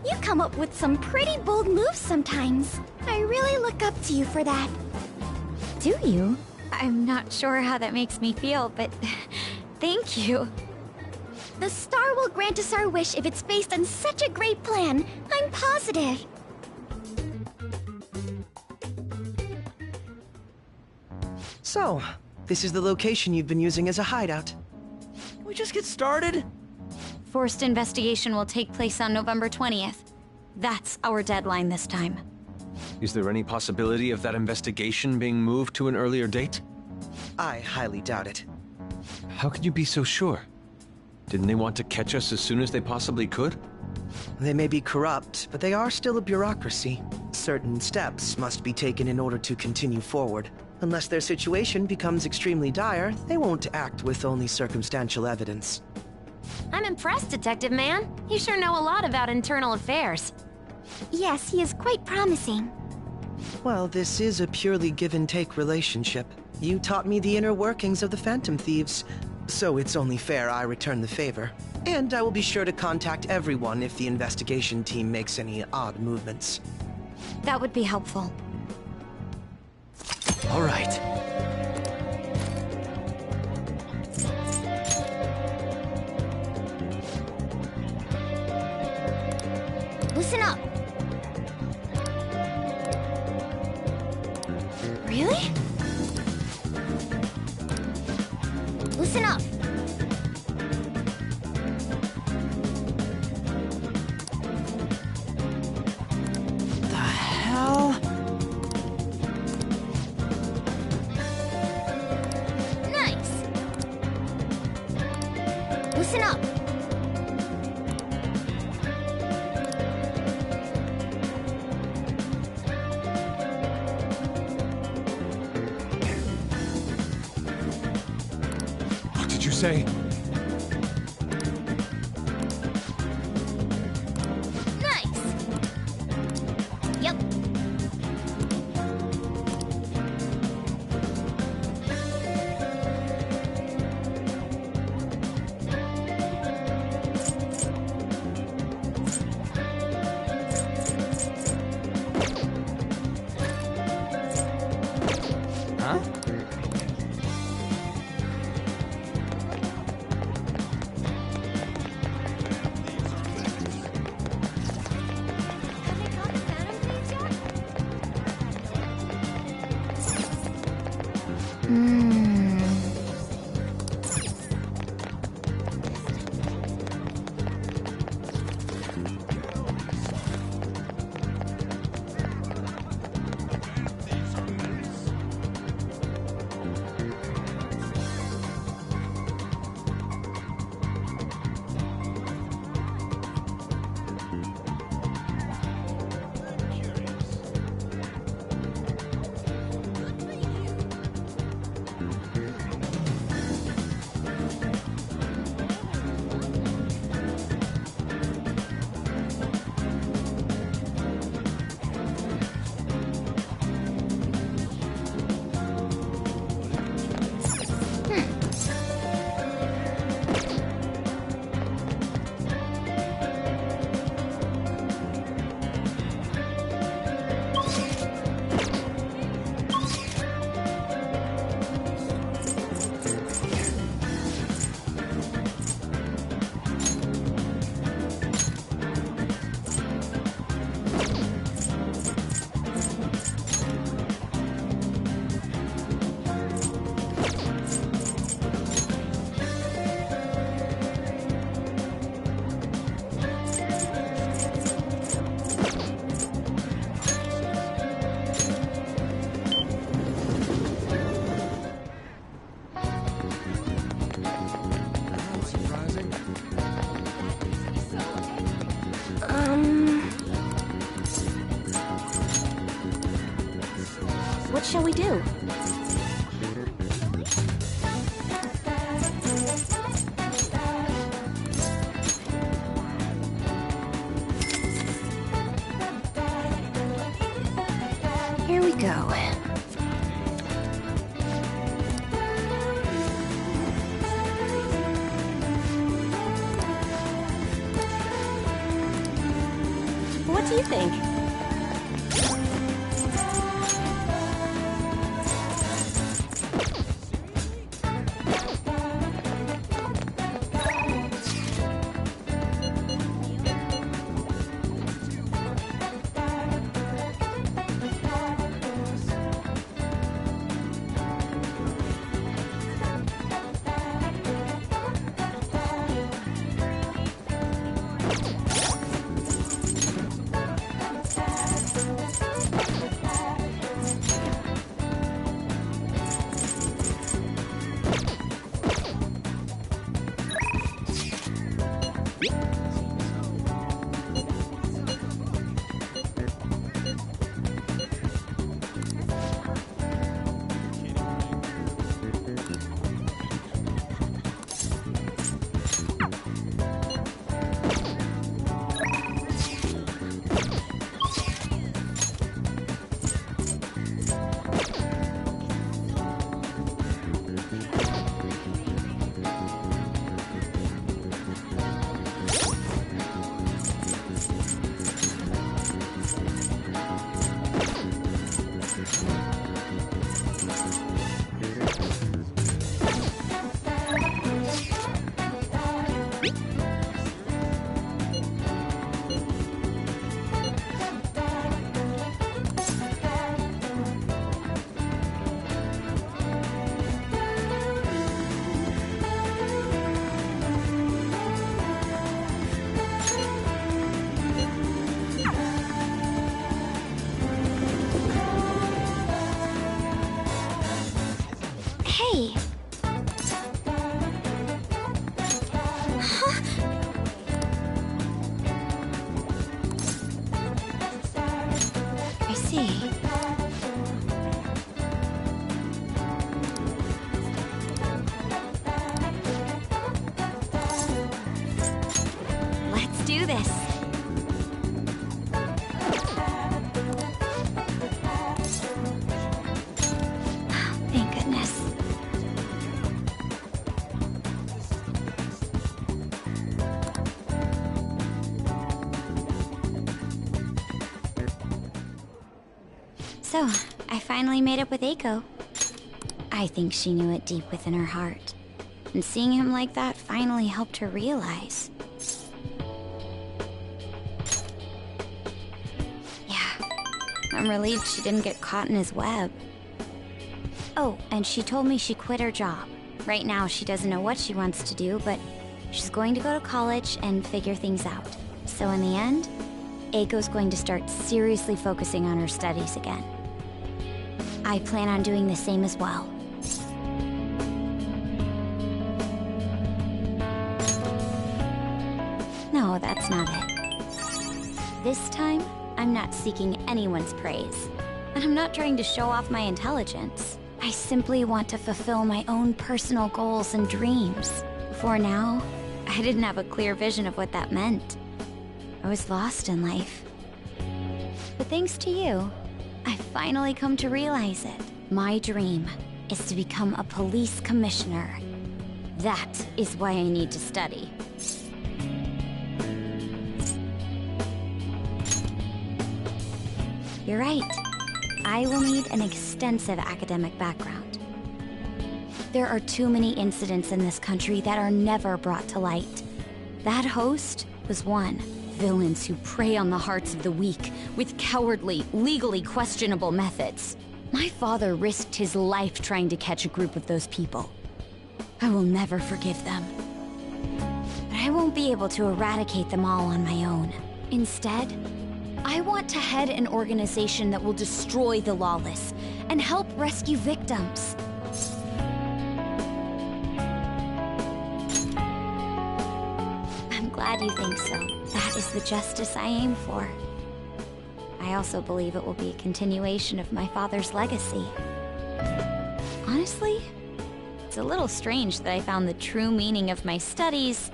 you come up with some pretty bold moves sometimes. I really look up to you for that. Do you? I'm not sure how that makes me feel, but thank you. The star will grant us our wish if it's based on such a great plan. I'm positive. So, this is the location you've been using as a hideout. Can we just get started? Forced investigation will take place on November 20th. That's our deadline this time. Is there any possibility of that investigation being moved to an earlier date? I highly doubt it. How can you be so sure? Didn't they want to catch us as soon as they possibly could? They may be corrupt, but they are still a bureaucracy. Certain steps must be taken in order to continue forward. Unless their situation becomes extremely dire, they won't act with only circumstantial evidence. I'm impressed, Detective Man. You sure know a lot about internal affairs. Yes, he is quite promising. Well, this is a purely give-and-take relationship. You taught me the inner workings of the Phantom Thieves, so it's only fair I return the favor. And I will be sure to contact everyone if the investigation team makes any odd movements. That would be helpful. All right. Listen up. Really? Listen up. The hell? Nice. Listen up. What did you say? Nice. Yep. Huh? What shall we do? Here we go. What do you think? Hey! Huh? I see. Let's do this. Thank goodness. So, I finally made up with Eiko. I think she knew it deep within her heart. And seeing him like that finally helped her realize. Yeah, I'm relieved she didn't get caught in his web. Oh, and she told me she quit her job. Right now, she doesn't know what she wants to do, but she's going to go to college and figure things out. So in the end, Eiko's going to start seriously focusing on her studies again. I plan on doing the same as well. No, that's not it. This time, I'm not seeking anyone's praise. And I'm not trying to show off my intelligence. I simply want to fulfill my own personal goals and dreams. For now, I didn't have a clear vision of what that meant. I was lost in life. But thanks to you, I finally come to realize it. My dream is to become a police commissioner. That is why I need to study. You're right. I will need an extensive academic background. There are too many incidents in this country that are never brought to light. That host was one. Villains who prey on the hearts of the weak with cowardly, legally questionable methods. My father risked his life trying to catch a group of those people. I will never forgive them. But I won't be able to eradicate them all on my own. Instead, I want to head an organization that will destroy the lawless and help rescue victims. I'm glad you think so. That is the justice I aim for. I also believe it will be a continuation of my father's legacy. Honestly, it's a little strange that I found the true meaning of my studies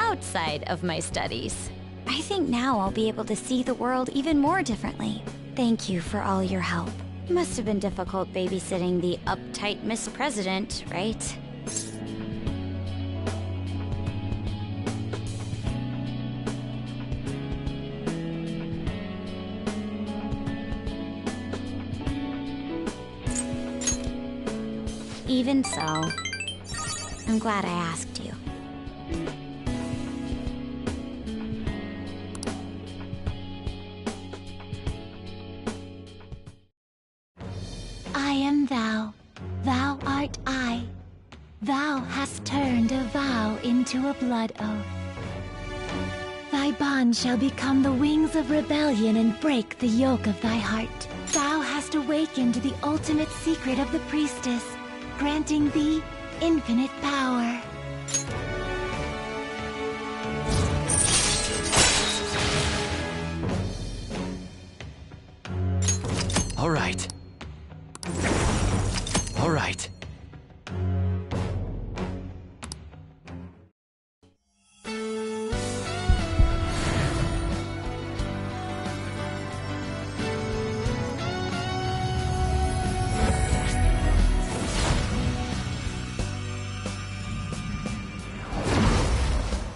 outside of my studies. I think now I'll be able to see the world even more differently. Thank you for all your help. Must have been difficult babysitting the uptight Miss President, right? Even so, I'm glad I asked you. I am thou, thou art I. Thou hast turned a vow into a blood oath. Thy bond shall become the wings of rebellion and break the yoke of thy heart. Thou hast awakened the ultimate secret of the priestess, granting thee infinite power. All right. All right.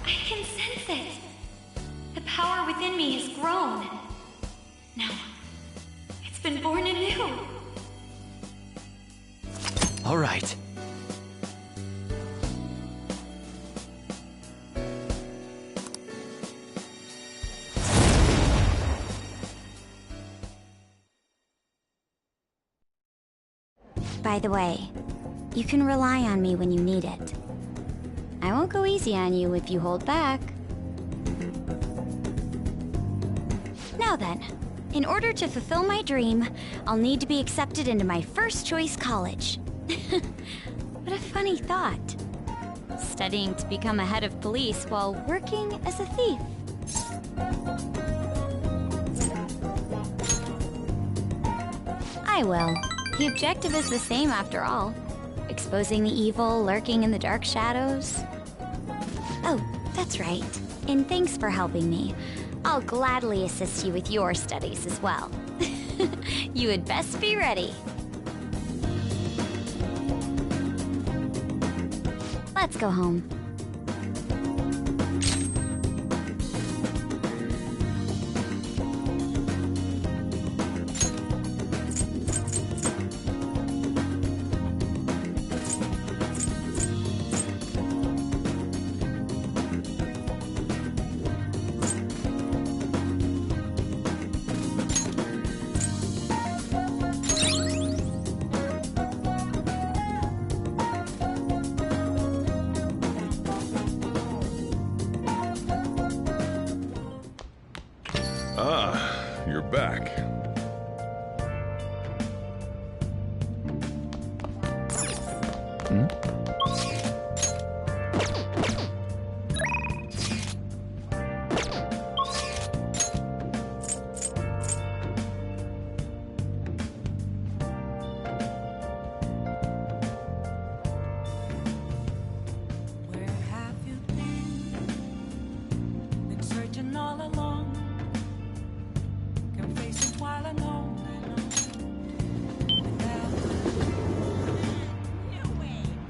I can sense it. The power within me has grown. Now, it's been born anew. All right. By the way, you can rely on me when you need it. I won't go easy on you if you hold back. Now then, in order to fulfill my dream, I'll need to be accepted into my first choice college. What a funny thought. Studying to become a head of police while working as a thief. I will. The objective is the same after all. Exposing the evil lurking in the dark shadows. Oh, that's right. And thanks for helping me. I'll gladly assist you with your studies as well. You had best be ready. Let's go home. Ah, you're back. Where have you been? Been searching all along. Can face it while alone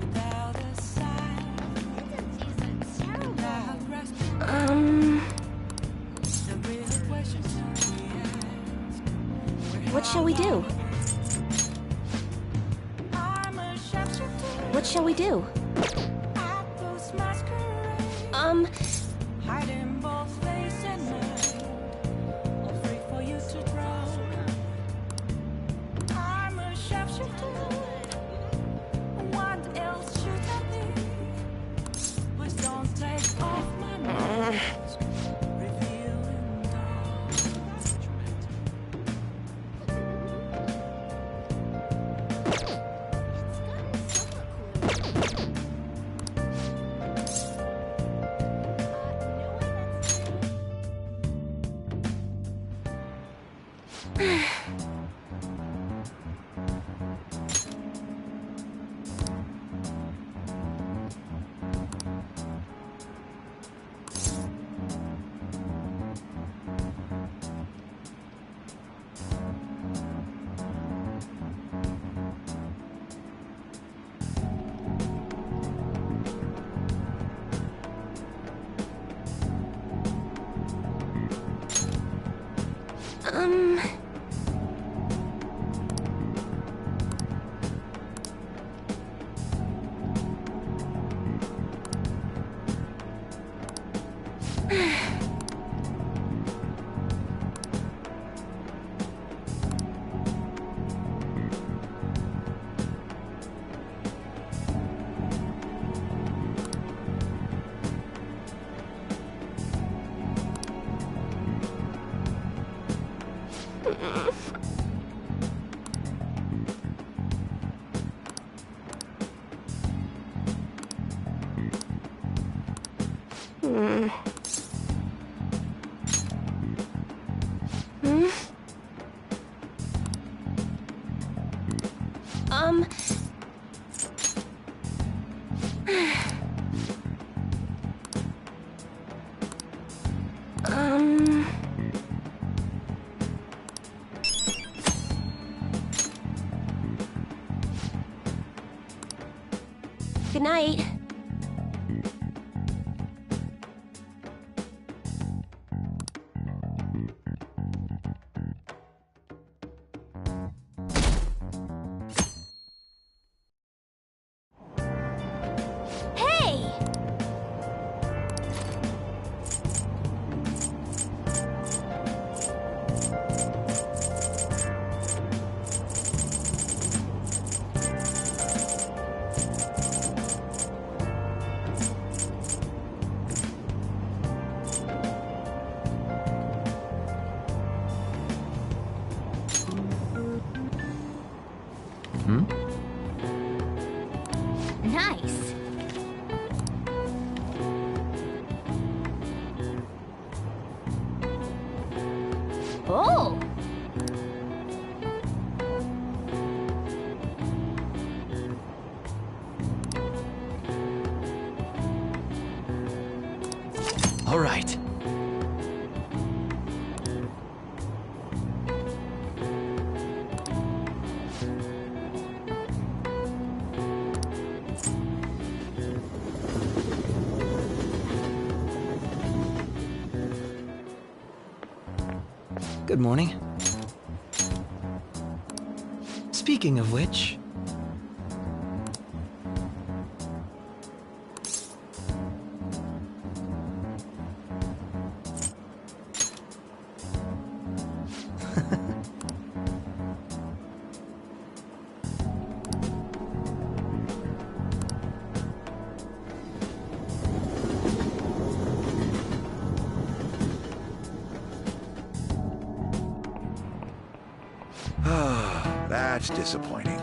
without a sign. Without grasping the real questions to be asked. What shall we do? I'm a shapeshifter. What shall we do? Those masquerades. Hiding both face and mind. All free for you to draw. I'm a shapeshifter. What else should I be? Please don't take off my mask. Revealing dark. Hmm. Hmm? Good night. Hey! Hmm? Nice. Oh! All right. Good morning. Speaking of which... That's disappointing.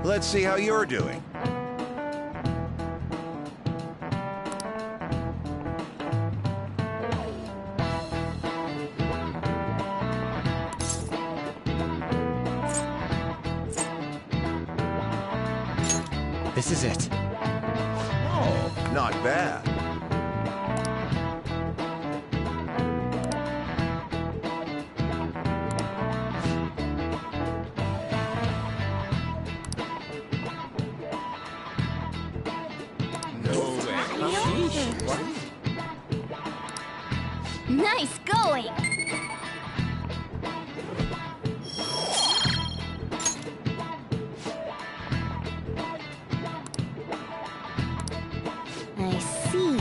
Let's see how you're doing. This is it. Oh, not bad. Nice going! I see.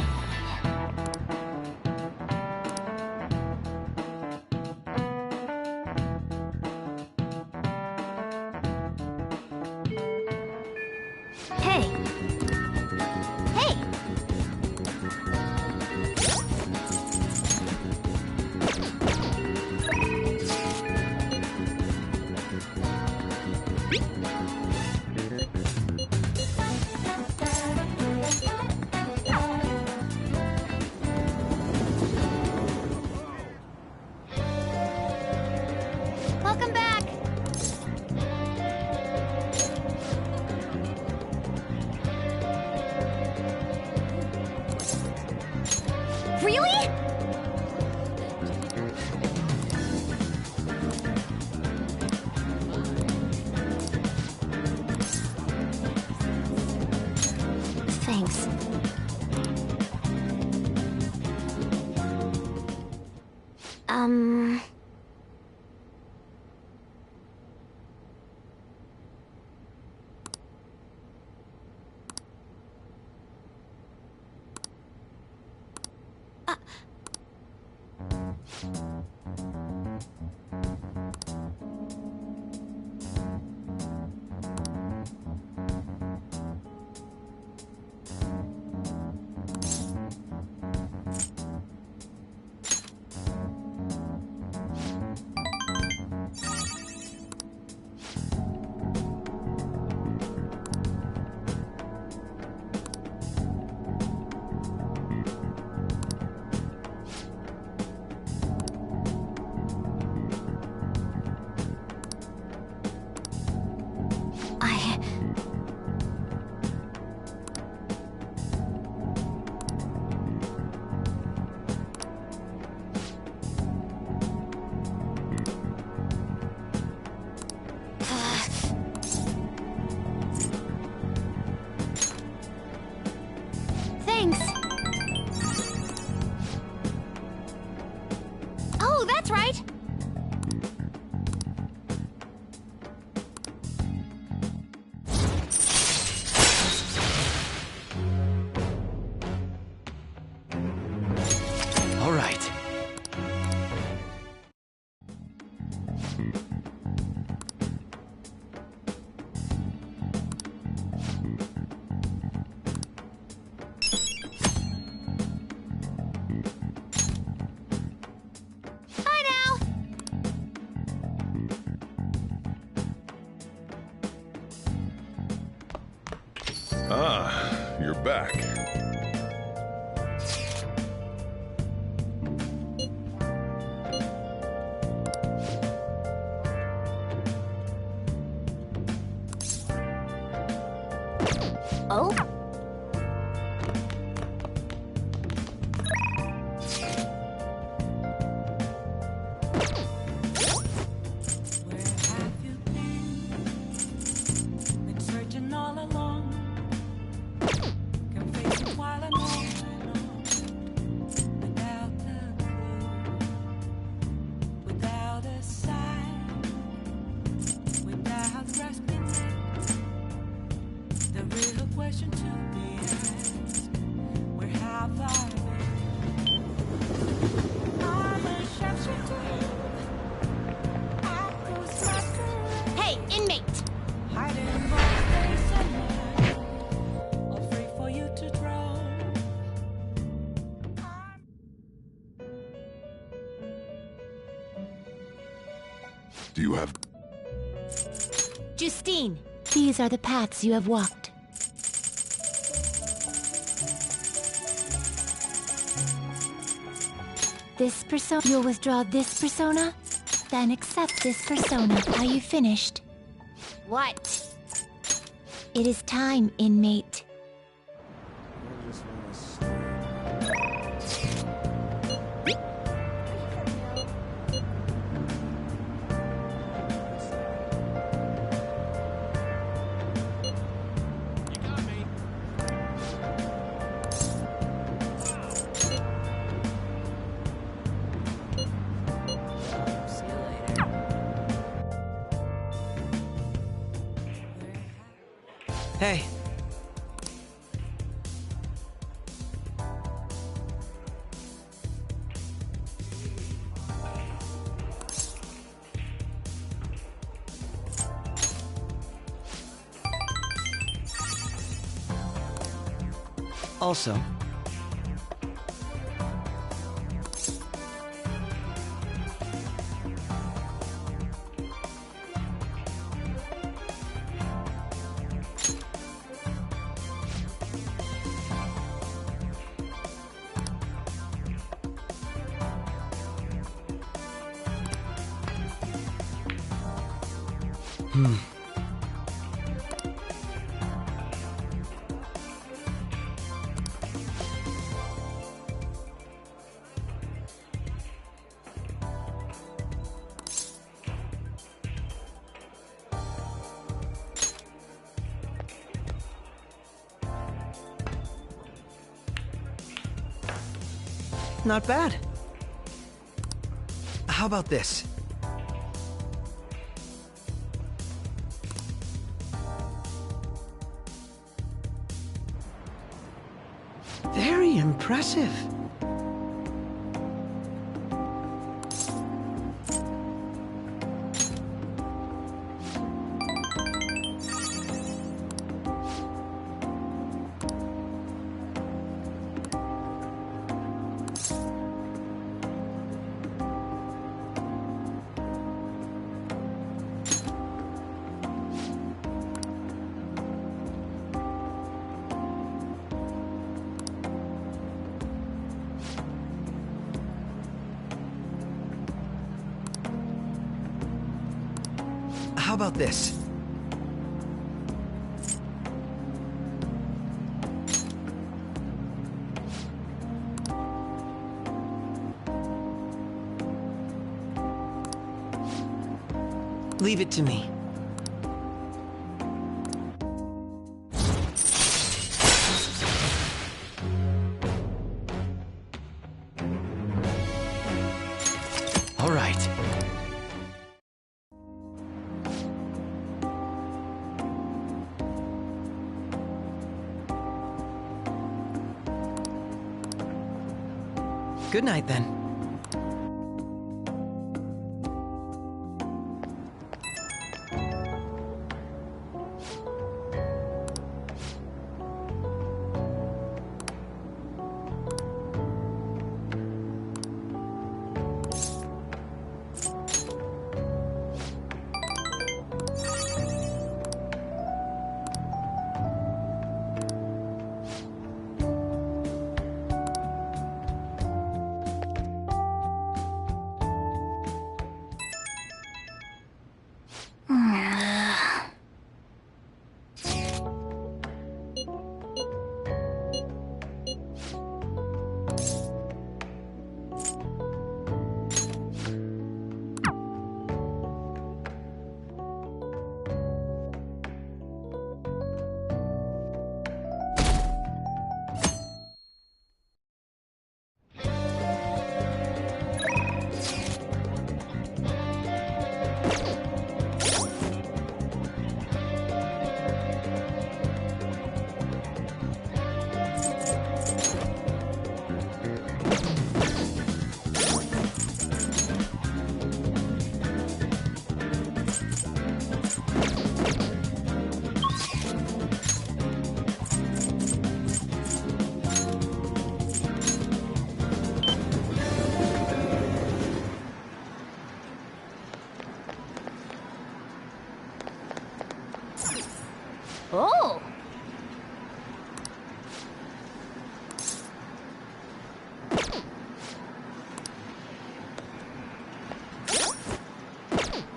Hey! Hey! Welcome back! Really? Thanks. back. Oh? Been searching all along. Can face it while I'm on without a clue, without a sign, without grasping it. The real question to be asked: where have I been? I'm a sharpshooter. I lose my courage. Hey, inmate! Hiding both face and mind, all free for you to draw. Do you have... Justine, these are the paths you have walked. This persona. You'll withdraw this persona? Then accept this persona. Are you finished? What? It is time, inmate. Hey. Also, not bad. How about this? Very impressive. How about this? Leave it to me. All right. Good night, then.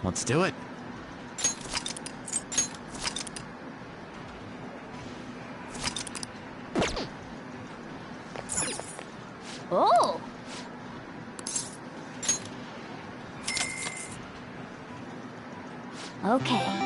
Let's do it. Oh! Okay.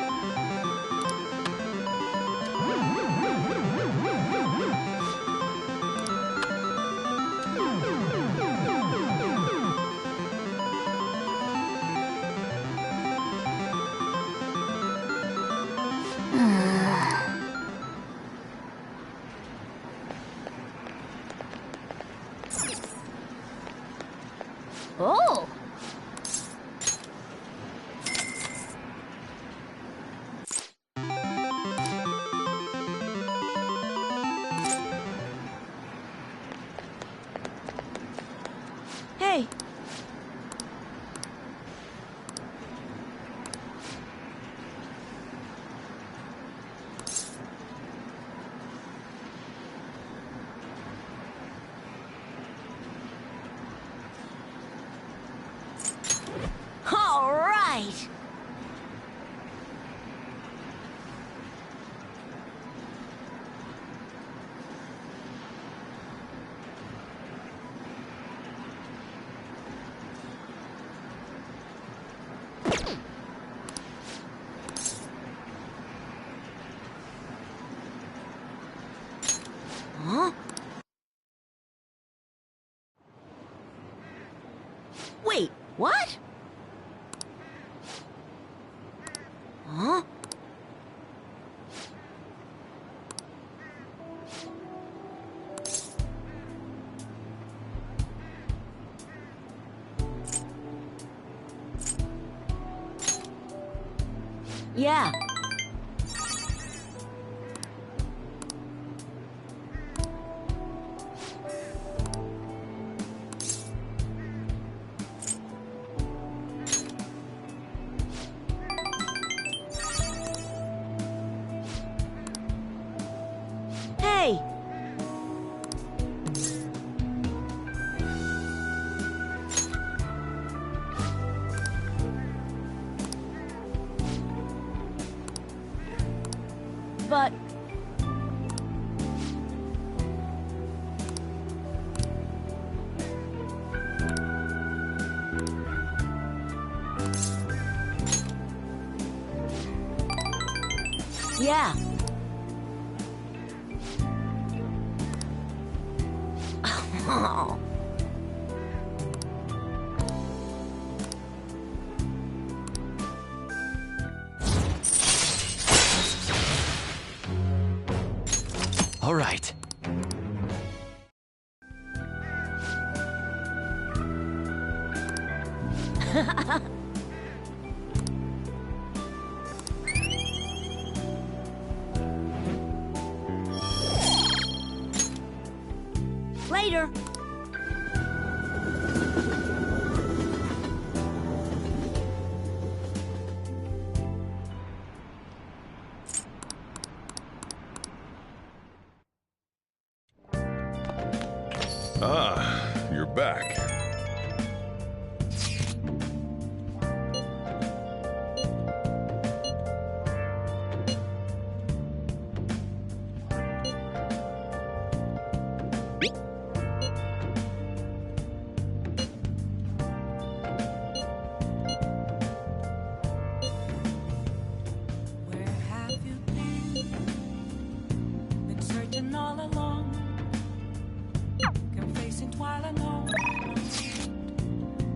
Oh! Hey! All right! Huh? Wait, what? Huh? Yeah. Hey! But... Yeah. Oh. All right. Later. Ah, you're back. Where have you been? Been searching all along, confessing while alone,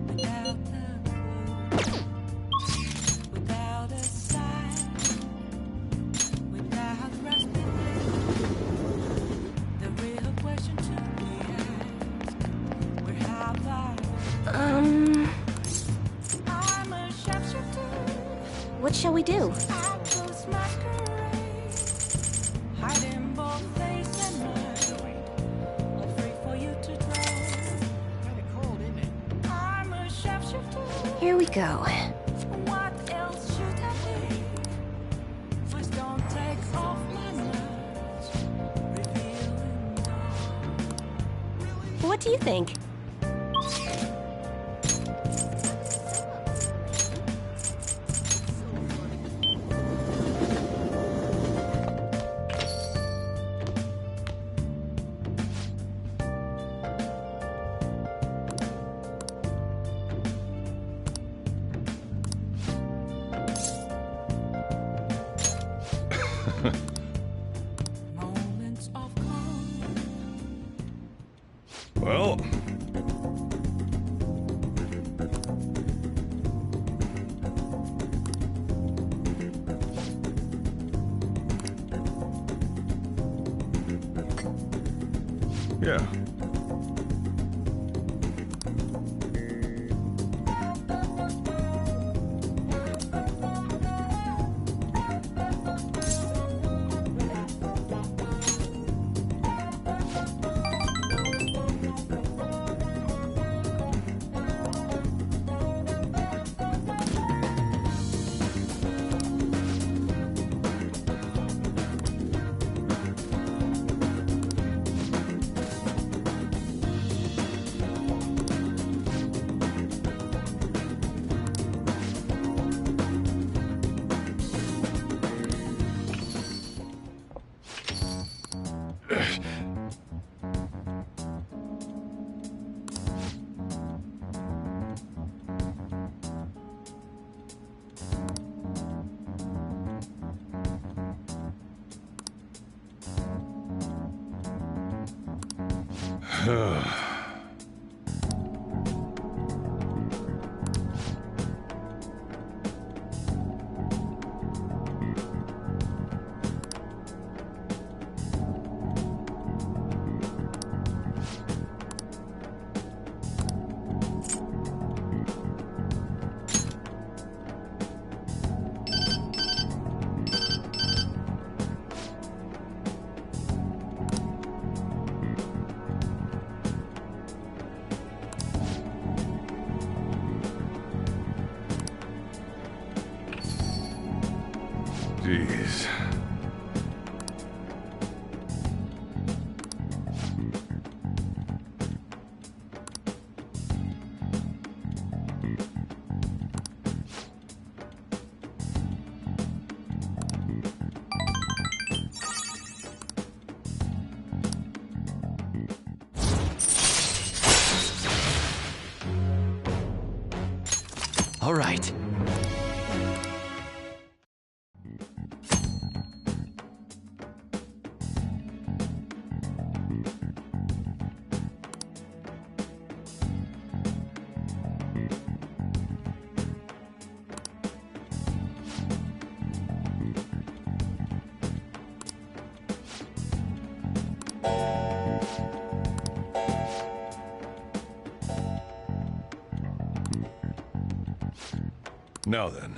without a clue, without a sign, without respite. The real question to be asked: where have I? I'm a shapeshifter. What shall we do? Apples masquerade, hiding both face and mind, all free for you to draw. Kinda cold, isn't it? I'm a shapeshifter. Here we go. What else should I be? Please don't take off my mask, revealing What do you think? Well... yeah. Jeez. All right. Now then.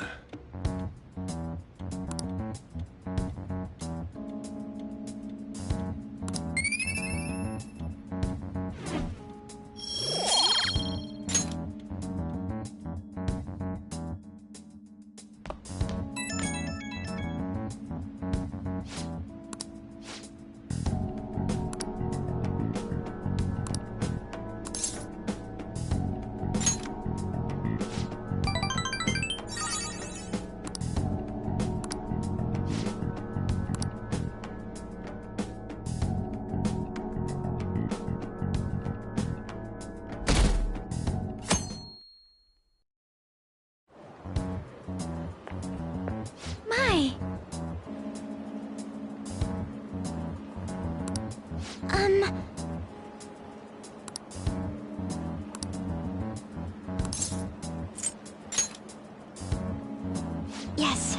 My! Yes.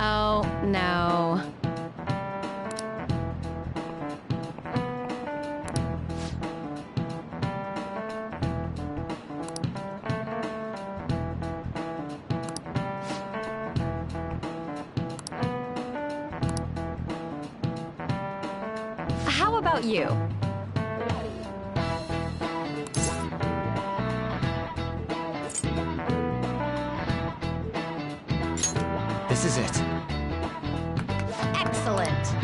Oh, no. How about you? This is it. Excellent.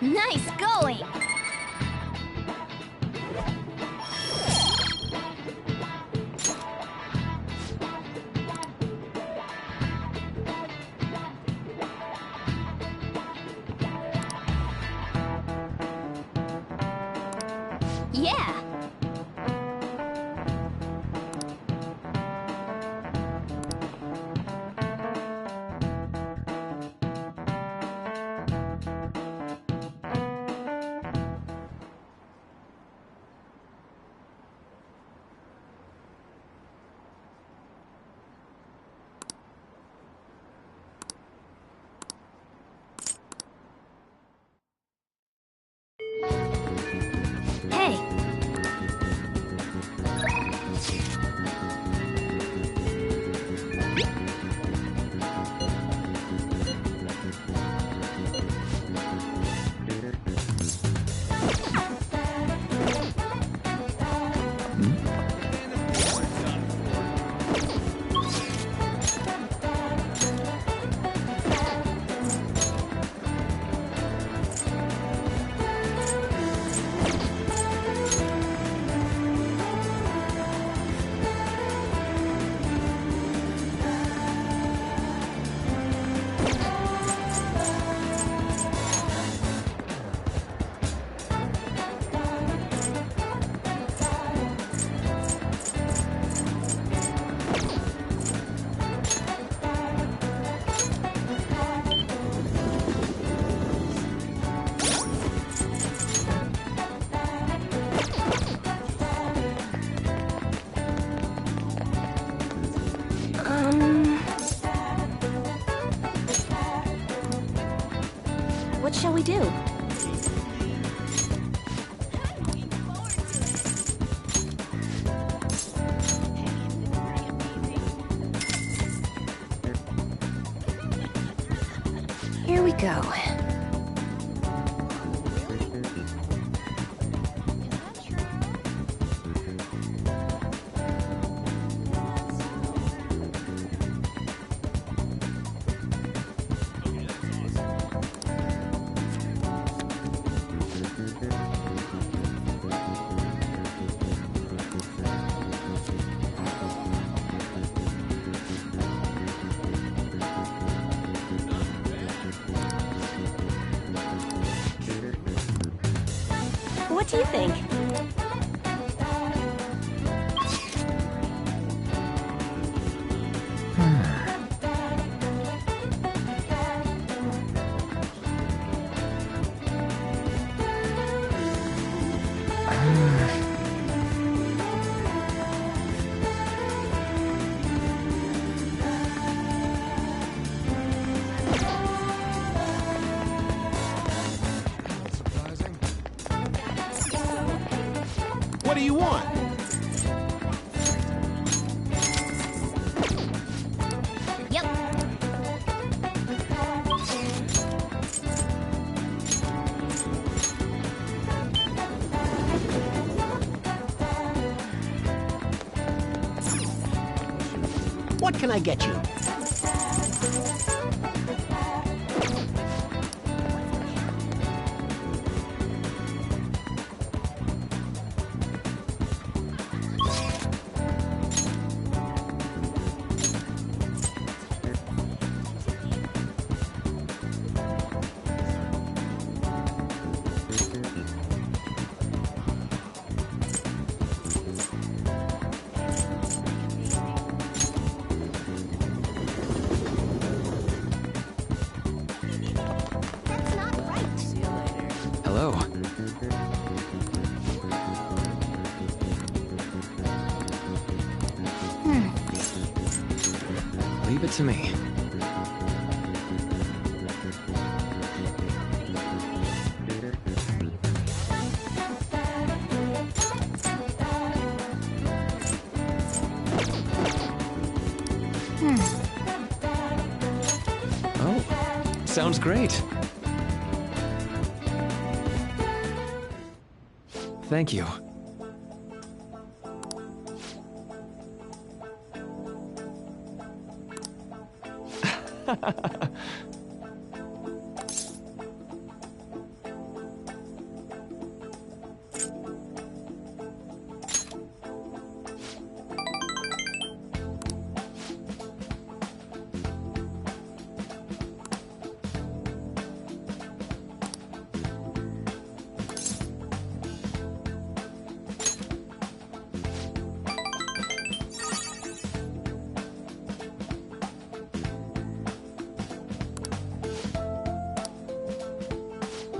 Nice going! Yeah. Hey. What shall we do? Here we go. What do you think? What do you want? Yep. What can I get you? Hello. Leave it to me. Oh, sounds great. Thank you.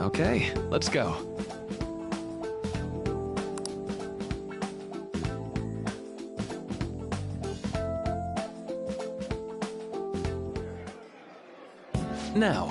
Okay, let's go. Now.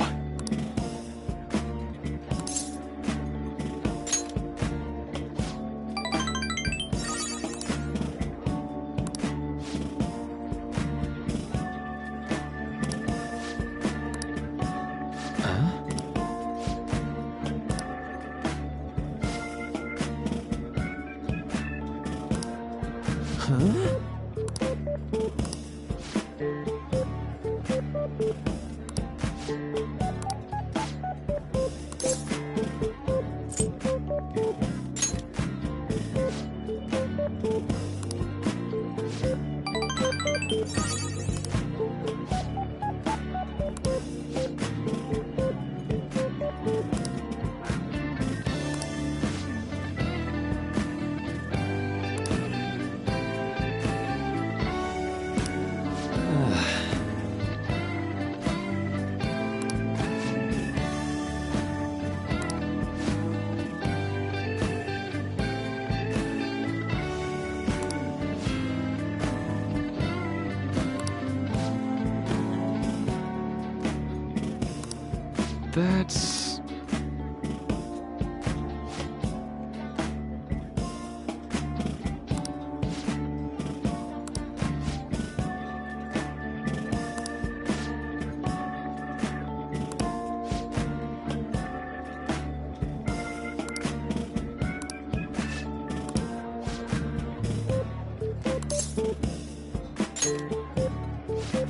That's...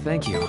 Thank you.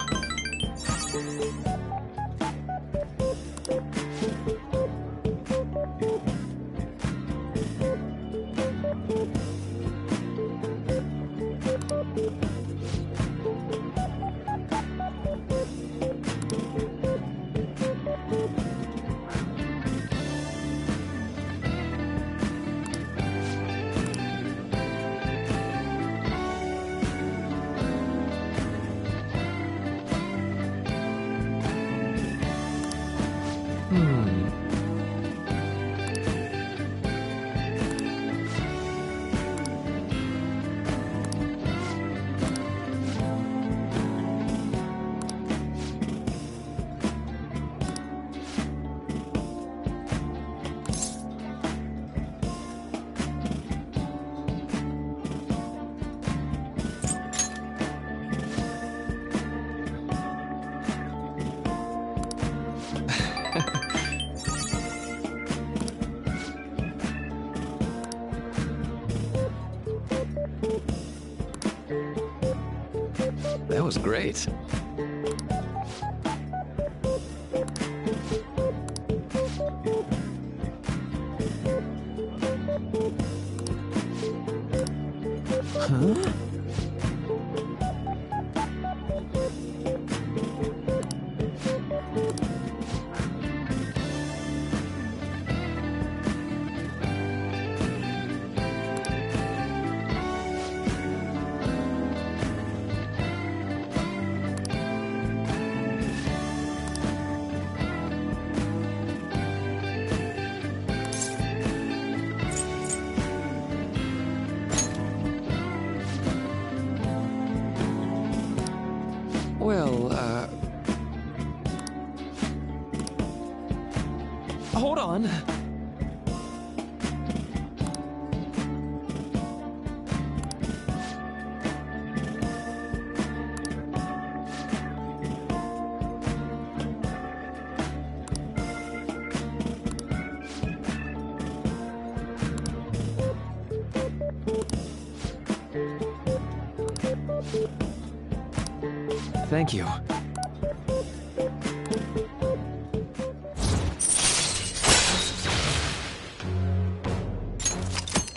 That was great. Huh? Well, hold on. Thank you.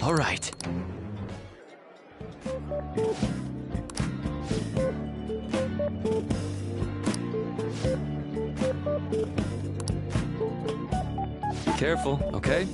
All right. Be careful, okay?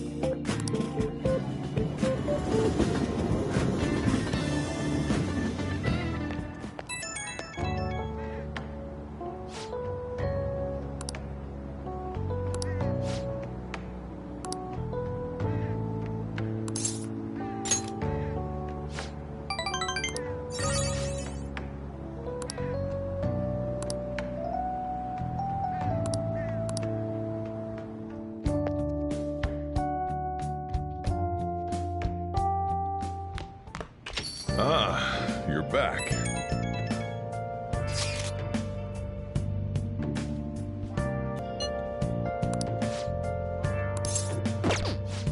Ah, you're back.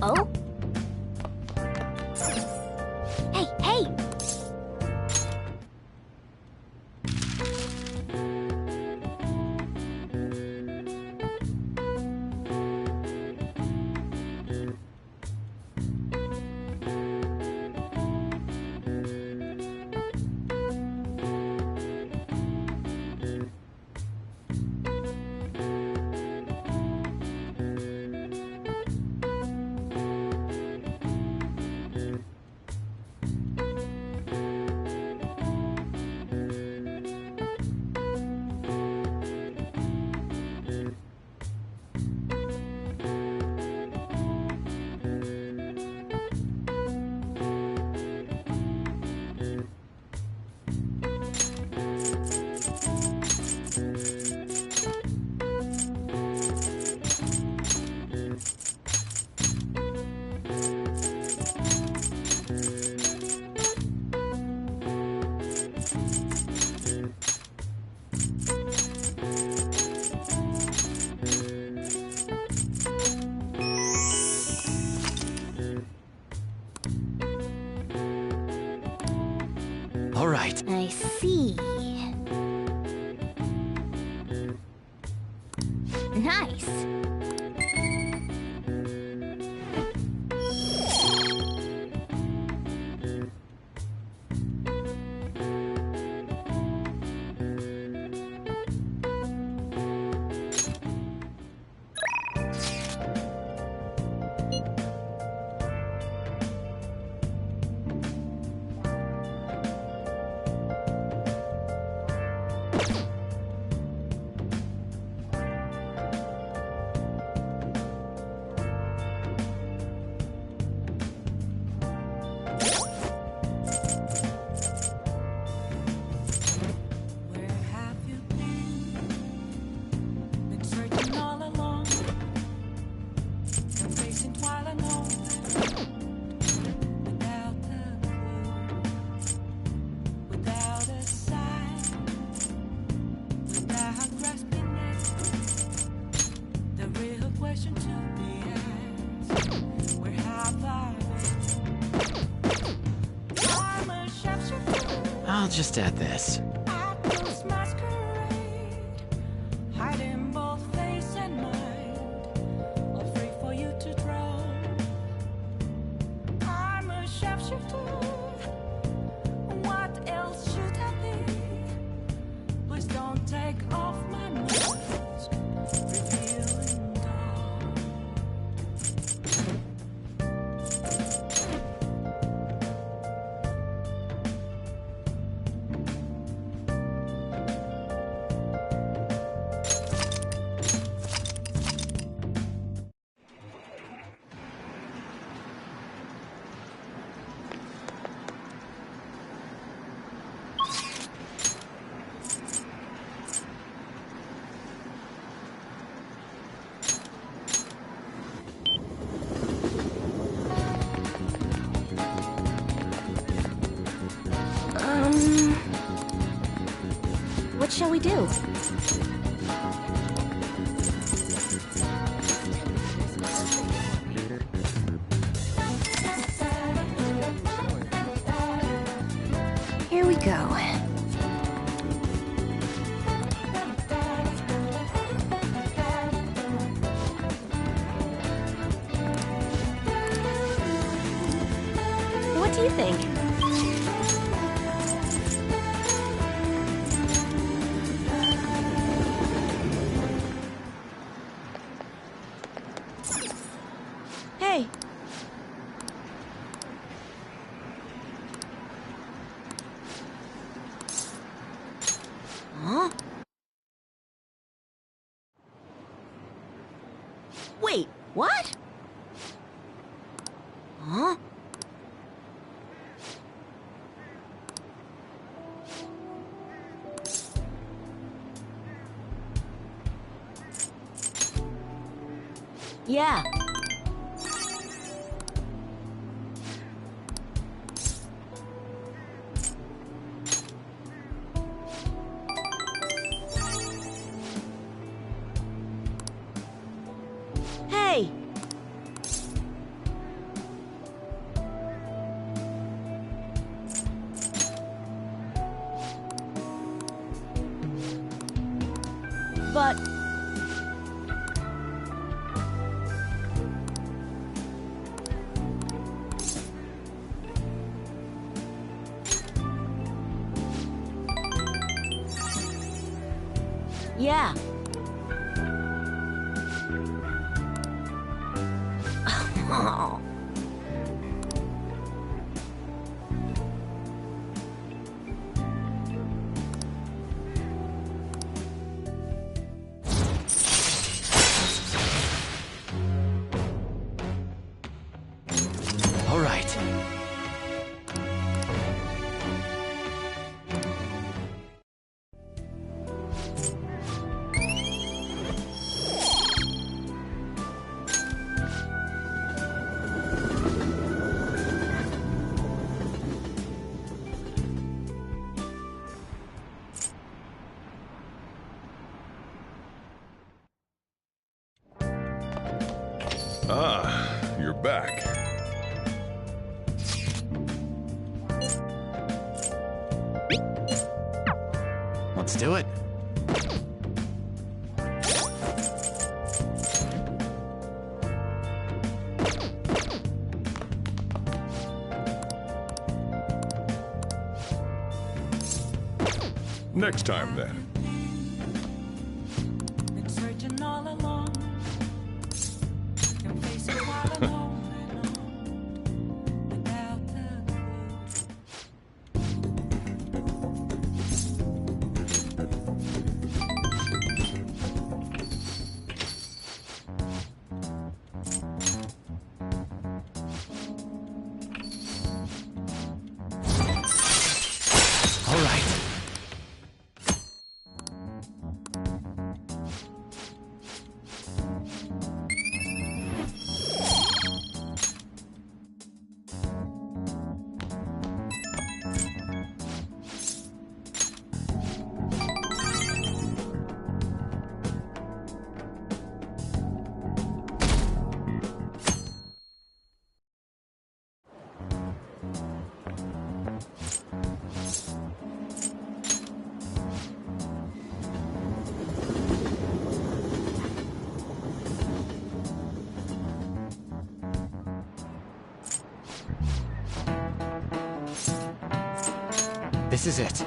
Oh? Hey, hey! All right. I see. Nice. I'll just add this. Hiding both face and mind, all free for you to draw. I'm a sharpshooter. What else should I be? Please don't take off my mask, revealing dawn. What shall we do? Here we go. What do you think? Hey! Huh? Wait, what? Huh? Yeah. but... Yeah. Oh. All right. Ah, you're back. Let's do it. Next time, then. Been searching all along. Can face it while alone without a All right. This is it.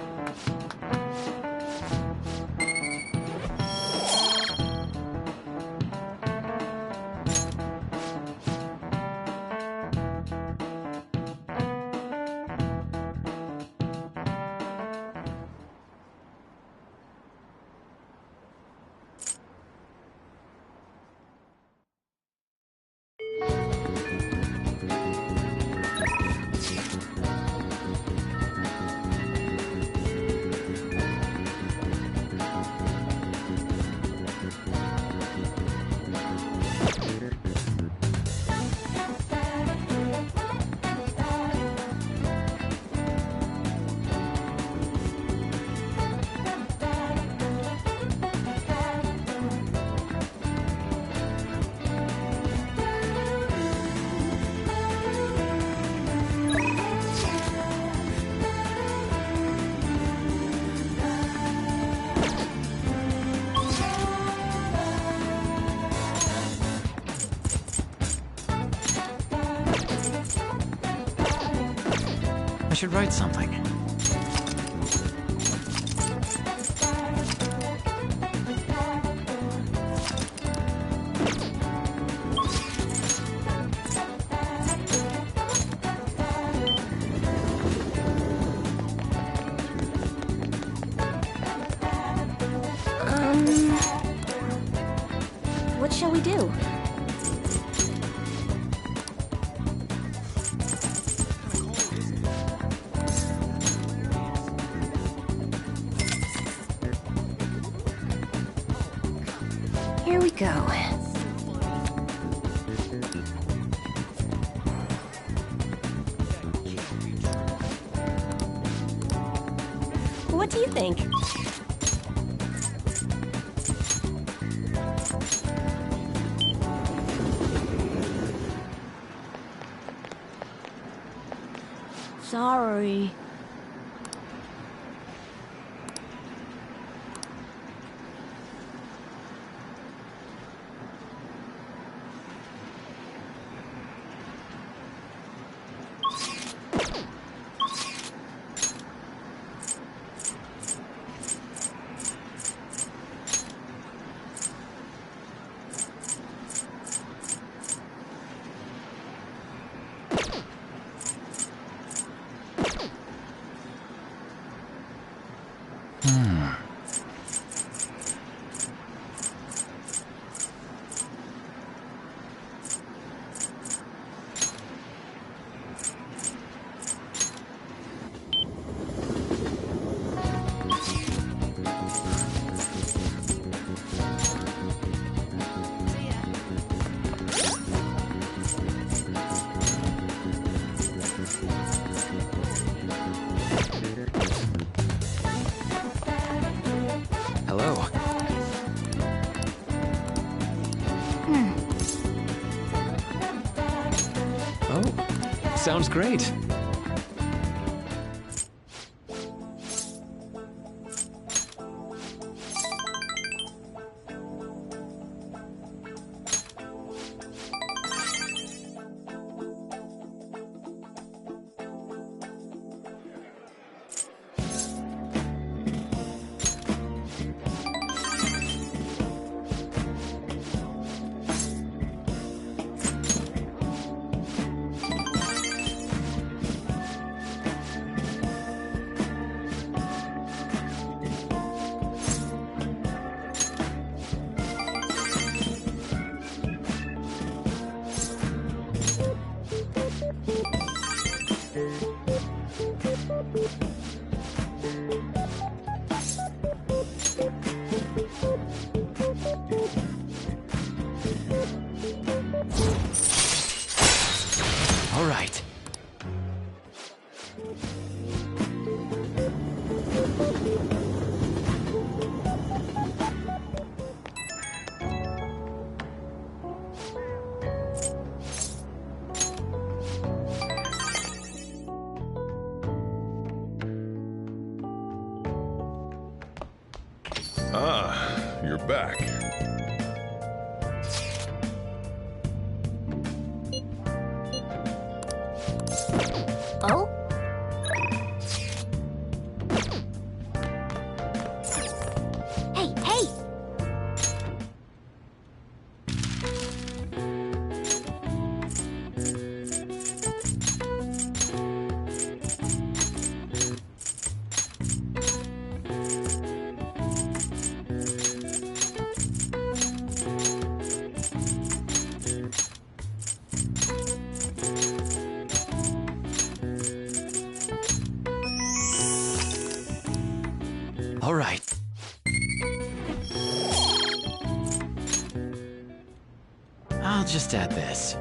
I should write something. What shall we do? Here we go. What do you think? Sorry. Hello. Oh, sounds great. All right. Ah, you're back. Oh? Hey, hey! All right. I'll just add this.